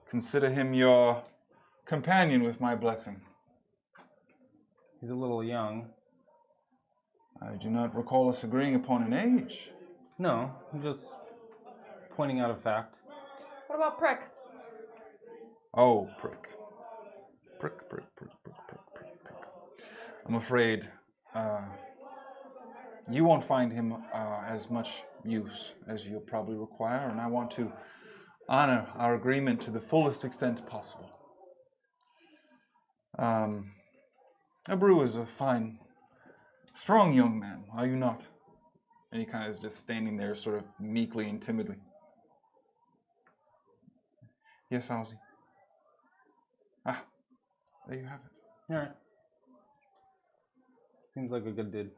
Consider him your companion with my blessing. He's a little young. I do not recall us agreeing upon an age. No, I'm just pointing out a fact. What about Prick? Oh, prick. Prick, prick, prick, prick, prick, prick, prick. I'm afraid you won't find him as much use as you'll probably require, and I want to honor our agreement to the fullest extent possible. Abru is a fine, strong young man, are you not? And he kind of is just standing there sort of meekly and timidly. Yes, Ozzy. Ah, there you have it. All right. Seems like a good dude.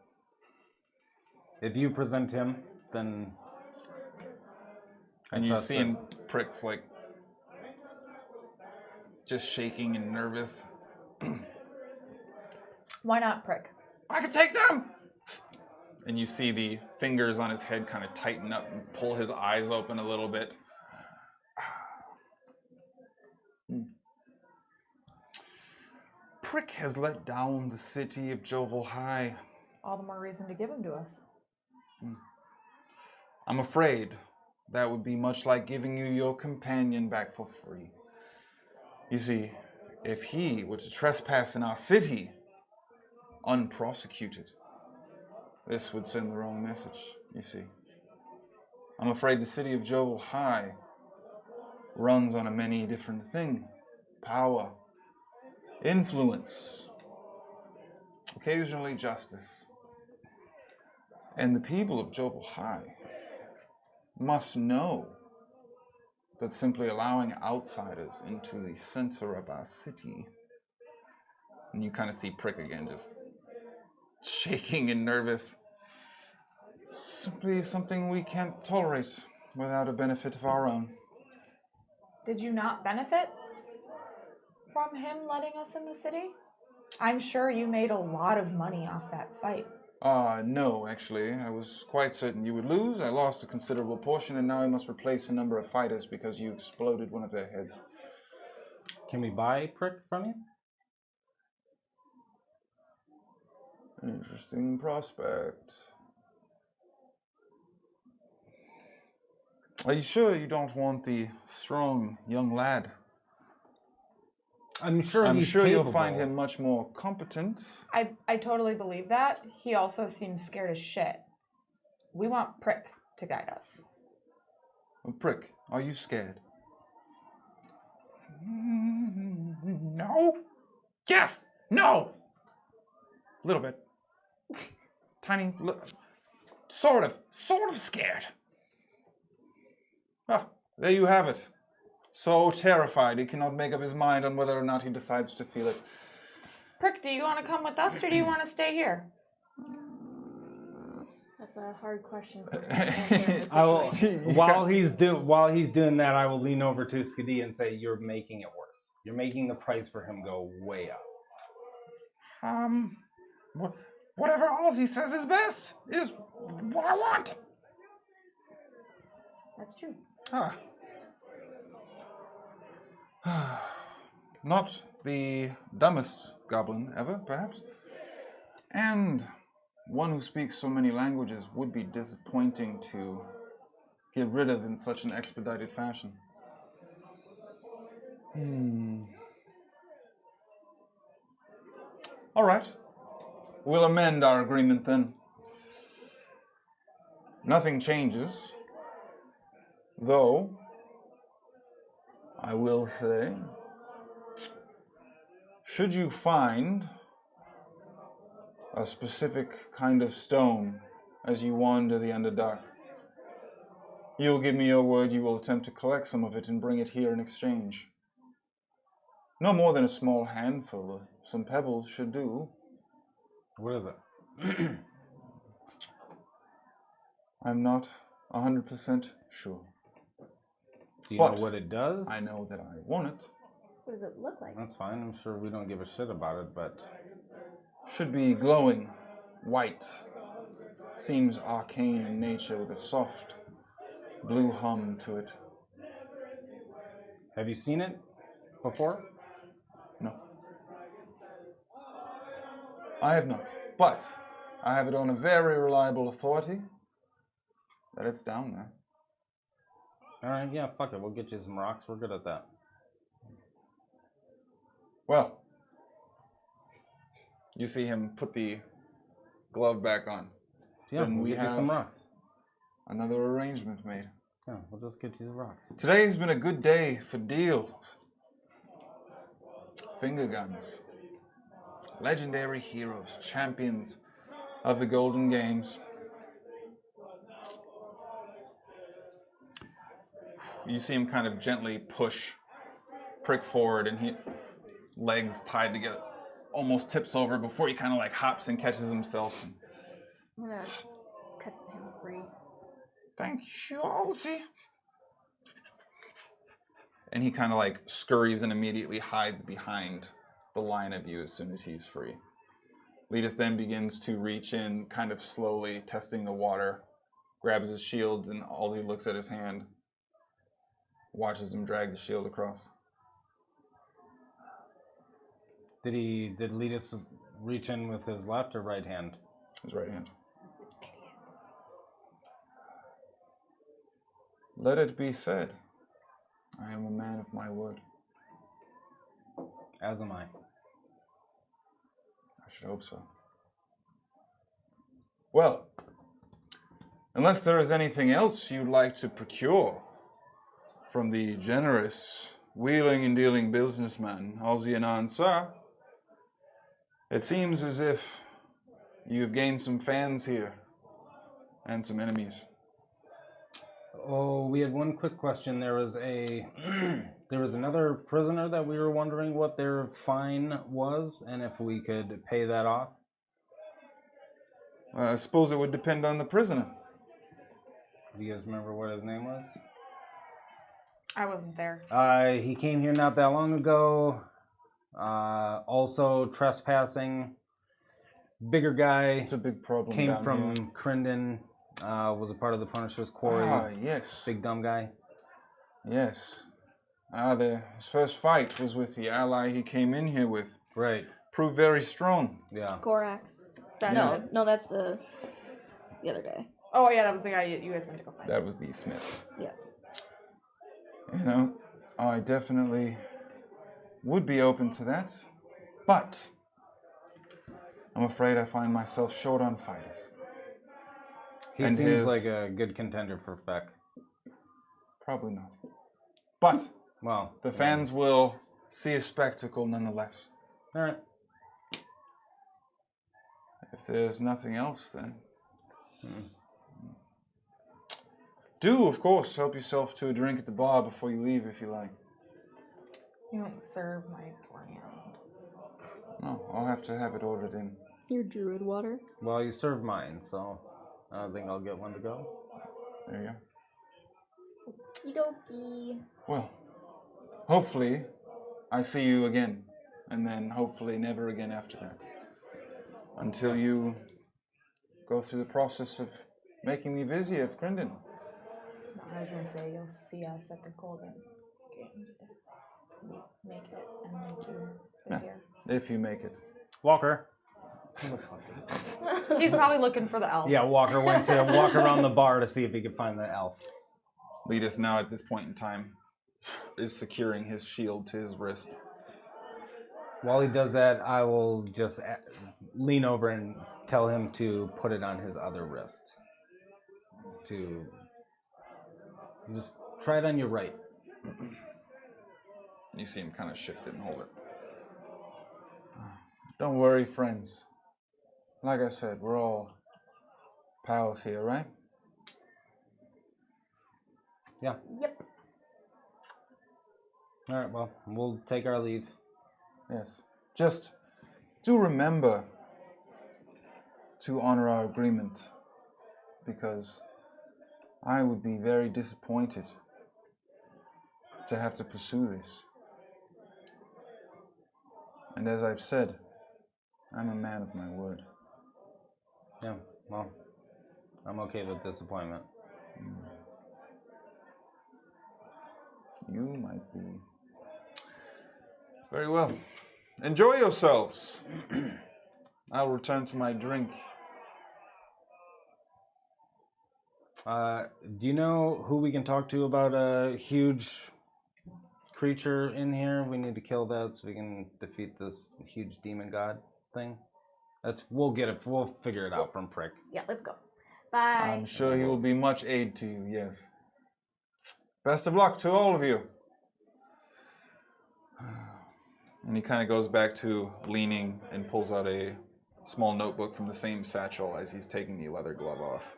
If you present him, then... And you trust see him pricks like just shaking and nervous. Why not Prick? I can take them! And you see the fingers on his head kind of tighten up and pull his eyes open a little bit. Prick has let down the city of Jovel High. All the more reason to give him to us. I'm afraid that would be much like giving you your companion back for free. You see, if he were to trespass in our city, unprosecuted, this would send the wrong message, you see. I'm afraid the city of Jovel High runs on a many different thing. Power, influence, occasionally justice. And the people of Jovel High must know that simply allowing outsiders into the center of our city, and you kind of see Prick again, just shaking and nervous, simply something we can't tolerate without a benefit of our own. Did you not benefit from him letting us in the city? I'm sure you made a lot of money off that fight. No, actually. I was quite certain you would lose. I lost a considerable portion, and now I must replace a number of fighters because you exploded one of their heads. Can we buy Prick from you? An interesting prospect. Are you sure you don't want the strong young lad? I'm sure you'll find him much more competent. I totally believe that. He also seems scared as shit. We want Prick to guide us. Prick, are you scared? No. Yes. No. A little bit. Tiny. Sort of scared. Ah, there you have it. So terrified he cannot make up his mind on whether or not he decides to feel it. Prick, do you want to come with us or do you want to stay here? That's a hard question for me to answer in this while he's doing that, I will lean over to Skadi and say, "You're making it worse. You're making the price for him go way up." Whatever Halsey says is best is what I want. That's true. Not the dumbest goblin ever, perhaps. And one who speaks so many languages would be disappointing to get rid of in such an expedited fashion. All right. We'll amend our agreement then. Nothing changes, though I will say, should you find a specific kind of stone as you wander the Underdark, you'll give me your word you will attempt to collect some of it and bring it here in exchange. No more than a small handful. Some pebbles should do. What is it? I'm not 100% sure. Do you know what it does? I know that I want it. What does it look like? That's fine. I'm sure we don't give a shit about it, but... Should be glowing, white. Seems arcane in nature with a soft blue hum to it. Have you seen it before? No. I have not. But I have it on a very reliable authority that it's down there. Alright, yeah, fuck it. We'll get you some rocks. We're good at that. Well, you see him put the glove back on. Yeah, then we'll get you some rocks. Another arrangement made. Yeah, we'll just get you some rocks. Today's been a good day for deals. Finger guns. Legendary heroes, champions of the Golden Games. You see him kind of gently push Prick forward, and he, legs tied together, almost tips over before he kind of like hops and catches himself. I'm gonna cut him free. Thank you, Halsey. And he kind of like scurries and immediately hides behind the line of you as soon as he's free. Letus then begins to reach in, kind of slowly testing the water, grabs his shield, and all he looks at his hand, watches him drag the shield across. Did Letus reach in with his left or right hand? His right hand. Let it be said, I am a man of my word. As am I. I should hope so. Well, unless there is anything else you'd like to procure from the generous wheeling and dealing businessman of the Anansa, it seems as if you've gained some fans here and some enemies. Oh, we had one quick question. There was another prisoner that we were wondering what their fine was and if we could pay that off. I suppose it would depend on the prisoner. Do you guys remember what his name was? I wasn't there. He came here not that long ago. Also trespassing. Bigger guy. It's a big problem. Came down from here. Crendon. Was a part of the Punisher's Quarry. Ah, yes. Big dumb guy. Yes. His first fight was with the ally he came in here with. Right. Proved very strong. Yeah. Gorax. No, that's the other guy. Oh, yeah, that was the guy you guys went to go find. That was the smith. Yeah. You know, I definitely would be open to that, but I'm afraid I find myself short on fighters. He And seems his- like a good contender for Feck. Probably not. But Well, the fans will see a spectacle nonetheless. All right. If there's nothing else, then Hmm. do, of course, help yourself to a drink at the bar before you leave, if you like. You don't serve my brand. No, I'll have to have it ordered in. Your druid water. Well, you served mine, so I think I'll get one to go. There you go. Okie Well, hopefully I see you again, and then hopefully never again after that. Until you go through the process of making me Vizier of Crendon. No, I was gonna say you'll see us at the Golden Games if we make it and make you Vizier. If you make it. Walker. He's probably looking for the elf. Yeah, Walker went to walk around the bar to see if he could find the elf. Letus now at this point in time is securing his shield to his wrist. While he does that, I will just lean over and tell him to put it on his other wrist. To just try it on your right. You see him kind of shift it and hold it. Don't worry, friends. Like I said, we're all pals here, right? Yeah. Yep. All right, well, we'll take our leave. Yes. Just do remember to honor our agreement, because I would be very disappointed to have to pursue this. And as I've said, I'm a man of my word. Yeah, well, I'm okay with disappointment. You might be. Very well. Enjoy yourselves. I'll return to my drink. Do you know who we can talk to about a huge creature in here? We need to kill that so we can defeat this huge demon god thing. We'll get it. We'll figure it out from Prick. Yeah, let's go. Bye. I'm sure he will be much aid to you, yes. Best of luck to all of you. And he kind of goes back to leaning and pulls out a small notebook from the same satchel as he's taking the leather glove off.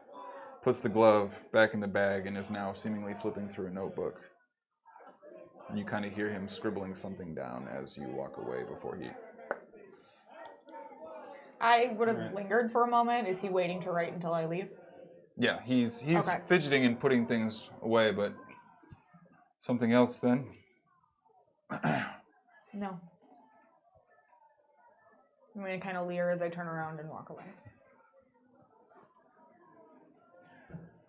Puts the glove back in the bag and is now seemingly flipping through a notebook. And you kind of hear him scribbling something down as you walk away before he... I would have lingered for a moment. Is he waiting to write until I leave? Yeah, he's Okay. fidgeting and putting things away, but something else then? No. I'm going to kind of leer as I turn around and walk away.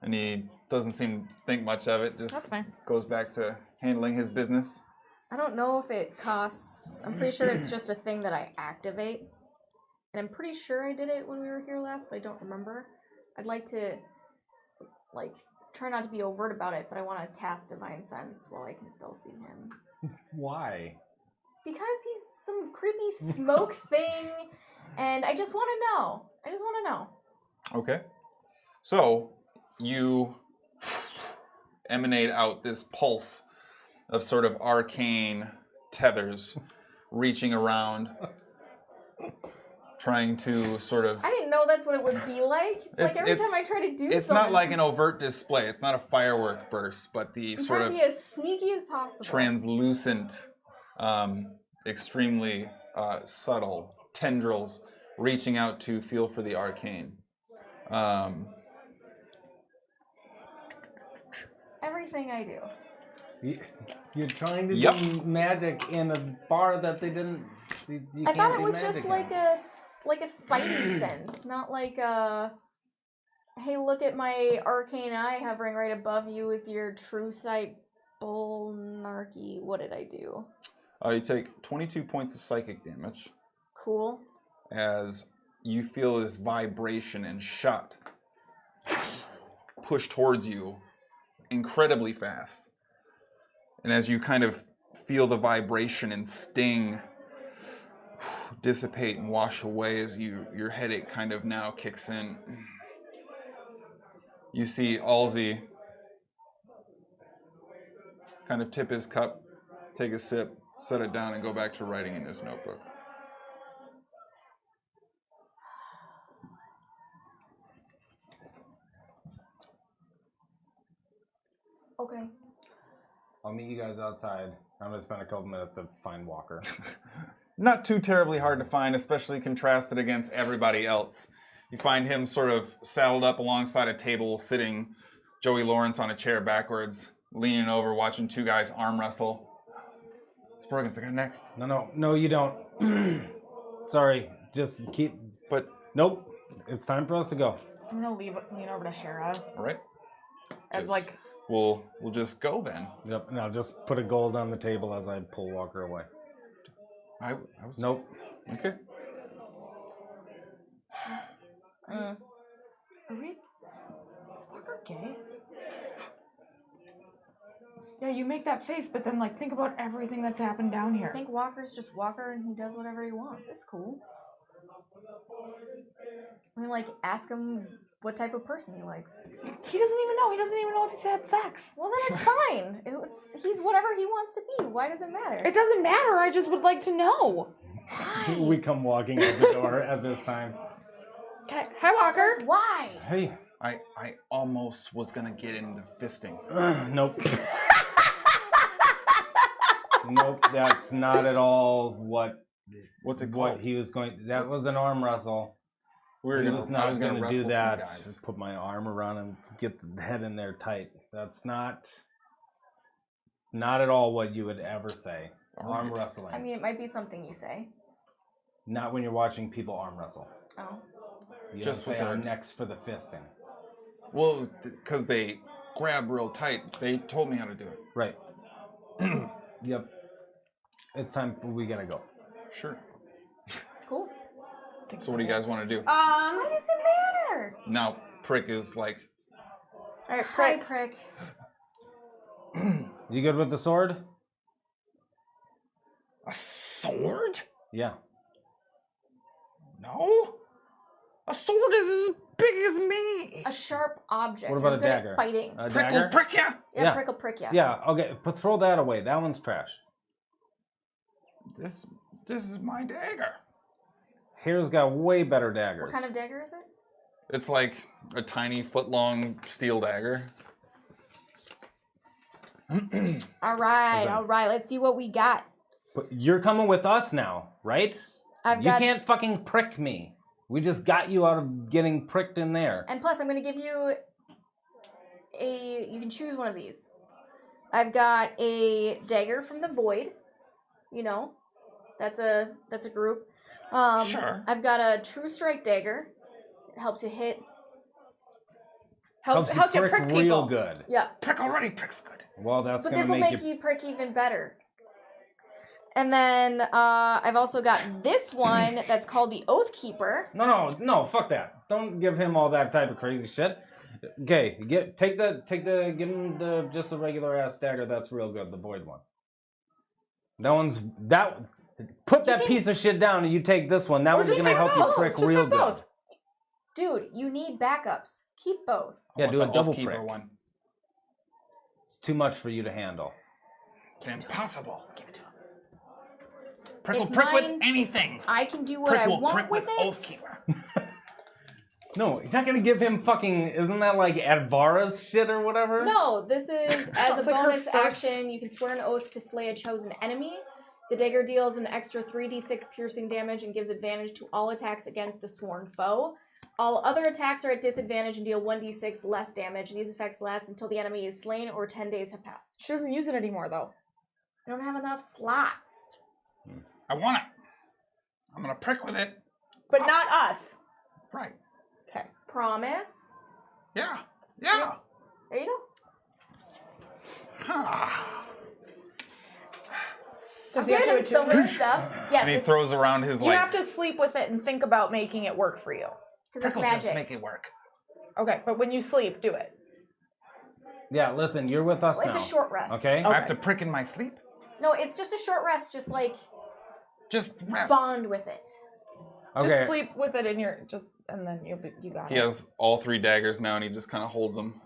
And he doesn't seem to think much of it, That's just fine. goes back to handling his business. I don't know if it costs. I'm pretty sure it's just a thing that I activate. And I'm pretty sure I did it when we were here last, but I don't remember. I'd like to, like, try not to be overt about it, but I want to cast Divine Sense while I can still see him. Why? Because he's some creepy smoke thing, and I just want to know. I just want to know. Okay. So, you emanate out this pulse of sort of arcane tethers reaching around, trying to sort of... I didn't know that's what it would be like. It's like every time I try to do something... It's not like an overt display. It's not a firework burst, but the I'm sort trying of to be as sneaky as possible. translucent, extremely subtle tendrils reaching out to feel for the arcane. Everything I do. You're trying to Yep. do magic in a bar that they didn't. You I thought can't it do was just magic like in. a spidey sense, not like a. Hey, look at my arcane eye hovering right above you with your true sight bullnarchy. What did I do? You take 22 points of psychic damage Cool. as you feel this vibration and shot push towards you incredibly fast. And as you kind of feel the vibration and sting dissipate and wash away as your headache kind of now kicks in, you see Alzi kind of tip his cup, take a sip, set it down, and go back to writing in his notebook. Okay. I'll meet you guys outside. I'm gonna spend a couple minutes to find Walker. Not too terribly hard to find, especially contrasted against everybody else. You find him sort of saddled up alongside a table, sitting Joey Lawrence on a chair backwards, leaning over, watching two guys arm wrestle. Sproigins, I got next. No, you don't. Sorry, just keep. But, Nope. It's time for us to go. I'm going to lean over to Hara all right. as Just- like, We'll just go then. Yep. Now just put a gold on the table as I pull Walker away. I was... Nope. Okay. are we, is Walker gay? Yeah, you make that face, but then like think about everything that's happened down I here. think Walker's just Walker and he does whatever he wants. It's cool. I mean, like, ask him what type of person he likes. He doesn't even know. He doesn't even know if he's had sex. Well, then it's fine. He's whatever he wants to be. Why does it matter? It doesn't matter. I just would like to know. Why? We come walking out the door at this time. Okay. Hi, Walker. Why? Hey. I almost was going to get into fisting. Nope. Nope, that's not at all What's it what called? he was going. That was an arm wrestle. We were He gonna, was I not was going going to to do wrestle that. some guys. Put my arm around him, get the head in there tight. That's not at all what you would ever say. All Arm right. wrestling. I mean, it might be something you say. Not when you're watching people arm wrestle. Oh. You Just don't say with I'm their- next for the fisting. Well, because they grab real tight. They told me how to do it. Right. Yep. It's time. We gotta go. Sure. Cool. So what do you guys want to do? Why does it matter? Now, Prick is like, All right, Hi, Prick. prick. You good with the sword? A sword? Yeah. No. A sword is as big as me. A sharp object. What about I'm a good at dagger? Fighting. A Prickle dagger? prick ya. Yeah, Yeah. prickle prick, yeah. Yeah. Okay. But throw that away. That one's trash. this is my dagger. Hare's got way better daggers. What kind of dagger is it? It's like a tiny foot-long steel dagger. All right. Let's see what we got. But you're coming with us now, right? I've You got. can't fucking prick me. We just got you out of getting pricked in there. And plus, I'm going to give you you can choose one of these. I've got a dagger from the void. You know, that's a group. Sure. I've got a True Strike Dagger. It helps you hit. Helps you prick people. real good. Yeah. Prick already, prick's good. Well, that's But gonna this will make make you prick even better. And then I've also got this one that's called the Oath Keeper. No, fuck that. Don't give him all that type of crazy shit. Okay, give him just a regular ass dagger that's real good, the void one. Put that piece of shit down and you take this one. That one's gonna help you prick Just real have good. both. Dude, you need backups. Keep both. Yeah, do a double keeper prick. one. It's too much for you to handle. It's impossible. Give it to him. Prick will It's prick with mine. anything. I can do what Prick I will want prick with it. Oathkeeper. No, he's not gonna give him fucking. Isn't that like Advara's shit or whatever? No, this is as a It's like her bonus first- action. You can swear an oath to slay a chosen enemy. The dagger deals an extra 3d6 piercing damage and gives advantage to all attacks against the sworn foe. All other attacks are at disadvantage and deal 1d6 less damage. These effects last until the enemy is slain or 10 days have passed. She doesn't use it anymore, though. I don't have enough slots. I want it. I'm gonna prick with it. But not us. Right. Okay. Promise. Yeah. Yeah. There you go. Ah. Does he have to There's so attune much it? stuff. Yes, And he it's throws around his You have to sleep with it and think about making it work for you. because it's Prick will just magic. make it work. Okay, but when you sleep, do it. Yeah, listen, you're with us Well, now. it's a short rest. Okay? I have to prick in my sleep? No, it's just a short rest. Just like Just rest. bond with it. Okay. Just sleep with it in your and then you got He it. has all 3 daggers now, and he just kind of holds them.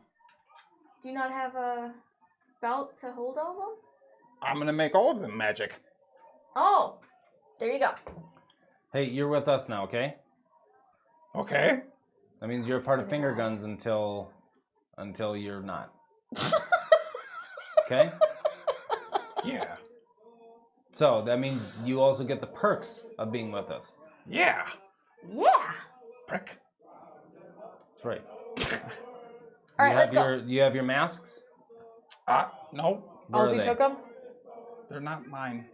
Do you not have a belt to hold all of them? I'm gonna make all of them magic. Oh, there you go. Hey, you're with us now, okay? Okay. That means you're a part of finger guns until you're not. Okay? Yeah. So that means you also get the perks of being with us. Yeah. Yeah. Prick. That's right. All right, let's go. You have your masks? No. Where are Ozzy they? took them? They're not mine.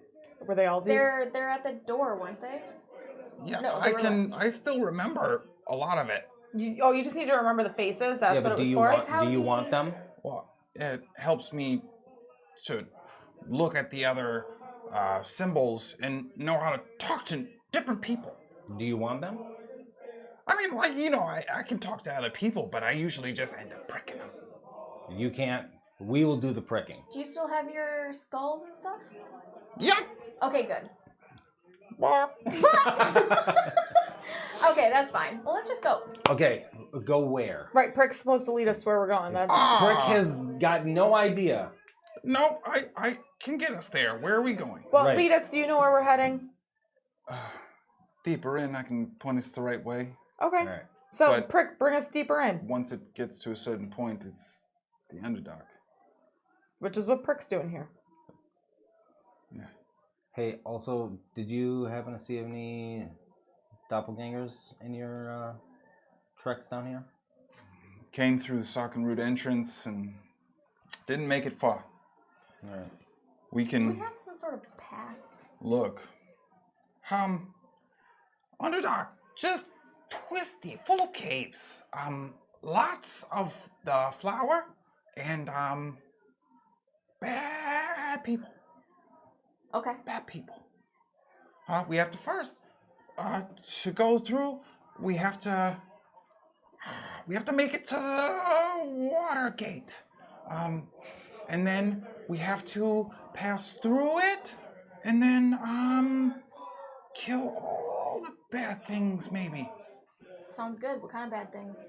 Were they Ozzy's? They're at the door, weren't they? Yeah, No, they were I still remember a lot of it. You just need to remember the faces. That's Yeah, what but it do was you for. want It's how do you he- want them? Well, it helps me to look at the other symbols and know how to talk to different people. Do you want them? I mean, like, I can talk to other people, but I usually just end up pricking them. You can't. We will do the pricking. Do you still have your skulls and stuff? Yep. Okay, good. Okay, that's fine. Well, let's just go. Okay, go where? Right, Prick's supposed to lead us to where we're going. That's Prick has got no idea. No, I can get us there. Where are we going? well, Right. lead us. Do you know where we're heading? Deeper in, I can point us the right way. Okay. All right. So But- Prick, bring us deeper in, Once it gets to a certain point, it's the underdog. which is what Prick's doing here. Yeah. Hey, also, did you happen to see any doppelgangers in your treks down here? Came through the Socken Root entrance and didn't make it far. All right. We Do can we have some sort of pass? look. Underdog, just twisty, full of caves. Lots of the flower and bad people. Okay. Bad people. We have to first to go through. We have to make it to the water gate. And then we have to pass through it, and then kill all the bad things. Maybe Sounds good. What kind of bad things?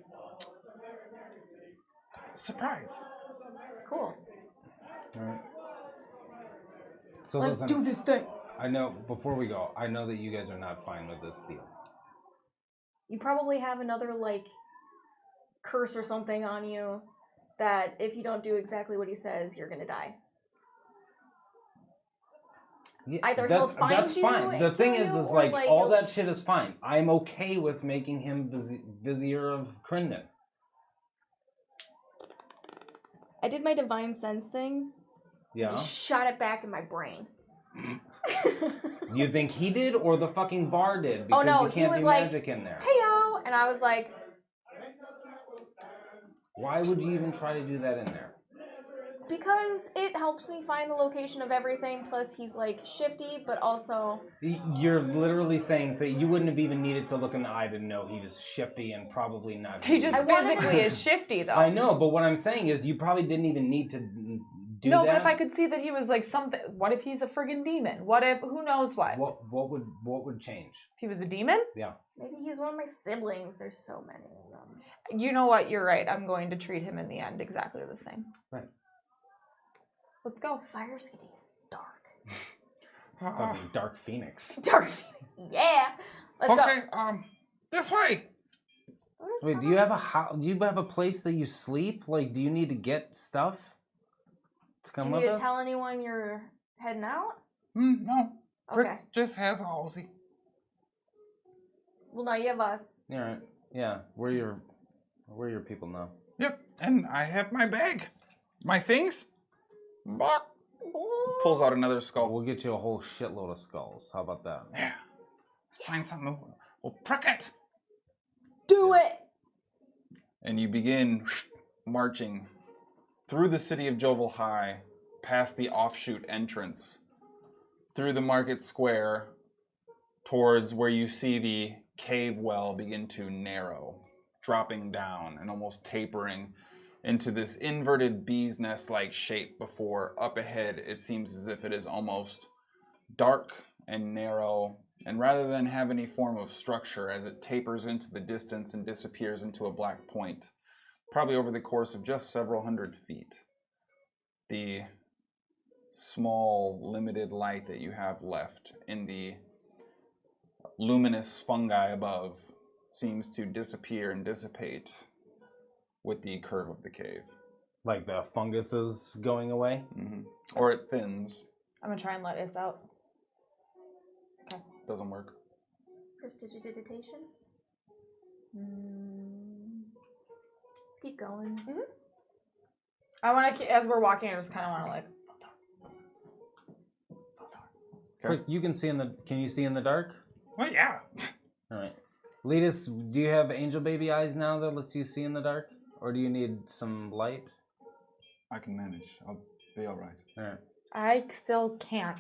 surprise. Cool. All right. So Let's listen, do this thing. I know, before we go, I know that you guys are not fine with this deal. You probably have another, like, curse or something on you that if you don't do exactly what he says, you're gonna die. Yeah, Either he'll find that's you fine. The and thing kill is you, or, like like, all he'll- that shit is fine. I'm okay with making him Vizier of Crinden. I did my divine sense thing. Yeah. And shot it back in my brain. You think he did or the fucking bar did? Because no, you he can't was do like, magic in there. hey yo, and I was like, Why would you even try to do that in there? because it helps me find the location of everything. Plus, he's like shifty, but also You're literally saying that you wouldn't have even needed to look in the eye to know he was shifty and probably not. He just I wanted physically to- is shifty, though. I know, but what I'm saying is you probably didn't even need to do no, that. but if I could see that he was like something, what if he's a friggin' demon? What if, who knows what? What would change? If he was a demon? Yeah. maybe he's one of my siblings. There's so many of them. You know what? You're right. I'm going to treat him in the end exactly the same. Right. Let's go. Fire Skadi is dark. Fucking Dark Phoenix. Dark. Yeah. Let's Okay, go. this way. Wait, do you have a house? Do you have a place that you sleep? Like, do you need to get stuff to Do come you with need to us? tell anyone you're heading out? No. Brick Okay. just has a halsey. Well, no, you have us. All right. Yeah, we're your people now. Yep, and I have my bag. My things. Bok. Pulls out another skull. We'll get you a whole shitload of skulls. How about that? Yeah. Let's find something. We'll prick it. Do it. And you begin marching through the city of Jovel High, past the offshoot entrance, through the market square, towards where you see the cave well begin to narrow, dropping down and almost tapering into this inverted bee's nest-like shape before up ahead it seems as if it is almost dark and narrow, and rather than have any form of structure as it tapers into the distance and disappears into a black point, probably over the course of just several hundred feet, the small limited light that you have left in the luminous fungi above seems to disappear and dissipate with the curve of the cave. Like the fungus is going away? Or it thins. I'm gonna try and let this out. Doesn't work. Prestidigitation. Let's keep going. I want to, as we're walking, I just kind of want to like. Quick, you can see in the. Can you see in the dark? Well, yeah. All right. Letus, do you have angel baby eyes now that lets you see in the dark, or do you need some light? I can manage. I'll be all right. All right. I still can't.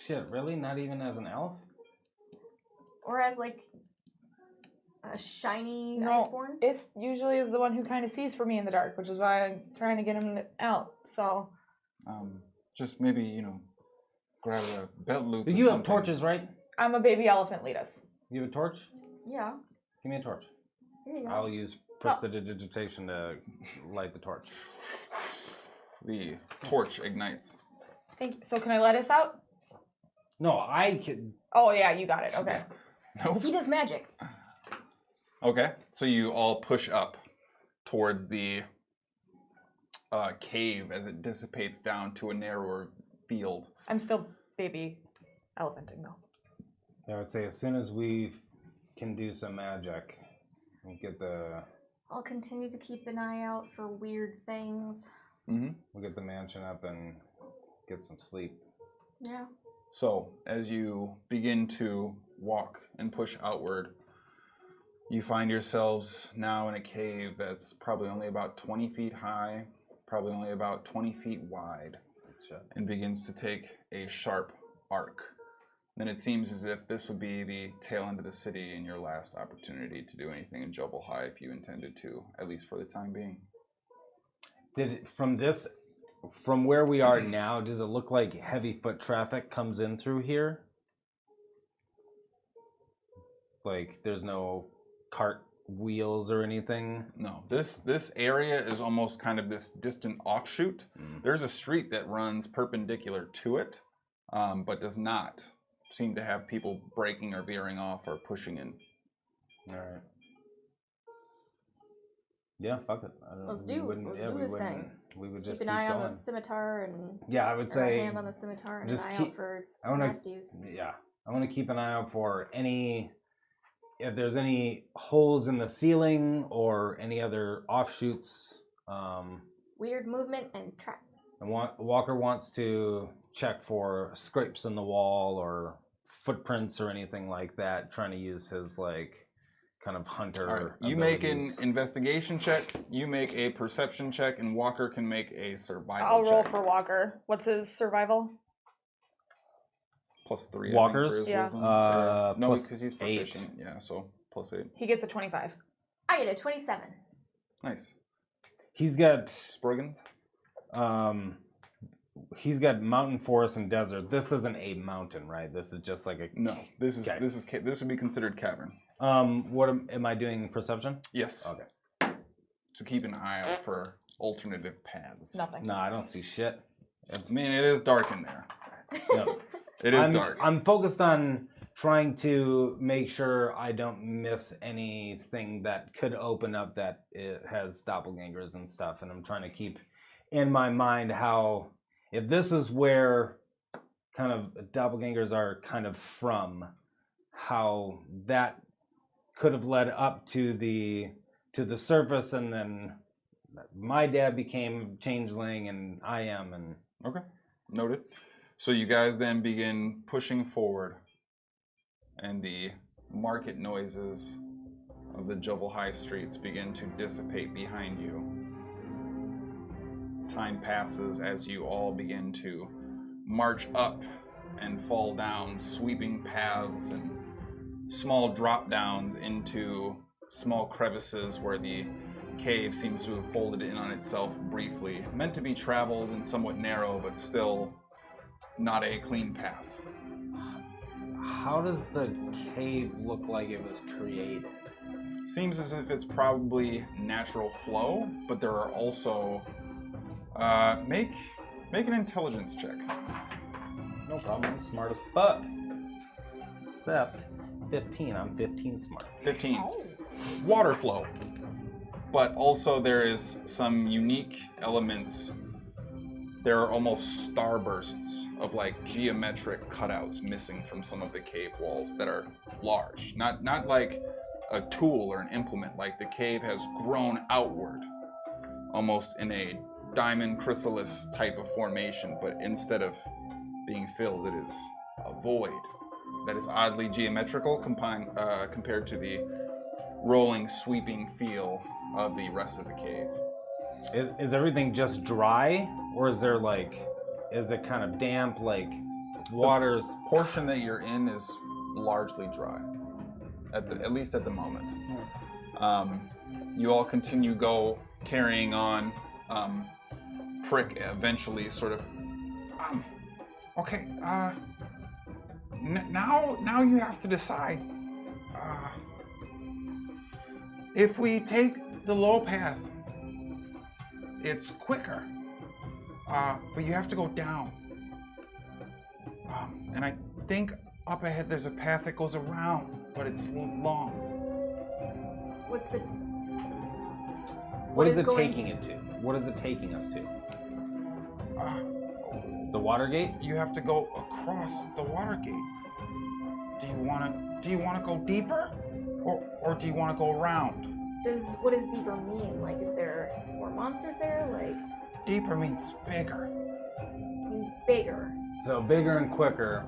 Shit, really? Not even as an elf? Or as like a shiny No, iceborn. It's usually is the one who kind of sees for me in the dark, which is why I'm trying to get him out. So Just maybe, grab a belt loop. or You have something. torches, right? I'm a baby elephant, lead us. You have a torch? Yeah. Give me a torch. Here you go. I'll use prestidigitation to light the torch. The torch ignites. Thank you. So can I let us out? No, I can. Oh yeah, you got it. Okay. Nope. He does magic. Okay, so you all push up towards the cave as it dissipates down to a narrower field. I'm still baby elephanting though. I would say as soon as we can do some magic, we'll get the I'll continue to keep an eye out for weird things. we'll get the mansion up and get some sleep. Yeah. So, as you begin to walk and push outward, you find yourselves now in a cave that's probably only about 20 feet high, probably only about 20 feet wide, and begins to take a sharp arc. Then it seems as if this would be the tail end of the city and your last opportunity to do anything in Jobel High if you intended to, at least for the time being. From where we are now, does it look like heavy foot traffic comes in through here? Like there's no cart wheels or anything? No, this area is almost kind of this distant offshoot. There's a street that runs perpendicular to it, but does not seem to have people braking or veering off or pushing in. All right. Yeah, fuck it. Let's do this thing. We would Keep just an keep eye on going. the scimitar and Yeah, I would or a say hand on the scimitar and an just eye keep- out for I wanna- nasties. Yeah, I want to keep an eye out for if there's any holes in the ceiling or any other offshoots. Weird movement and traps. And Walker wants to check for scrapes in the wall or footprints or anything like that, trying to use his like kind of hunter. All right. You make an abilities. investigation check, you make a perception check, and Walker can make a survival I'll roll check. for Walker. What's his survival? +3. Walker's? I think, for his Yeah. wisdom. No, plus because he's 8. proficient. Yeah, so +8. He gets a 25. I get a 27. Nice. He's got Sproigins? he's got mountain, forest, and desert. This isn't a mountain, right? This is just like a No, this Okay. this would be considered cavern. What am I doing? Perception? Yes. Okay. So keep an eye out for alternative paths. Nothing. No, I don't see shit. I mean, it is dark in there. No. It is dark. I'm focused on trying to make sure I don't miss anything that could open up that it has doppelgangers and stuff, and I'm trying to keep in my mind how, if this is where kind of doppelgangers are kind of from, how that could have led up to the surface, and then my dad became changeling and I am, and Okay, noted. So you guys then begin pushing forward, and the market noises of the Jubble High streets begin to dissipate behind you. Time passes as you all begin to march up and fall down, sweeping paths and small drop downs into small crevices where the cave seems to have folded in on itself briefly. Meant to be traveled and somewhat narrow, but still not a clean path. how does the cave look like it was created? Seems as if it's probably natural flow, but there are also make an intelligence check. No problem. I'm smart as fuck. Except 15. I'm 15 smart. 15. Water flow. But also there is some unique elements. There are almost starbursts of like geometric cutouts missing from some of the cave walls that are large. Not like a tool or an implement, like the cave has grown outward, almost in a diamond chrysalis type of formation, but instead of being filled, it is a void that is oddly geometrical compared to the rolling, sweeping feel of the rest of the cave. Is everything just dry, or is there like, is it kind of damp? Like, water's Portion that you're in is largely dry, at least at the moment. You all continue carrying on. Prick eventually sort of. Okay. Now you have to decide. If we take the low path, it's quicker. But you have to go down. And I think up ahead there's a path that goes around, but it's long. What's the... what is is it going- taking it to? What is it taking us to? Uh, The Watergate? you have to go across the water gate. Do you wanna go deeper? Or do you wanna go around? What does deeper mean? Like, is there more monsters there? Like, Deeper means bigger. means bigger. So bigger and quicker,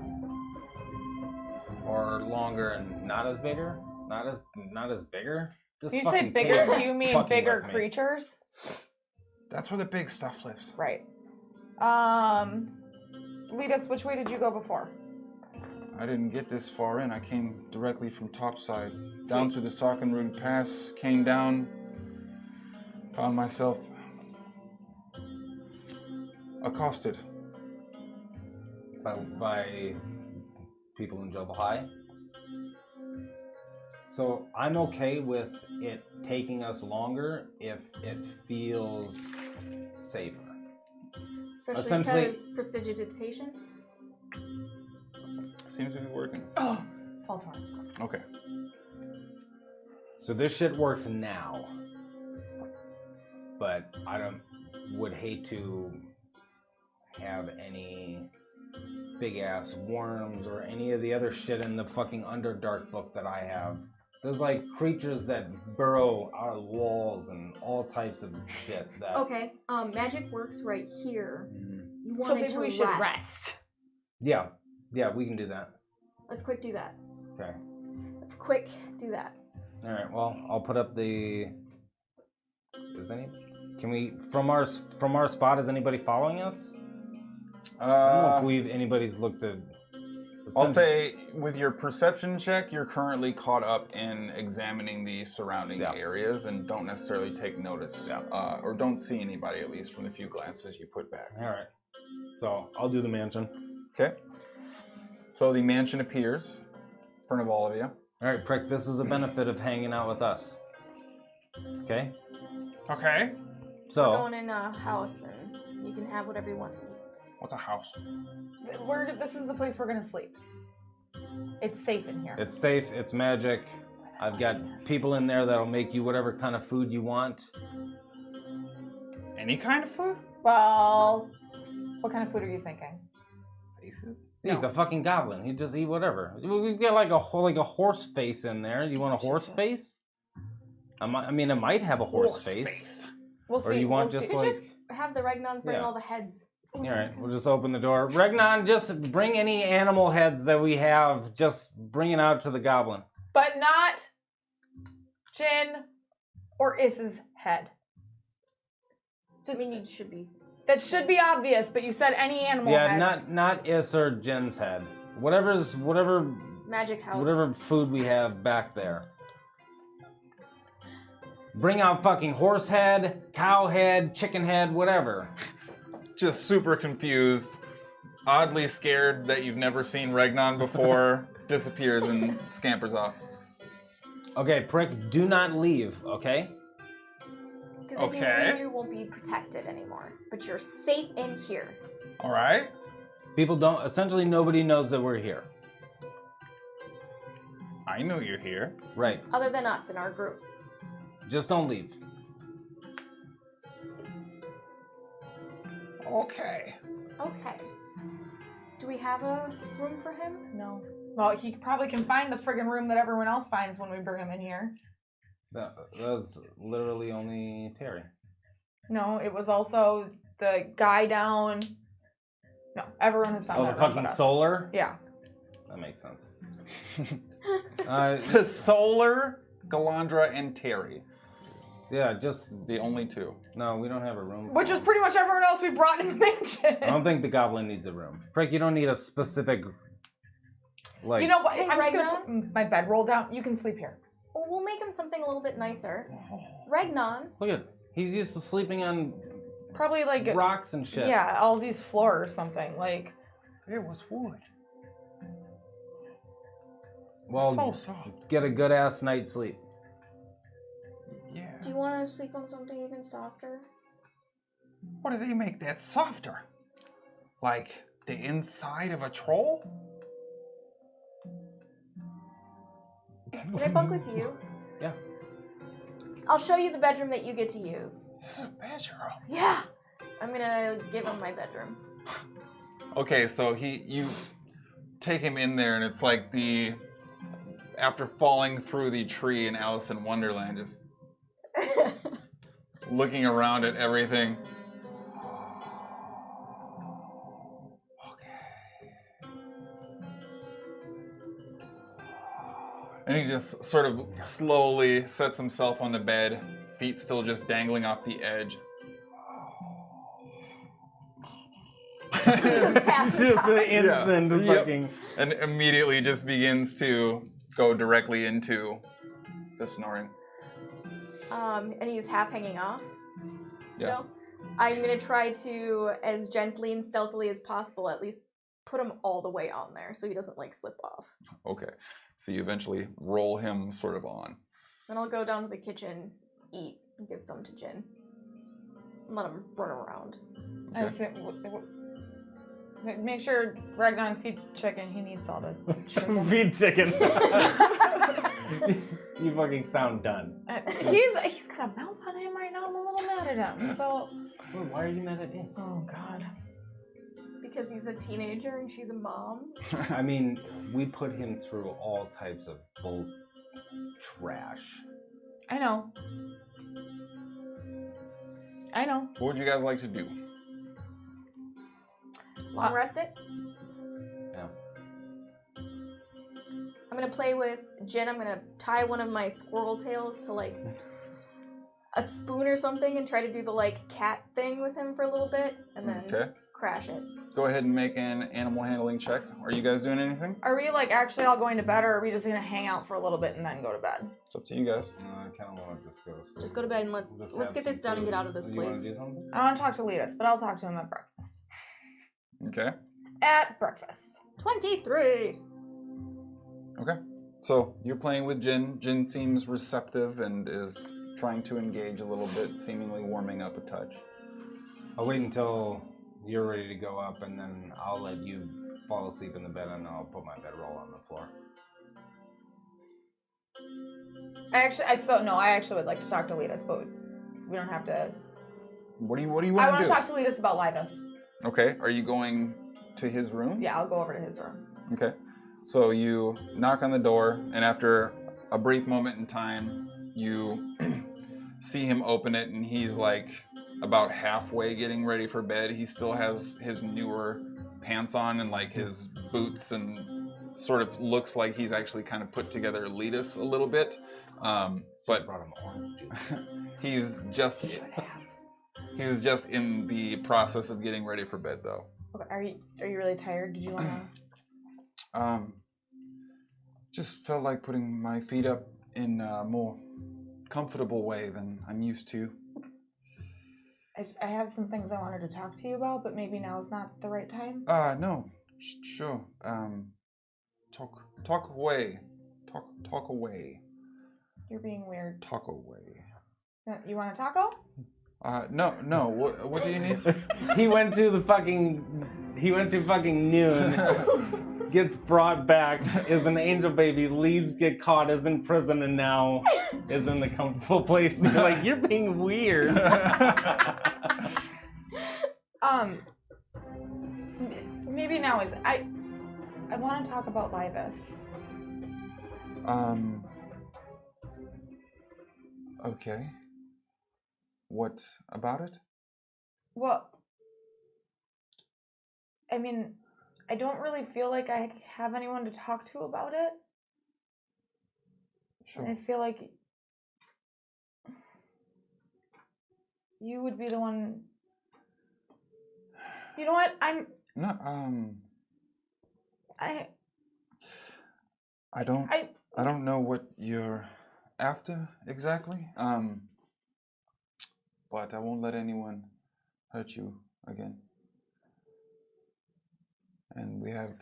or longer and not as bigger? Not as bigger? This Do you say fucking bigger? cave Do is you mean fucking bigger with me. creatures? That's where the big stuff lives. Right. Lead us. Which way did you go before? I didn't get this far in. I came directly from topside, down through the Sockenrud Pass, came down, found myself accosted. By people in Jubble High. So I'm okay with it taking us longer if it feels safer. Especially Essentially- because prestidigitation. Seems to be working. Oh, fall torn. Okay. So this shit works now, but would hate to have any big ass worms or any of the other shit in the fucking Underdark book that I have There's like creatures that burrow out of walls and all types of shit. That Okay. Magic works right here. You So want it maybe to we should rest. Yeah, we can do that. Let's quick do that. Okay. Let's quick do that. All right. Well, I'll put up the. Can we from our spot? Is anybody following us? I don't know if anybody's looked at. I'll say with your perception check, you're currently caught up in examining the surrounding areas and don't necessarily take notice, or don't see anybody, at least from the few glances you put back. All right. So I'll do the mansion. Okay. So the mansion appears in front of all of you. All right, Prick. This is a benefit of hanging out with us. Okay. Okay. So We're going in a house, and you can have whatever you want to eat. What's a house? This is the place we're gonna sleep. It's safe in here. it's safe. It's magic. I've got people in there that'll make you whatever kind of food you want. Any kind of food? Well, what kind of food are you thinking? Faces? He's a fucking goblin. He just eat whatever. We've got like a horse face in there. You want a horse face? I mean, it might have a horse face. We'll Or see. you want we'll just see. You could like- just have the Regnons bring Yeah. all the heads. All right, we'll just open the door. Regnon, just bring any animal heads that we have. Just bring it out to the goblin. But not Jin or Is's head. I mean, you should be. That should be obvious, but you said any animal Yeah, heads. not Is or Jen's head. Whatever Magic house. whatever food we have back there. Bring out fucking horse head, cow head, chicken head, whatever. Just super confused, oddly scared that you've never seen Regnon before, disappears and scampers off. Okay, Prick, do not leave, okay? Because if you Okay. leave, you won't be protected anymore. But you're safe in here. All right. People don't, essentially nobody knows that we're here. I know you're here. Right. Other than us in our group. Just don't leave. Okay. Okay. Do we have a room for him? No. Well, he probably can find the friggin' room that everyone else finds when we bring him in here. That was literally only Terry. No, it was also the guy down. No, everyone has found Oh, that the room fucking but us. solar? Yeah. That makes sense. The Solar, Galandra, and Terry. Yeah, just The only two. no, we don't have a room. Which is pretty much everyone else we brought in the mansion. I don't think the goblin needs a room. Prick, you don't need a specific like You know what? Hey, I'm just gonna Regnon? put my bedroll down. You can sleep here. Well, we'll make him something a little bit nicer. Regnon. look at he's used to sleeping on Probably like rocks and shit. yeah, Alzi's floor or something. Like It was wood. Well, So soft. get a good ass night's sleep. Yeah. Do you want to sleep on something even softer? What do they make that softer? Like the inside of a troll? Can I bunk with you? Yeah. I'll show you the bedroom that you get to use. Bedroom. Yeah. I'm gonna give him my bedroom. Okay, so you take him in there, and it's like after falling through the tree in Alice in Wonderland, just looking around at everything. Okay. And he just sort of slowly sets himself on the bed, feet still just dangling off the edge. Just passes Just out. the instant Yep. fucking. And immediately just begins to go directly into the snoring. And he's half hanging off still. I'm gonna try to, as gently and stealthily as possible, at least put him all the way on there so he doesn't like slip off. Okay. So you eventually roll him sort of on. Then I'll go down to the kitchen, eat, and give some to Jin. And let him run around. I assume, make sure Ragnar feed chicken. He needs all the chicken. Feed chicken. You fucking sound done. He's got a mouth on him right now. I'm a little mad at him. So. Well, why are you mad at this? Oh God. Because he's a teenager and she's a mom. I mean, we put him through all types of bull trash. I know. What would you guys like to do? Long rest it. Yeah. I'm gonna play with Jin. I'm gonna tie one of my squirrel tails to like a spoon or something and try to do the like cat thing with him for a little bit and then crash it. Go ahead and make an animal handling check. Are you guys doing anything? Are we like actually all going to bed, or are we just gonna hang out for a little bit and then go to bed? It's up to you guys. I kind of want to just go to sleep. Just go to bed and let's have get this some done and food. get out of this You want place. to do something? I want to talk to Letus, but I'll talk to him at breakfast. Okay. At breakfast. 23. Okay. So you're playing with Jin. Jin seems receptive and is trying to engage a little bit, seemingly warming up a touch. I'll wait until you're ready to go up, and then I'll let you fall asleep in the bed, and I'll put my bedroll on the floor. I actually would like to talk to Letus, but we don't have to. What do you want I to want do? to talk to Letus about Livus. Okay. Are you going to his room? Yeah, I'll go over to his room. Okay. So you knock on the door, and after a brief moment in time, you see him open it, and he's like about halfway getting ready for bed. He still has his newer pants on and like his boots, and sort of looks like he's actually kind of put together Letus a little bit. But Brought him orange juice. he's just in the process of getting ready for bed, though. Okay, are you really tired? Did you want to? Just felt like putting my feet up in a more comfortable way than I'm used to. I have some things I wanted to talk to you about, but maybe now is not the right time. No, sure. Talk away. Talk away. You're being weird. Talk away. You want a taco? No. What do you need? He went to fucking noon, gets brought back, is an angel baby, leaves, get caught, is in prison, and now is in the comfortable place. You're like, you're being weird. Maybe now is I want to talk about Livus. Okay. What about it? Well, I mean, I don't really feel like I have anyone to talk to about it. Sure. I feel like you would be the one. You know what? No, I don't know what you're after exactly. But I won't let anyone hurt you again. And we have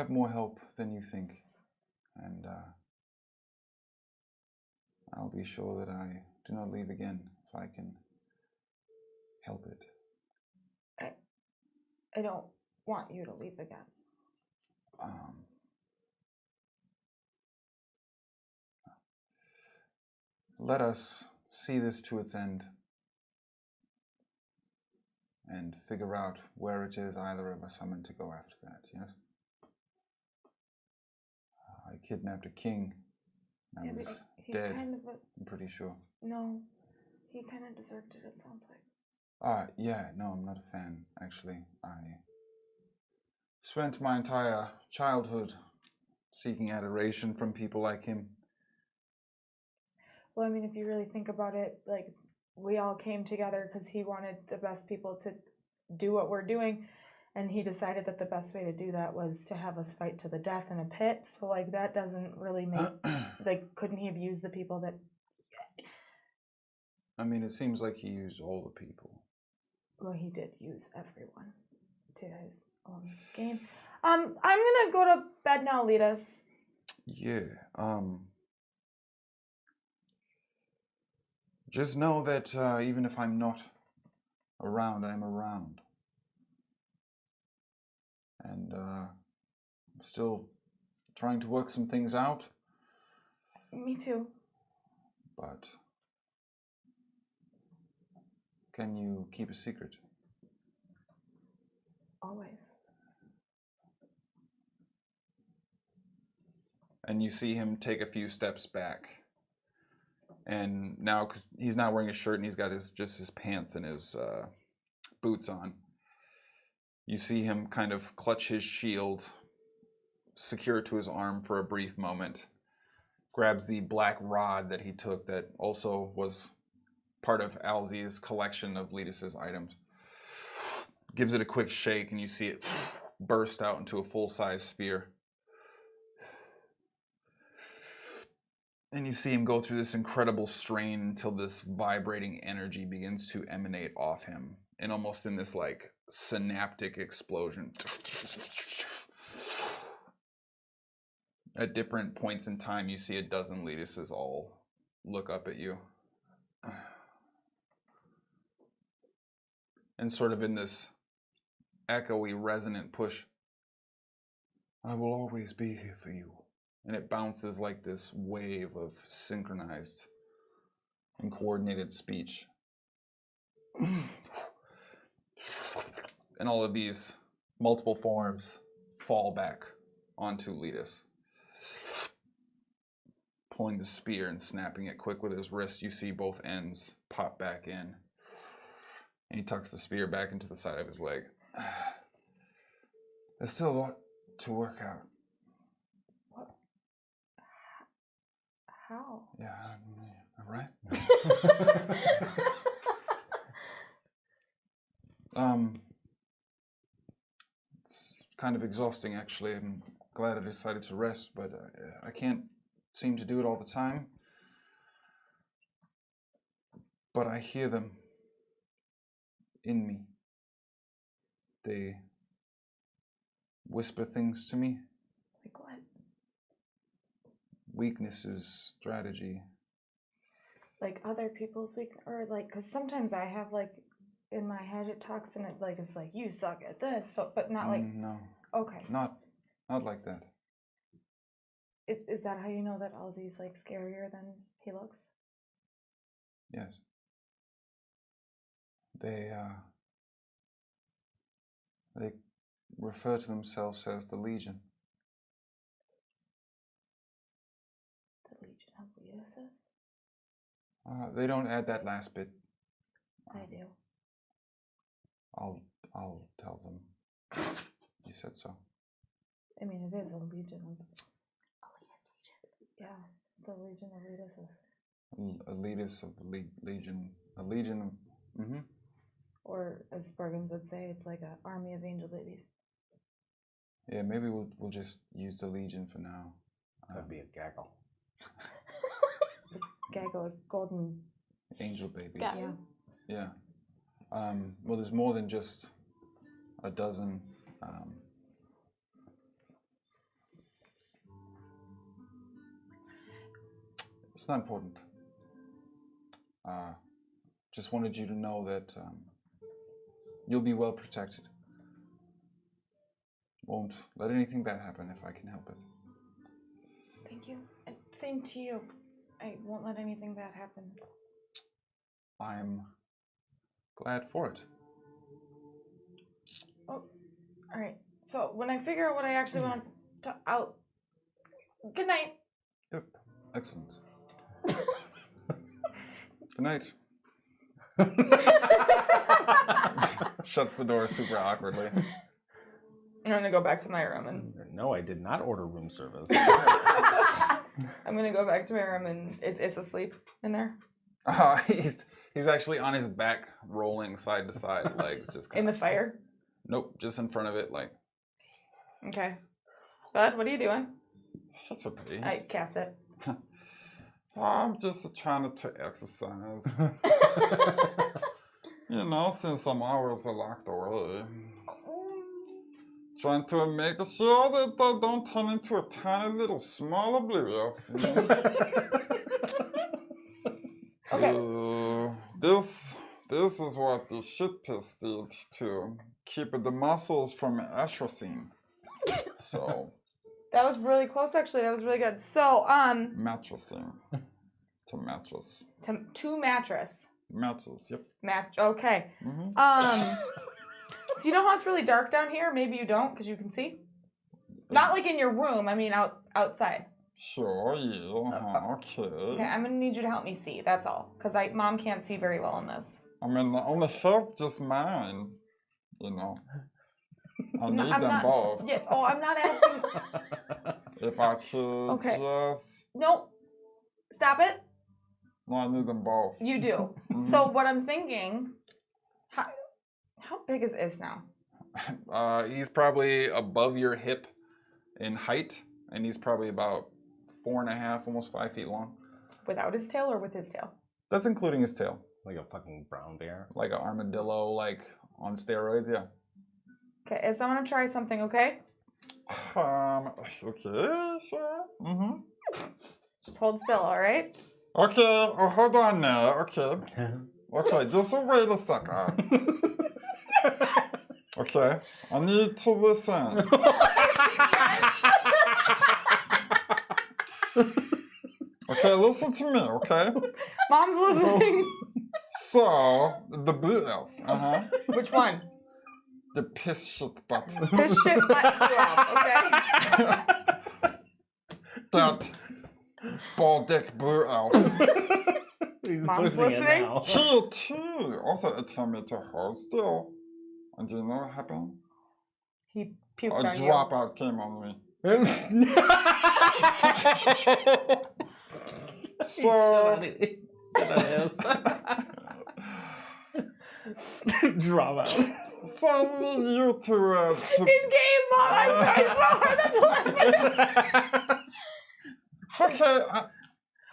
more help than you think. And I'll be sure that I do not leave again if I can help it. I don't want you to leave again. Let us see this to its end and figure out where it is either of us are meant to go after that, yes? I kidnapped a king. I was He's dead, kind of I'm pretty sure. no, he kind of deserved it, it sounds like. Yeah, no, I'm not a fan, actually. I spent my entire childhood seeking adoration from people like him. Well, I mean, if you really think about it, like, we all came together because he wanted the best people to do what we're doing, and he decided that the best way to do that was to have us fight to the death in a pit. So, like, that doesn't really make, like, couldn't he have used the people that... I mean, it seems like he used all the people. Well, he did use everyone to his own gain. I'm gonna go to bed now, Letus. Yeah, just know that even if I'm not around, I'm around. And I'm still trying to work some things out. Me too. But can you keep a secret? Always. and you see him take a few steps back. And now, because he's not wearing a shirt and he's got just his pants and his boots on, you see him kind of clutch his shield, secure it to his arm for a brief moment, grabs the black rod that he took that also was part of Alzi's collection of Letus's items, gives it a quick shake, and you see it burst out into a full-size spear. And you see him go through this incredible strain until this vibrating energy begins to emanate off him, and almost in this like synaptic explosion. At different points in time, you see a dozen Letuses all look up at you. And sort of in this echoey, resonant push, I will always be here for you. And it bounces like this wave of synchronized and coordinated speech. And all of these multiple forms fall back onto Letus. Pulling the spear and snapping it quick with his wrist, you see both ends pop back in. And he tucks the spear back into the side of his leg. There's still a lot to work out. What? How? Yeah, all right. It's kind of exhausting, actually. I'm glad I decided to rest, but I can't seem to do it all the time. But I hear them in me. They whisper things to me. Like what? Weaknesses, strategy. Like other people's weakness, or like, because sometimes I have like in my head it talks and it like it's like you suck at this, so but not like No, okay. not like that. Is that how you know that Alzi's like scarier than he looks? Yes. They refer to themselves as the Legion. The Legion of Letuses? They don't add that last bit. I do. I'll tell them. You said so. I mean, it is a Legion of... Elitist Legion. Yeah, the Legion of Letuses. Elitist of the Legion. A Legion of... Mm-hmm. Or as Sproigins would say, it's like an army of angel babies. Yeah, maybe we'll just use the Legion for now. That'd be a gaggle. Gaggle of golden... Angel babies. Yeah. Yeah. Well, there's more than just a dozen. It's not important. Just wanted you to know that you'll be well protected. Won't let anything bad happen if I can help it. Thank you. And same to you. I won't let anything bad happen. I'm glad for it. Oh, all right. So when I figure out what I actually want to out. Good night. Yep. Excellent. Good night. Shuts the door super awkwardly. I'm gonna go back to my room and No, I did not order room service. I'm gonna go back to my room and is asleep in there He's actually on his back, rolling side to side, legs just in the fire. Nope, just in front of it, like. Okay, Bud, what are you doing? That's okay. I cast it. I'm just trying to exercise. You know, since some hours are locked away. Trying to make sure that they don't turn into a tiny little small oblivious. You know? Okay. This is what the shit piss did to keep the muscles from atrophying. So. That was really close, actually. That was really good. So, Mattressing. To mattress. To mattress. Mattress, yep. Okay. Mm-hmm. So you know how it's really dark down here? Maybe you don't, because you can see. Not like in your room. I mean, outside. Sure, yeah, okay. Okay, I'm gonna need you to help me see. That's all, because Mom can't see very well in this. I mean, the only help just mine. You know, I No, need I'm them not. both. Yeah. Oh, I'm not asking. If I could Okay. just, No. Stop it. no, I need them both. You do. Mhm. So what I'm thinking, how big is now? He's probably above your hip in height, and he's probably about 4.5, almost 5 feet long. Without his tail or with his tail? That's including his tail, Like a fucking brown bear. like an armadillo, like on steroids. Yeah. Okay, is I'm gonna try something, okay? Okay, sure. Mm-hmm. Just hold still, all right? Okay, oh, hold on now. Okay. Okay, just wait a second. Okay, I need to listen. Okay, listen to me, okay? Mom's listening. So, the blue elf, Which one? the piss shit butt. This shit might be off, okay? That ball dick blue elf. He's Mom's pushing it listening? now. He too also attempted to hold still. And do you know what happened? He puked A on you. dropout came on me. So, Drop out. so I need you to In game, Mom, I tried so hard not to laugh. okay,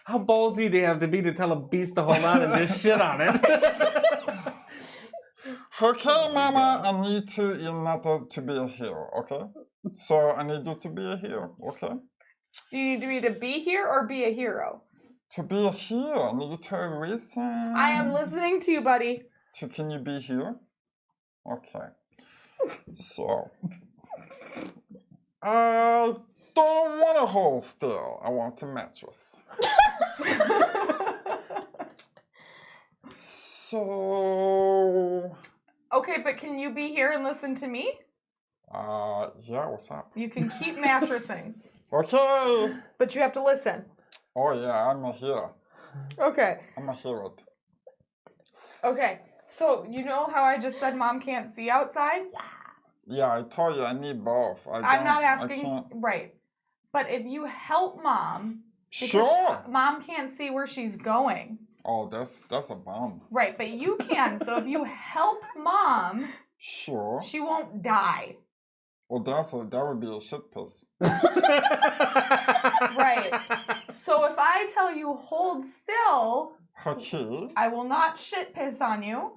How ballsy do you have to be to tell a beast to hold on and just shit on it? okay, Mama, I need you not to be a hero, okay? So I need you to be a hero, okay? Do you need me to be here or be a hero? To be a hero, I need you to listen. I am listening to you, buddy. Can you be here? Okay. So, I don't want to hold still. I want a mattress. So, Okay, but can you be here and listen to me? yeah, what's up? You can keep mattressing, Okay. but you have to listen. Oh yeah, I'm a hero. Okay. I'm a hero. Okay. So you know how I just said Mom can't see outside? Yeah, I told you I need both. I'm not I asking. can't. Right. But if you help Mom, because Sure. Mom can't see where she's going. Oh, that's a bomb. Right, but you can. So if you help Mom, Sure. she won't die. Well, that would be a shit piss. Right. So if I tell you hold still, Okay. I will not shit piss on you.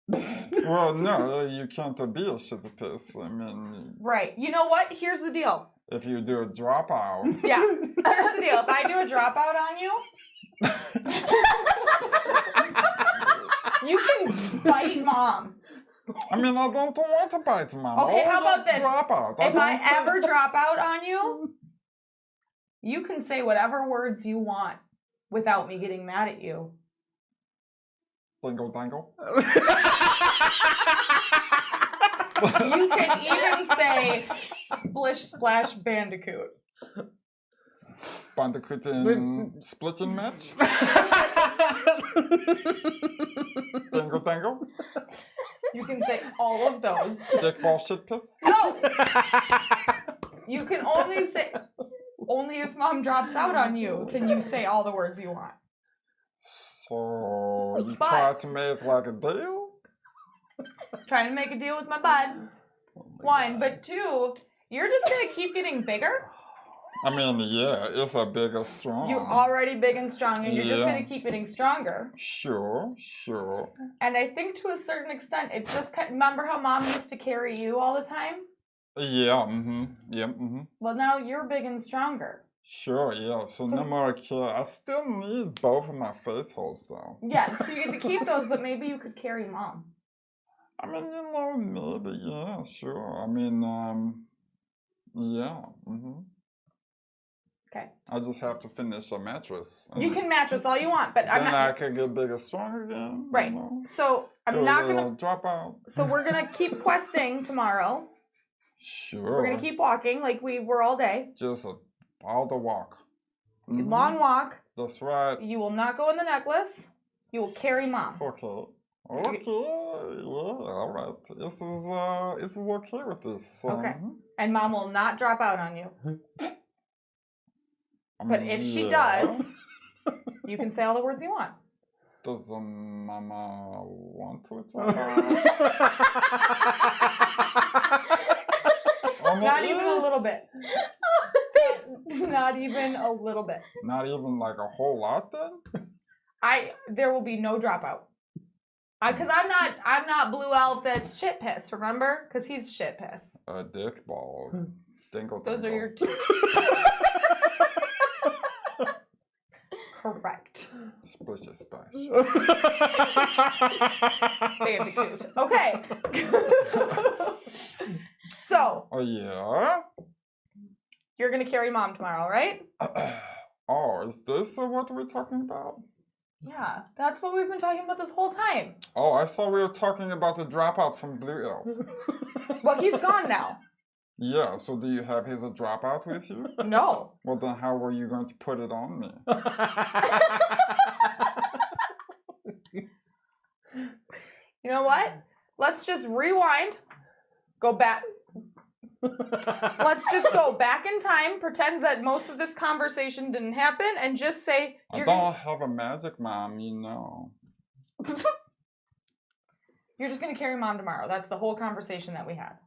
Well, no, you can't be a shit piss. I mean, Right. You know what? Here's the deal. if you do a dropout. Yeah. Here's the deal. If I do a dropout on you, you can bite Mom. I mean, I don't want to bite Mom. Okay, how about this? Dropout. If I ever drop out on you, you can say whatever words you want without me getting mad at you. Dingle dangle. You can even say splish splash bandicoot. Bandicoot in splitting match. Dingle dangle. You can say all of those. Dick ball shit piss. No! You can only say, only if Mom drops out on you can you say all the words you want. So you But- try to make like a deal? Trying to make a deal with my bud. One, but two, you're just gonna keep getting bigger. I mean, yeah, it's a bigger strong. You're already big and strong, and you're just Yeah. gonna keep getting stronger. Sure. And I think to a certain extent, it just remember how Mom used to carry you all the time? Yeah, Well, now you're big and stronger. Sure, yeah. So no more care. I still need both of my face holes though. Yeah, so you get to keep those, but maybe you could carry Mom. I mean, maybe, yeah, sure. I mean, yeah. Okay. I just have to finish a mattress. You can mattress all you want, but I'm Then not. I can get bigger, strong again. Right. You know? So Do I'm a not little gonna. drop out. So we're gonna keep questing tomorrow. Sure. We're gonna keep walking like we were all day. Just all the walk. Long walk. That's right. You will not go in the necklace. You will carry Mom. Okay. Okay. Yeah. All right. This is okay with this. Okay. And Mom will not drop out on you. I But mean, if she yeah. does, you can say all the words you want. Does Mama want to drop out? Not even a little bit. Not even a little bit. Not even like a whole lot then? There will be no dropout. Because I'm not Blue Elf that's shit pissed, remember? Because he's shit pissed. A dick ball. Dingle. Those are your two. Correct. Splish splash. Very cute. Okay. So. Oh yeah. You're gonna carry Mom tomorrow, right? Oh, is this what we're talking about? Yeah, that's what we've been talking about this whole time. Oh, I thought we were talking about the dropout from Blue Elf. Well, he's gone now. Yeah, so do you have his dropout with you? No. Well, then how were you going to put it on me? You know what? Let's just rewind. Go back. Let's just go back in time, pretend that most of this conversation didn't happen, and just say I you're don't have a magic mom, you know. You're just gonna carry Mom tomorrow. That's the whole conversation that we had.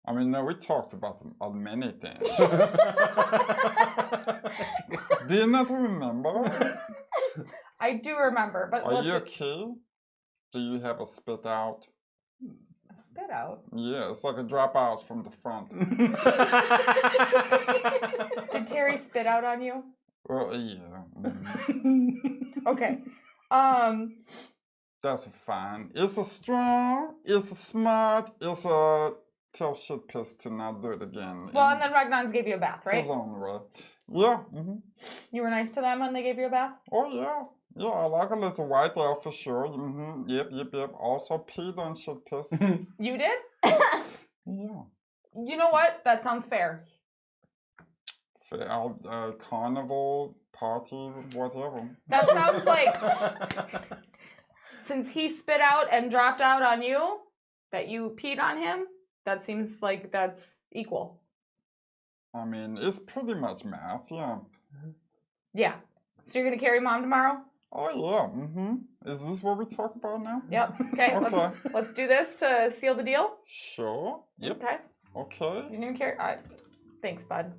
I mean, no, we talked about many things. Do you not remember? I do remember, but Are you okay? Do you have a spit out? Spit out? Yeah, it's like a dropout from the front. Did Terry spit out on you? Well, yeah. Okay. That's fine. It's a strong, it's a smart, it's a tell shit piss to not do it again. Well, and then Ragnons gave you a bath, right? His own way. Yeah. Mm-hmm. You were nice to them when they gave you a bath? Oh, yeah. Yeah, I like a little white elf for sure. Mm-hmm. Yep. Also peed on shit piss. You did? Yeah. You know what? That sounds fair. Carnival, party, whatever. That sounds like, since he spit out and dropped out on you, that you peed on him, that seems like that's equal. I mean, it's pretty much math, yeah. Yeah. So you're going to carry Mom tomorrow? Oh, yeah. Mm-hmm. Is this what we talk about now? Yep. Okay. Okay. Let's do this to seal the deal. Sure. Yep. Okay. Okay. You're going to carry... Thanks, bud.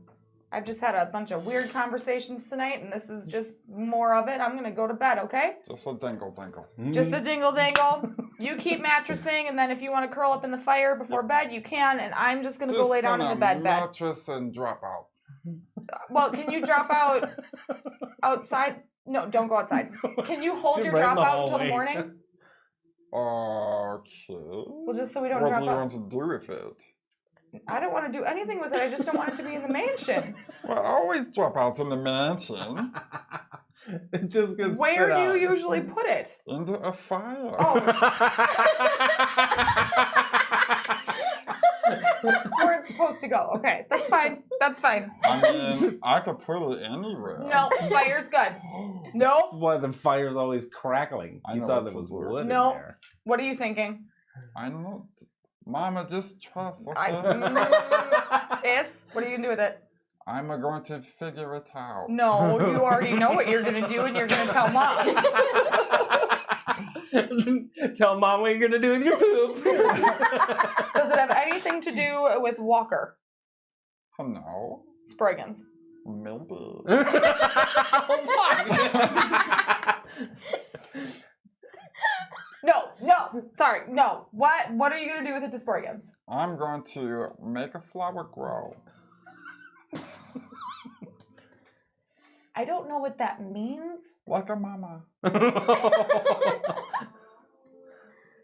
I've just had a bunch of weird conversations tonight, and this is just more of it. I'm going to go to bed, okay? Just a dingle. Just a dingle dangle. You keep mattressing, and then if you want to curl up in the fire before bed, you can, and I'm just going to go lay down in the bed. Mattress and drop out. Well, can you drop out outside? No, don't go outside. Can you hold your drop out until the morning? Okay. Well, just so we don't what drop do you out. want to do with it? I don't want to do anything with it. I just don't want it to be in the mansion. Well, I always drop outs in the mansion. It just gets Where spit do you out. usually put it? Into a fire. Oh. That's where it's supposed to go. Okay, that's fine. That's fine. I mean, I could put it anywhere. No, fire's good. Nope. Why the fire's always crackling? I You know thought what there was to do. wood in No. there. What are you thinking? I don't know. Mama, just trust, okay? Is? What are you gonna do with it? I'm going to figure it out. No, you already know what you're gonna do, and you're gonna tell Mom. Tell Mom what you're gonna do with your poop. Does it have anything to do with Walker? No. Sproigins. Maybe. No. Sorry, no. What are you gonna do with it to Sproigins? I'm going to make a flower grow. I don't know what that means. Like a mama.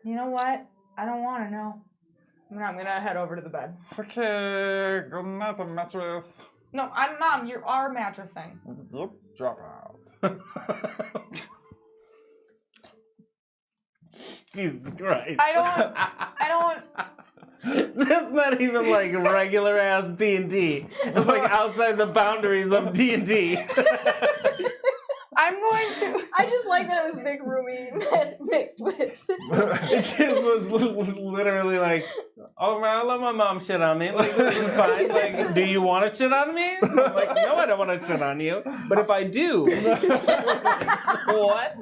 You know what? I don't want to know. I'm gonna head over to the bed. Okay, good night, the mattress. No, I'm Mom. You are mattressing. Yep, drop out. Jesus Christ. I don't. This That's not even like regular ass D&D. It's like outside the boundaries of D&D. I'm going to. I just like that it was big roomy mixed with. It just was literally like, oh man, I let my mom shit on me. Like, this is fine. Like, do you want to shit on me? I'm like, no, I don't want to shit on you. But if I do, what?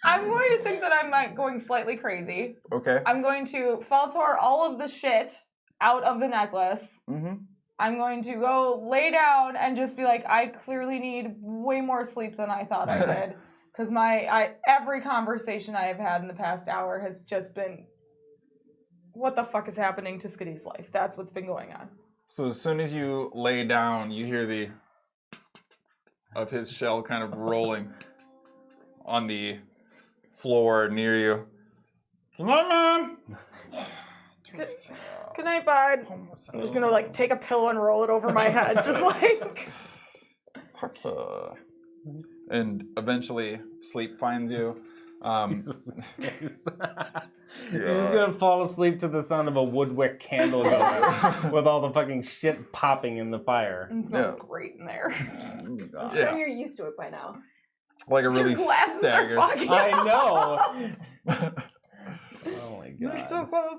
I'm going to think that I'm going slightly crazy. Okay. I'm going to Faltor all of the shit out of the necklace. Mm-hmm. I'm going to go lay down and just be like, I clearly need way more sleep than I thought I did. Because every conversation I have had in the past hour has just been, what the fuck is happening to Skadi's life? That's what's been going on. So as soon as you lay down, you hear the of his shell kind of rolling on the floor near you. Good night, Mom. Good night, bud. I'm just gonna like take a pillow and roll it over my head, just like. Okay. And eventually, sleep finds you. Jesus Christ. You're just gonna fall asleep to the sound of a woodwick candle going with all the fucking shit popping in the fire. It smells great in there. I'm sure you're used to it by now. Like a really Your glasses staggered. are fogging. I know. Oh my god.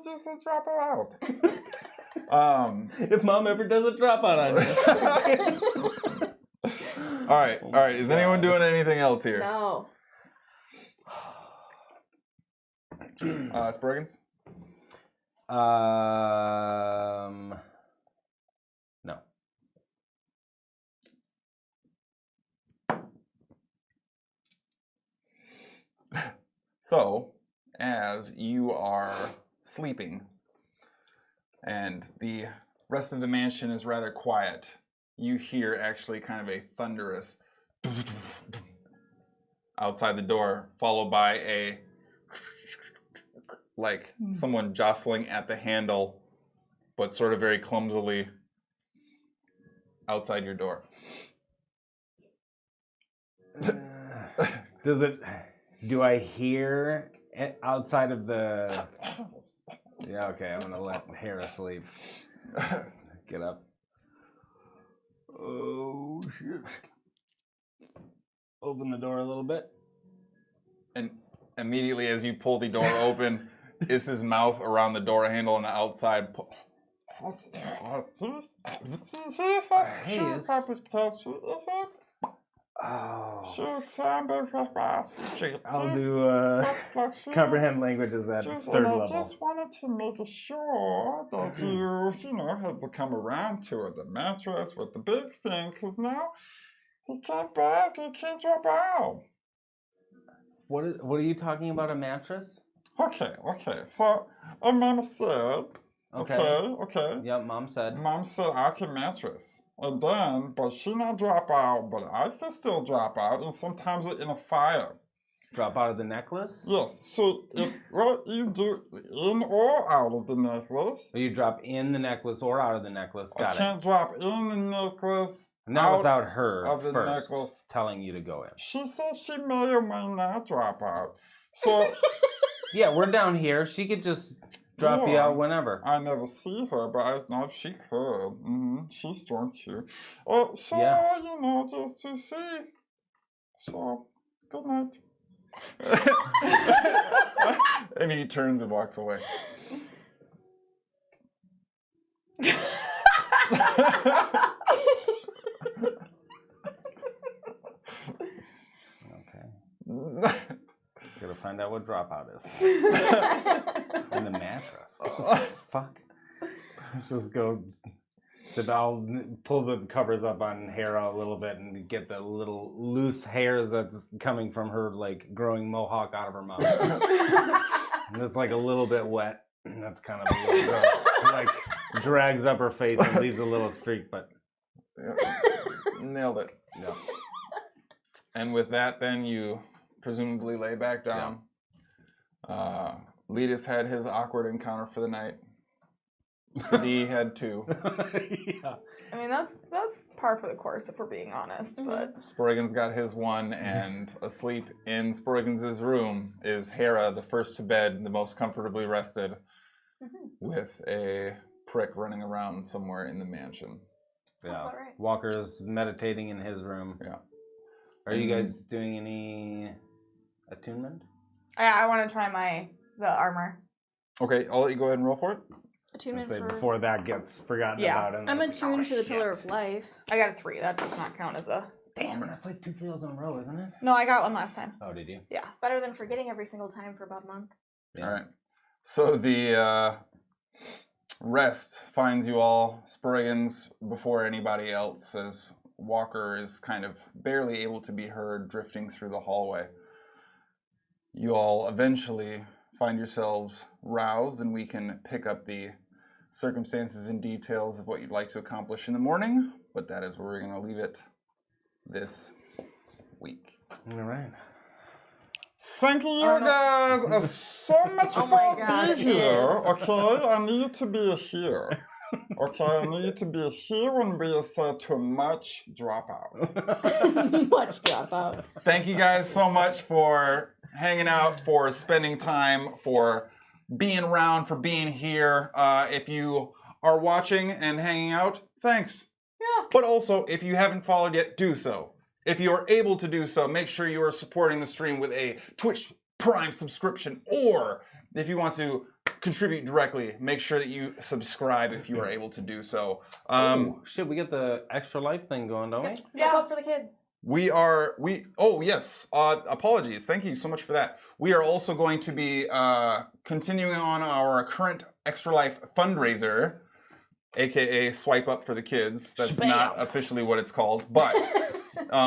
Just drop her out. If mom ever does a dropout on you. All right. Is anyone doing anything else here? No. Sproigins? No. So, as you are sleeping and the rest of the mansion is rather quiet, you hear actually kind of a thunderous outside the door, followed by a like someone jostling at the handle, but sort of very clumsily outside your door. Do I hear it outside of the... Yeah, okay, I'm gonna let Hara sleep. Get up. Oh, shit. Open the door a little bit. And immediately as you pull the door open, is his mouth around the door handle on the outside. I'll do comprehend languages at third level. I just wanted to make sure that you had to come around to the mattress with the big thing, because now he can't back, he can't drop out. What are you talking about, a mattress? Okay, so Mama said, Okay. okay. Yep, Mom said. Mom said I can mattress. And then, but she not drop out, but I can still drop out, and sometimes in a fire. Drop out of the necklace? Yes, so if what you do in or out of the necklace. Or you drop in the necklace or out of the necklace, got it. I can't drop in the necklace. Not without her of the first necklace. telling you to go in. She said she may or may not drop out. So yeah, we're down here. She could just drop you out whenever. I never see her, but I know she could. She's strong too. So yeah. Just to see. So good night. And he turns and walks away. Okay. Gotta find out what dropout is. In the mattress. Fuck. Just go. So I'll pull the covers up on Hara a little bit and get the little loose hairs that's coming from her like growing mohawk out of her mouth. And it's like a little bit wet. And that's kind of a little gross. Like drags up her face and leaves a little streak, but nailed it. Yeah. And with that, then you presumably lay back down. Yeah. Letus had his awkward encounter for the night. Skadi had two. Yeah. I mean, that's par for the course, if we're being honest. But Sproigins got his one, and asleep in Sproigins' room is Hara, the first to bed, the most comfortably rested. with a prick running around somewhere in the mansion. Sounds about right. Walker's meditating in his room. Yeah. Are you guys doing any attunement? I want to try the armor. Okay, I'll let you go ahead and roll for it. Attunement Say for. before that gets forgotten Yeah. about. And I'm that's attuned to the shit. Pillar of Life. I got a 3. That does not count as a. Damn, that's like 2 fails in a row, isn't it? No, I got one last time. Oh, did you? Yeah. It's better than forgetting every single time for about a month. Yeah. All right. So the rest finds you all, Sproigins, before anybody else, as Walker is kind of barely able to be heard drifting through the hallway. You all eventually find yourselves roused, and we can pick up the circumstances and details of what you'd like to accomplish in the morning, but that is where we're going to leave it this week. All right. Thank you guys so much Oh my for God, being here. yes. Okay, I need to be here. Okay, I need to be here when we say too much dropout. Much dropout. Thank you guys so much for hanging out, for spending time, for being around, for being here. If you are watching and hanging out, thanks. Yeah. But also, if you haven't followed yet, do so. If you are able to do so, make sure you are supporting the stream with a Twitch Prime subscription, or if you want to contribute directly, make sure that you subscribe if you are able to do so. Shit, we get the extra life thing going, don't we? Step up for the kids. Oh yes, apologies. Thank you so much for that. We are also going to be continuing on our current Extra Life fundraiser, aka Swipe Up for the Kids. That's not officially what it's called, but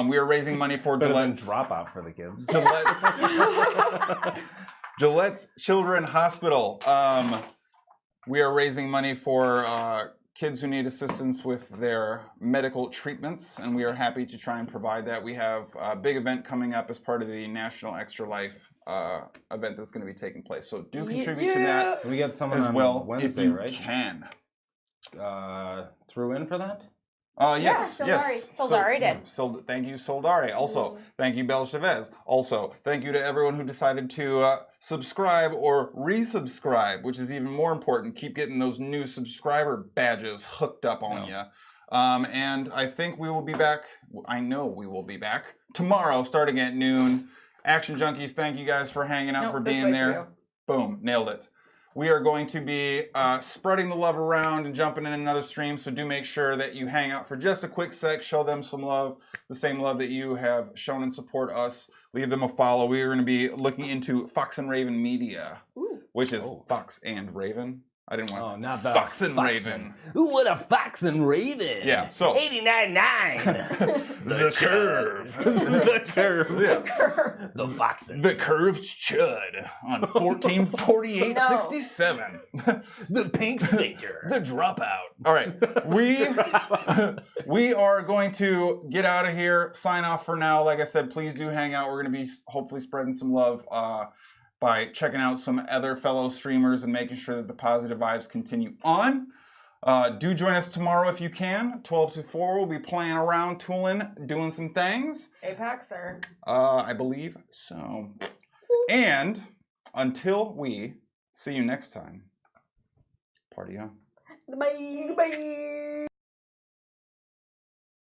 we are raising money for Better than Gillette's dropout for the kids. Gillette's Children Hospital. We are raising money for kids who need assistance with their medical treatments, and we are happy to try and provide that. We have a big event coming up as part of the National Extra Life event that's going to be taking place. So do contribute to that We got someone as on well Wednesday, if you right? can. Threw in for that? Yes, Soldari. yes. Soldari did. Thank you, Soldari. Also, thank you, Bel Chavez. Also, thank you to everyone who decided to subscribe or resubscribe, which is even more important. Keep getting those new subscriber badges hooked up on you. And I think we will be back. I know we will be back tomorrow, starting at noon. Action Junkies, thank you guys for hanging out, for being there. Boom, nailed it. We are going to be spreading the love around and jumping in another stream, so do make sure that you hang out for just a quick sec, show them some love, the same love that you have shown and support us. Leave them a follow. We are going to be looking into Fox and Raven Media, which is Fox and Raven. I didn't want not the Fox and Raven. Ooh, what a Fox and Raven. Yeah, so 89.9. the curve. The curve. Yeah. The Fox and The curved chud on 1448.67. the pink sphincter. The dropout. All right, we are going to get out of here. Sign off for now. Like I said, please do hang out. We're going to be hopefully spreading some love by checking out some other fellow streamers and making sure that the positive vibes continue on. Do join us tomorrow if you can. 12 to 4, we'll be playing around, tooling, doing some things. Apex or? I believe so. And until we see you next time, party on. Bye. Bye.